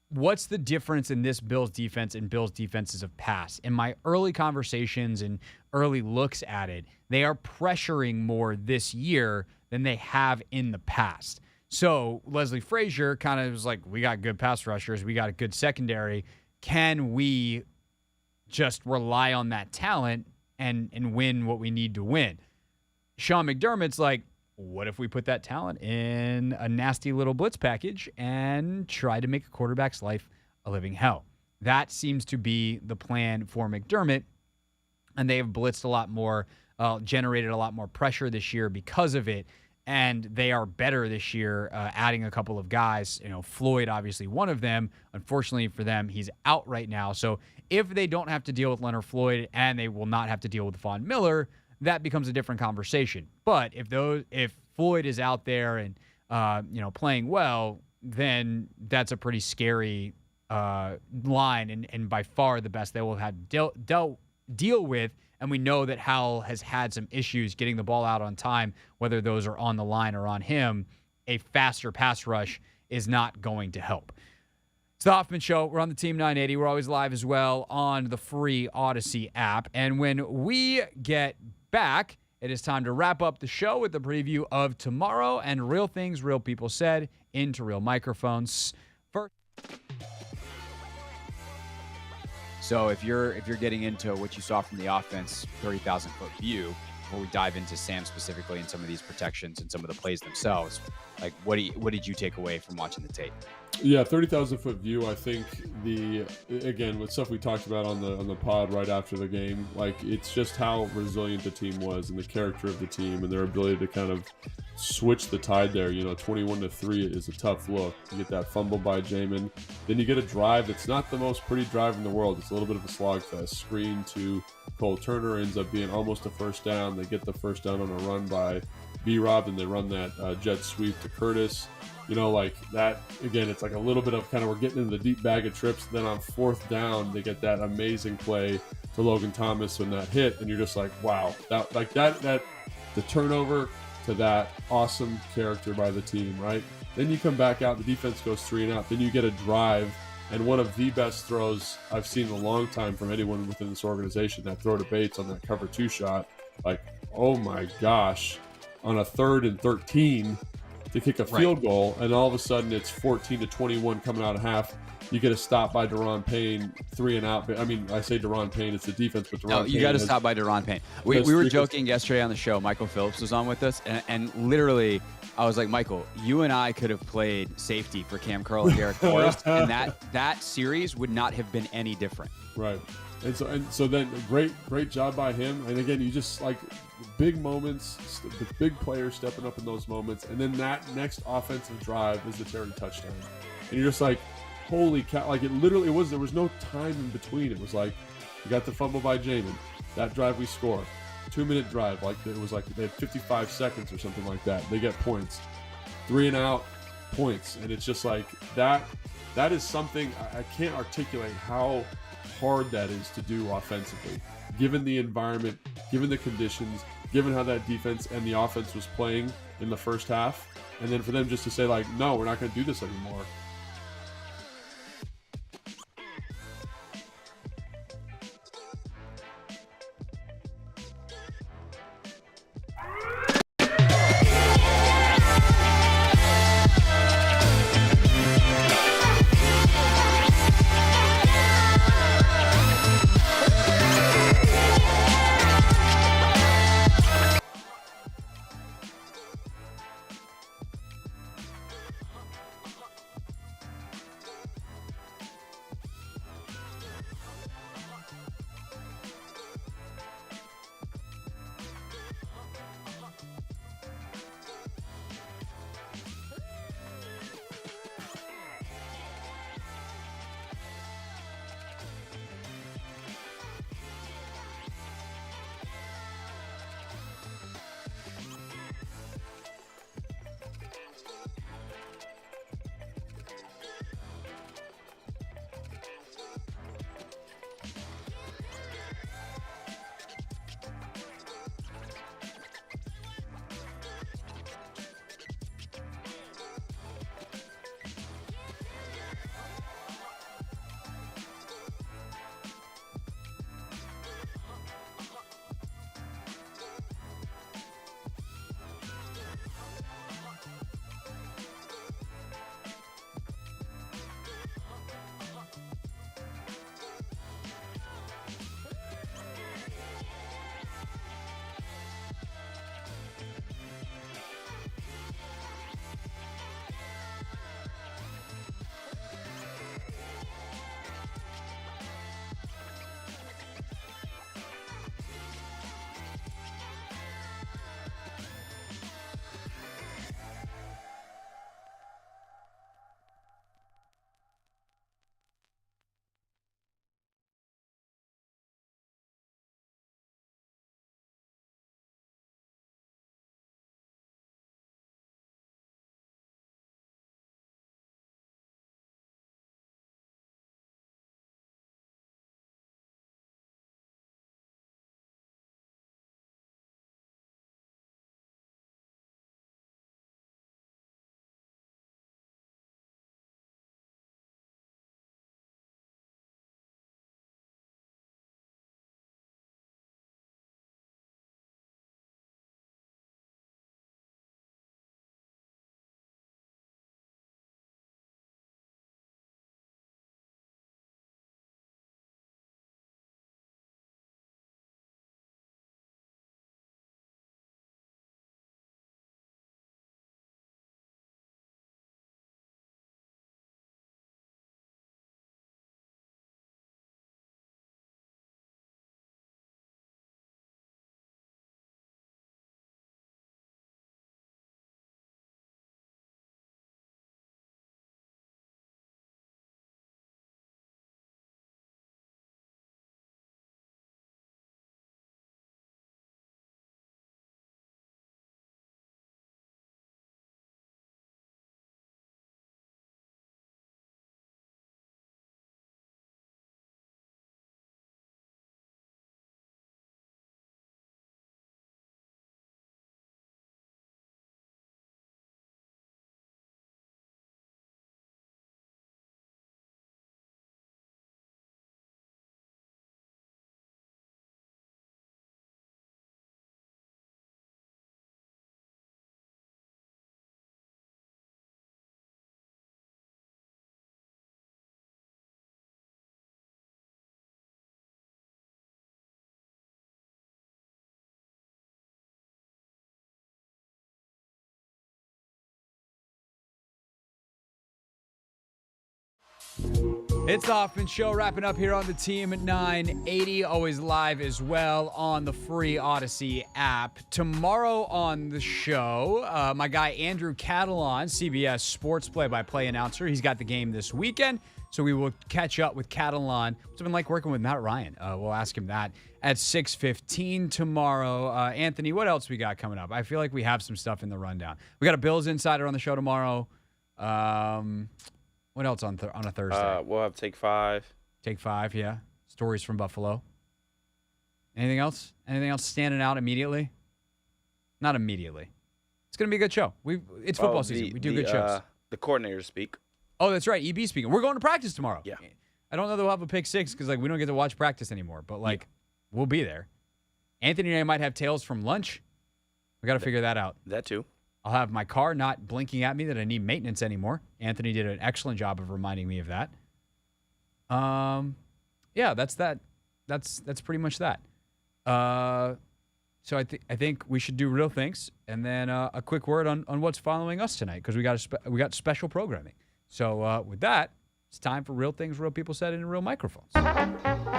What's the difference in this Bills defense and Bills defenses of past? In my early conversations and early looks at it, they are pressuring more this year than they have in the past. So Leslie Frazier kind of was like, we got good pass rushers, we got a good secondary. Can we just rely on that talent and win what we need to win? Sean McDermott's like, what if we put that talent in a nasty little blitz package and try to make a quarterback's life a living hell? That seems to be the plan for McDermott, and they have blitzed a lot more, generated a lot more pressure this year because of it, and they are better this year, adding a couple of guys. Floyd, obviously one of them. Unfortunately for them, he's out right now. So if they don't have to deal with Leonard Floyd and they will not have to deal with Von Miller, that becomes a different conversation. But if Floyd is out there and playing well, then that's a pretty scary line and by far the best they will have deal with. And we know that Howell has had some issues getting the ball out on time, whether those are on the line or on him. A faster pass rush is not going to help. It's the Hoffman Show. We're on the Team 980. We're always live as well on the free Odyssey app. And when we get back, it is time to wrap up the show with a preview of tomorrow and real things real people said into real microphones. First, so if you're getting into what you saw from the offense, 30,000-foot view, before we dive into Sam specifically and some of these protections and some of the plays themselves, like what did you take away from watching the tape? Yeah, 30,000-foot view. I think again with stuff we talked about on the pod right after the game, like it's just how resilient the team was and the character of the team and their ability to kind of switch the tide there. 21-3 is a tough look. You get that fumble by Jamin, then you get a drive that's not the most pretty drive in the world. It's a little bit of a slogfest. Screen to Cole Turner ends up being almost a first down. They get the first down on a run by B-Rob, and they run that jet sweep to Curtis. Like that, again, it's like a little bit of kind of we're getting into the deep bag of trips. Then on fourth down, they get that amazing play to Logan Thomas and that hit. And you're just like, wow, that the turnover to that awesome character by the team, right? Then you come back out, the defense goes 3 and out. Then you get a drive and one of the best throws I've seen in a long time from anyone within this organization, that throw to Bates on that cover 2 shot. Like, oh my gosh, on a 3rd and 13 to kick a field goal, and all of a sudden it's 14-21 coming out of half. You get a stop by Deron Payne, 3 and out. I mean, I say Deron Payne, it's the defense, but Deron Payne. You got to stop by Deron Payne. We were joking yesterday on the show. Michael Phillips was on with us, and literally, I was like, Michael, you and I could have played safety for Cam Curl and Derek Forrest, and that series would not have been any different. Right. And so then great job by him. And again, you just like big moments, the big players stepping up in those moments. And then that next offensive drive is the Terry touchdown. And you're just like, holy cow. Like there was no time in between. It was like, we got the fumble by Jamin. That drive we score. 2-minute drive. Like it was like they had 55 seconds or something like that. They get points. 3 and out, points. And it's just like that is something I can't articulate how hard that is to do offensively, given the environment, given the conditions, given how that defense and the offense was playing in the first half, and then for them just to say like, no, we're not going to do this anymore. It's the Hoffman Show, wrapping up here on the team at 980. Always live as well on the free Odyssey app. Tomorrow on the show, my guy Andrew Catalan, CBS Sports play-by-play announcer. He's got the game this weekend, so we will catch up with Catalan. What's it been like working with Matt Ryan? We'll ask him that at 6:15 tomorrow. Anthony, what else we got coming up? I feel like we have some stuff in the rundown. We got a Bills Insider on the show tomorrow. What else on a Thursday? We'll have Take 5. Take 5, yeah. Stories from Buffalo. Anything else? Anything else standing out immediately? Not immediately. It's going to be a good show. It's football season. We do good shows. The coordinators speak. Oh, that's right. EB speaking. We're going to practice tomorrow. Yeah. I don't know that we'll have a pick 6 because we don't get to watch practice anymore. But we'll be there. Anthony and I might have tales from lunch. We got to figure that out. That too. I'll have my car not blinking at me that I need maintenance anymore. Anthony did an excellent job of reminding me of that. Yeah, that's that. That's pretty much that. So I think we should do real things, and then a quick word on what's following us tonight because we got special programming. So with that, it's time for real things, real people said in real microphones.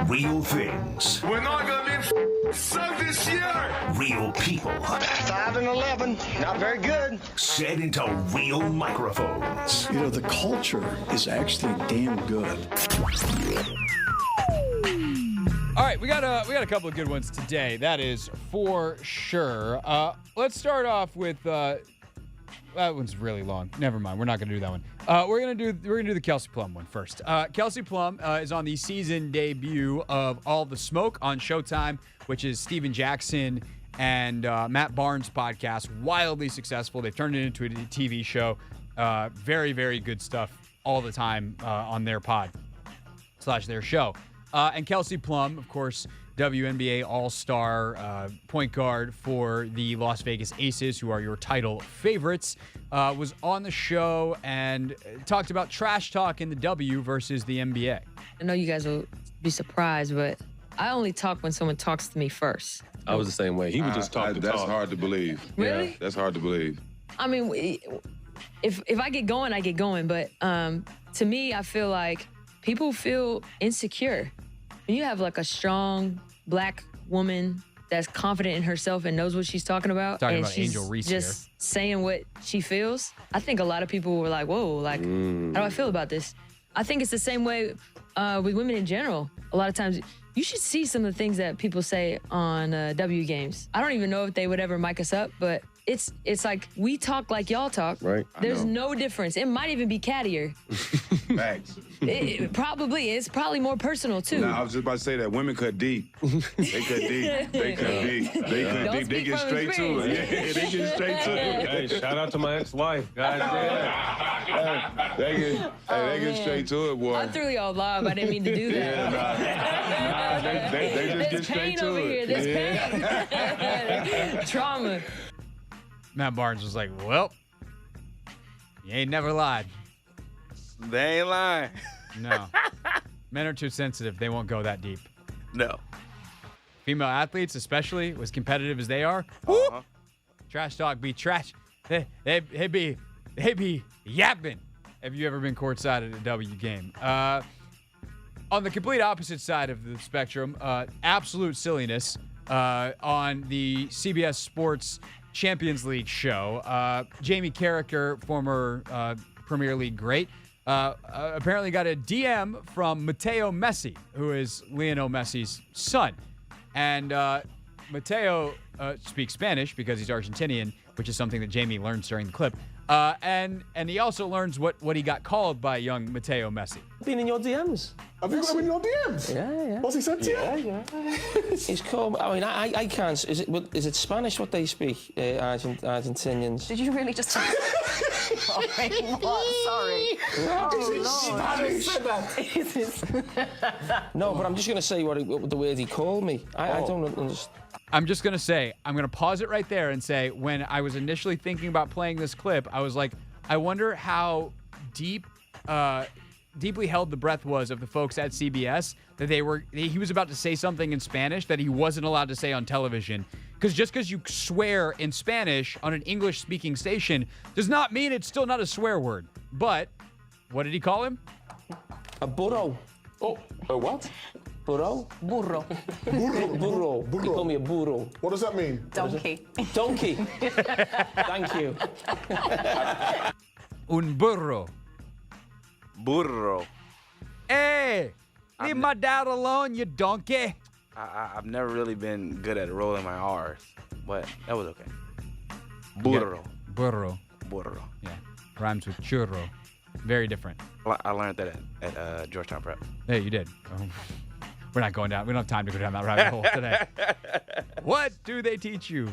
Real things. We're not gonna be so this year. Real people. 5 and 11, not very good. Said into real microphones. You know, the culture is actually damn good. All right, we got a couple of good ones today. That is for sure. Let's start off with that one's really long. Never mind. We're not going to do that one. We're gonna do the Kelsey Plum one first. Kelsey Plum is on the season debut of All the Smoke on Showtime, which is Steven Jackson and Matt Barnes' podcast. Wildly successful. They've turned it into a TV show. Very, very good stuff all the time on their pod / their show. And Kelsey Plum, of course, WNBA All-Star point guard for the Las Vegas Aces, who are your title favorites, was on the show and talked about trash talk in the W versus the NBA. I know you guys will be surprised, but I only talk when someone talks to me first. I was the same way. He would just talk to That's talk. hard to believe. Really? Yeah, that's hard to believe. I mean, if I get going, I get going. But to me, I feel like people feel insecure. When you have like a strong Black woman that's confident in herself and knows what she's talking about, Talking and about she's Angel Reese just saying what she feels, I think a lot of people were like, whoa, like, how do I feel about this? I think it's the same way with women in general. A lot of times, you should see some of the things that people say on W games. I don't even know if they would ever mic us up, but it's like we talk like y'all talk. Right. There's no difference. It might even be cattier. Facts. It's probably more personal too. Nah, I was just about to say that women cut deep. They cut deep. They cut deep. They cut deep. They get straight to it. Yeah, they get straight to it. Hey, shout out to my ex-wife. God damn. They get straight to it, boy. I threw y'all off. I didn't mean to do that. Yeah, they just get straight to it. There's pain. Trauma. Matt Barnes was like, well, you ain't never lied. They ain't lying. No. Men are too sensitive. They won't go that deep. No. Female athletes, especially, as competitive as they are, whoop, trash talk be trash. They be yapping. Have you ever been courtside at a W game? On the complete opposite side of the spectrum, absolute silliness on the CBS Sports Champions League show. Jamie Carragher, former Premier League great, apparently got a DM from Matteo Messi, who is Lionel Messi's son. And Matteo speaks Spanish because he's Argentinian, which is something that Jamie learns during the clip. And he also learns what he got called by young Matteo Messi. Been in your DMs. Have you been in your DMs? Yeah. What's he said to you? Yeah. It's cool. I mean, I can't. Is it Spanish what they speak? Argentinians. Did you really just? Sorry. No, but I'm just gonna say what the word he called me. I don't understand. I'm just going to say, I'm going to pause it right there and say, when I was initially thinking about playing this clip, I was like, I wonder how deeply held the breath was of the folks at CBS that he was about to say something in Spanish that he wasn't allowed to say on television. Because just because you swear in Spanish on an English-speaking station does not mean it's still not a swear word. But what did he call him? A burro. Oh, a what? Burro? Burro. Burro. Burro. You call me a burro. What does that mean? Donkey. Donkey. Thank you. Un burro. Burro. Hey, leave my dad alone, you donkey. I've never really been good at rolling my R's, but that was okay. Burro. Burro. Burro. Yeah. Rhymes with churro. Very different. I learned that at Georgetown Prep. Hey, you did. We're not going down. We don't have time to go down that rabbit hole today. What do they teach you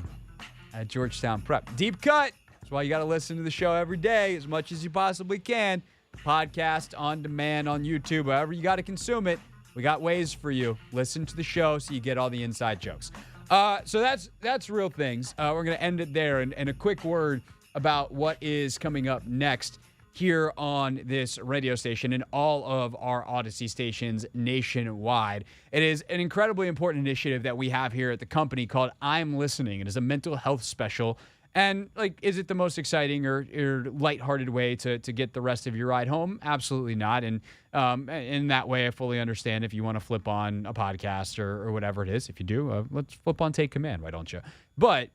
at Georgetown Prep? Deep cut. That's why you got to listen to the show every day as much as you possibly can. Podcast on demand on YouTube, however you got to consume it. We got ways for you. Listen to the show so you get all the inside jokes. So that's Real Things. We're going to end it there. And a quick word about what is coming up next here on this radio station and all of our Odyssey stations nationwide. It is an incredibly important initiative that we have here at the company called I'm Listening. It is a mental health special. And, is it the most exciting or lighthearted way to get the rest of your ride home? Absolutely not. And in that way, I fully understand if you want to flip on a podcast or whatever it is. If you do, let's flip on Take Command. Why don't you? But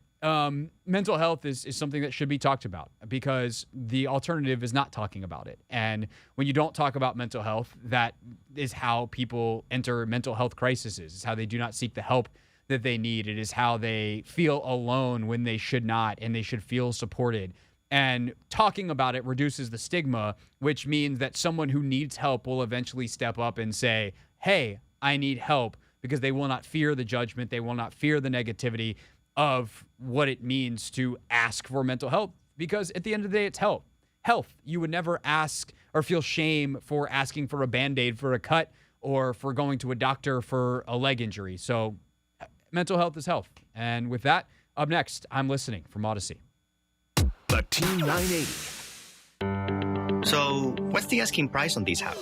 mental health is something that should be talked about because the alternative is not talking about it. And when you don't talk about mental health, that is how people enter mental health crises. It's how they do not seek the help that they need. It is how they feel alone when they should not, and they should feel supported. And talking about it reduces the stigma, which means that someone who needs help will eventually step up and say, hey, I need help, because they will not fear the judgment. They will not fear the negativity of what it means to ask for mental health, because at the end of the day, it's health. You would never ask or feel shame for asking for a Band-Aid for a cut or for going to a doctor for a leg injury. So mental health is health. And with that, up next, I'm Listening from Odyssey. The Team 980. So, what's the asking price on this house?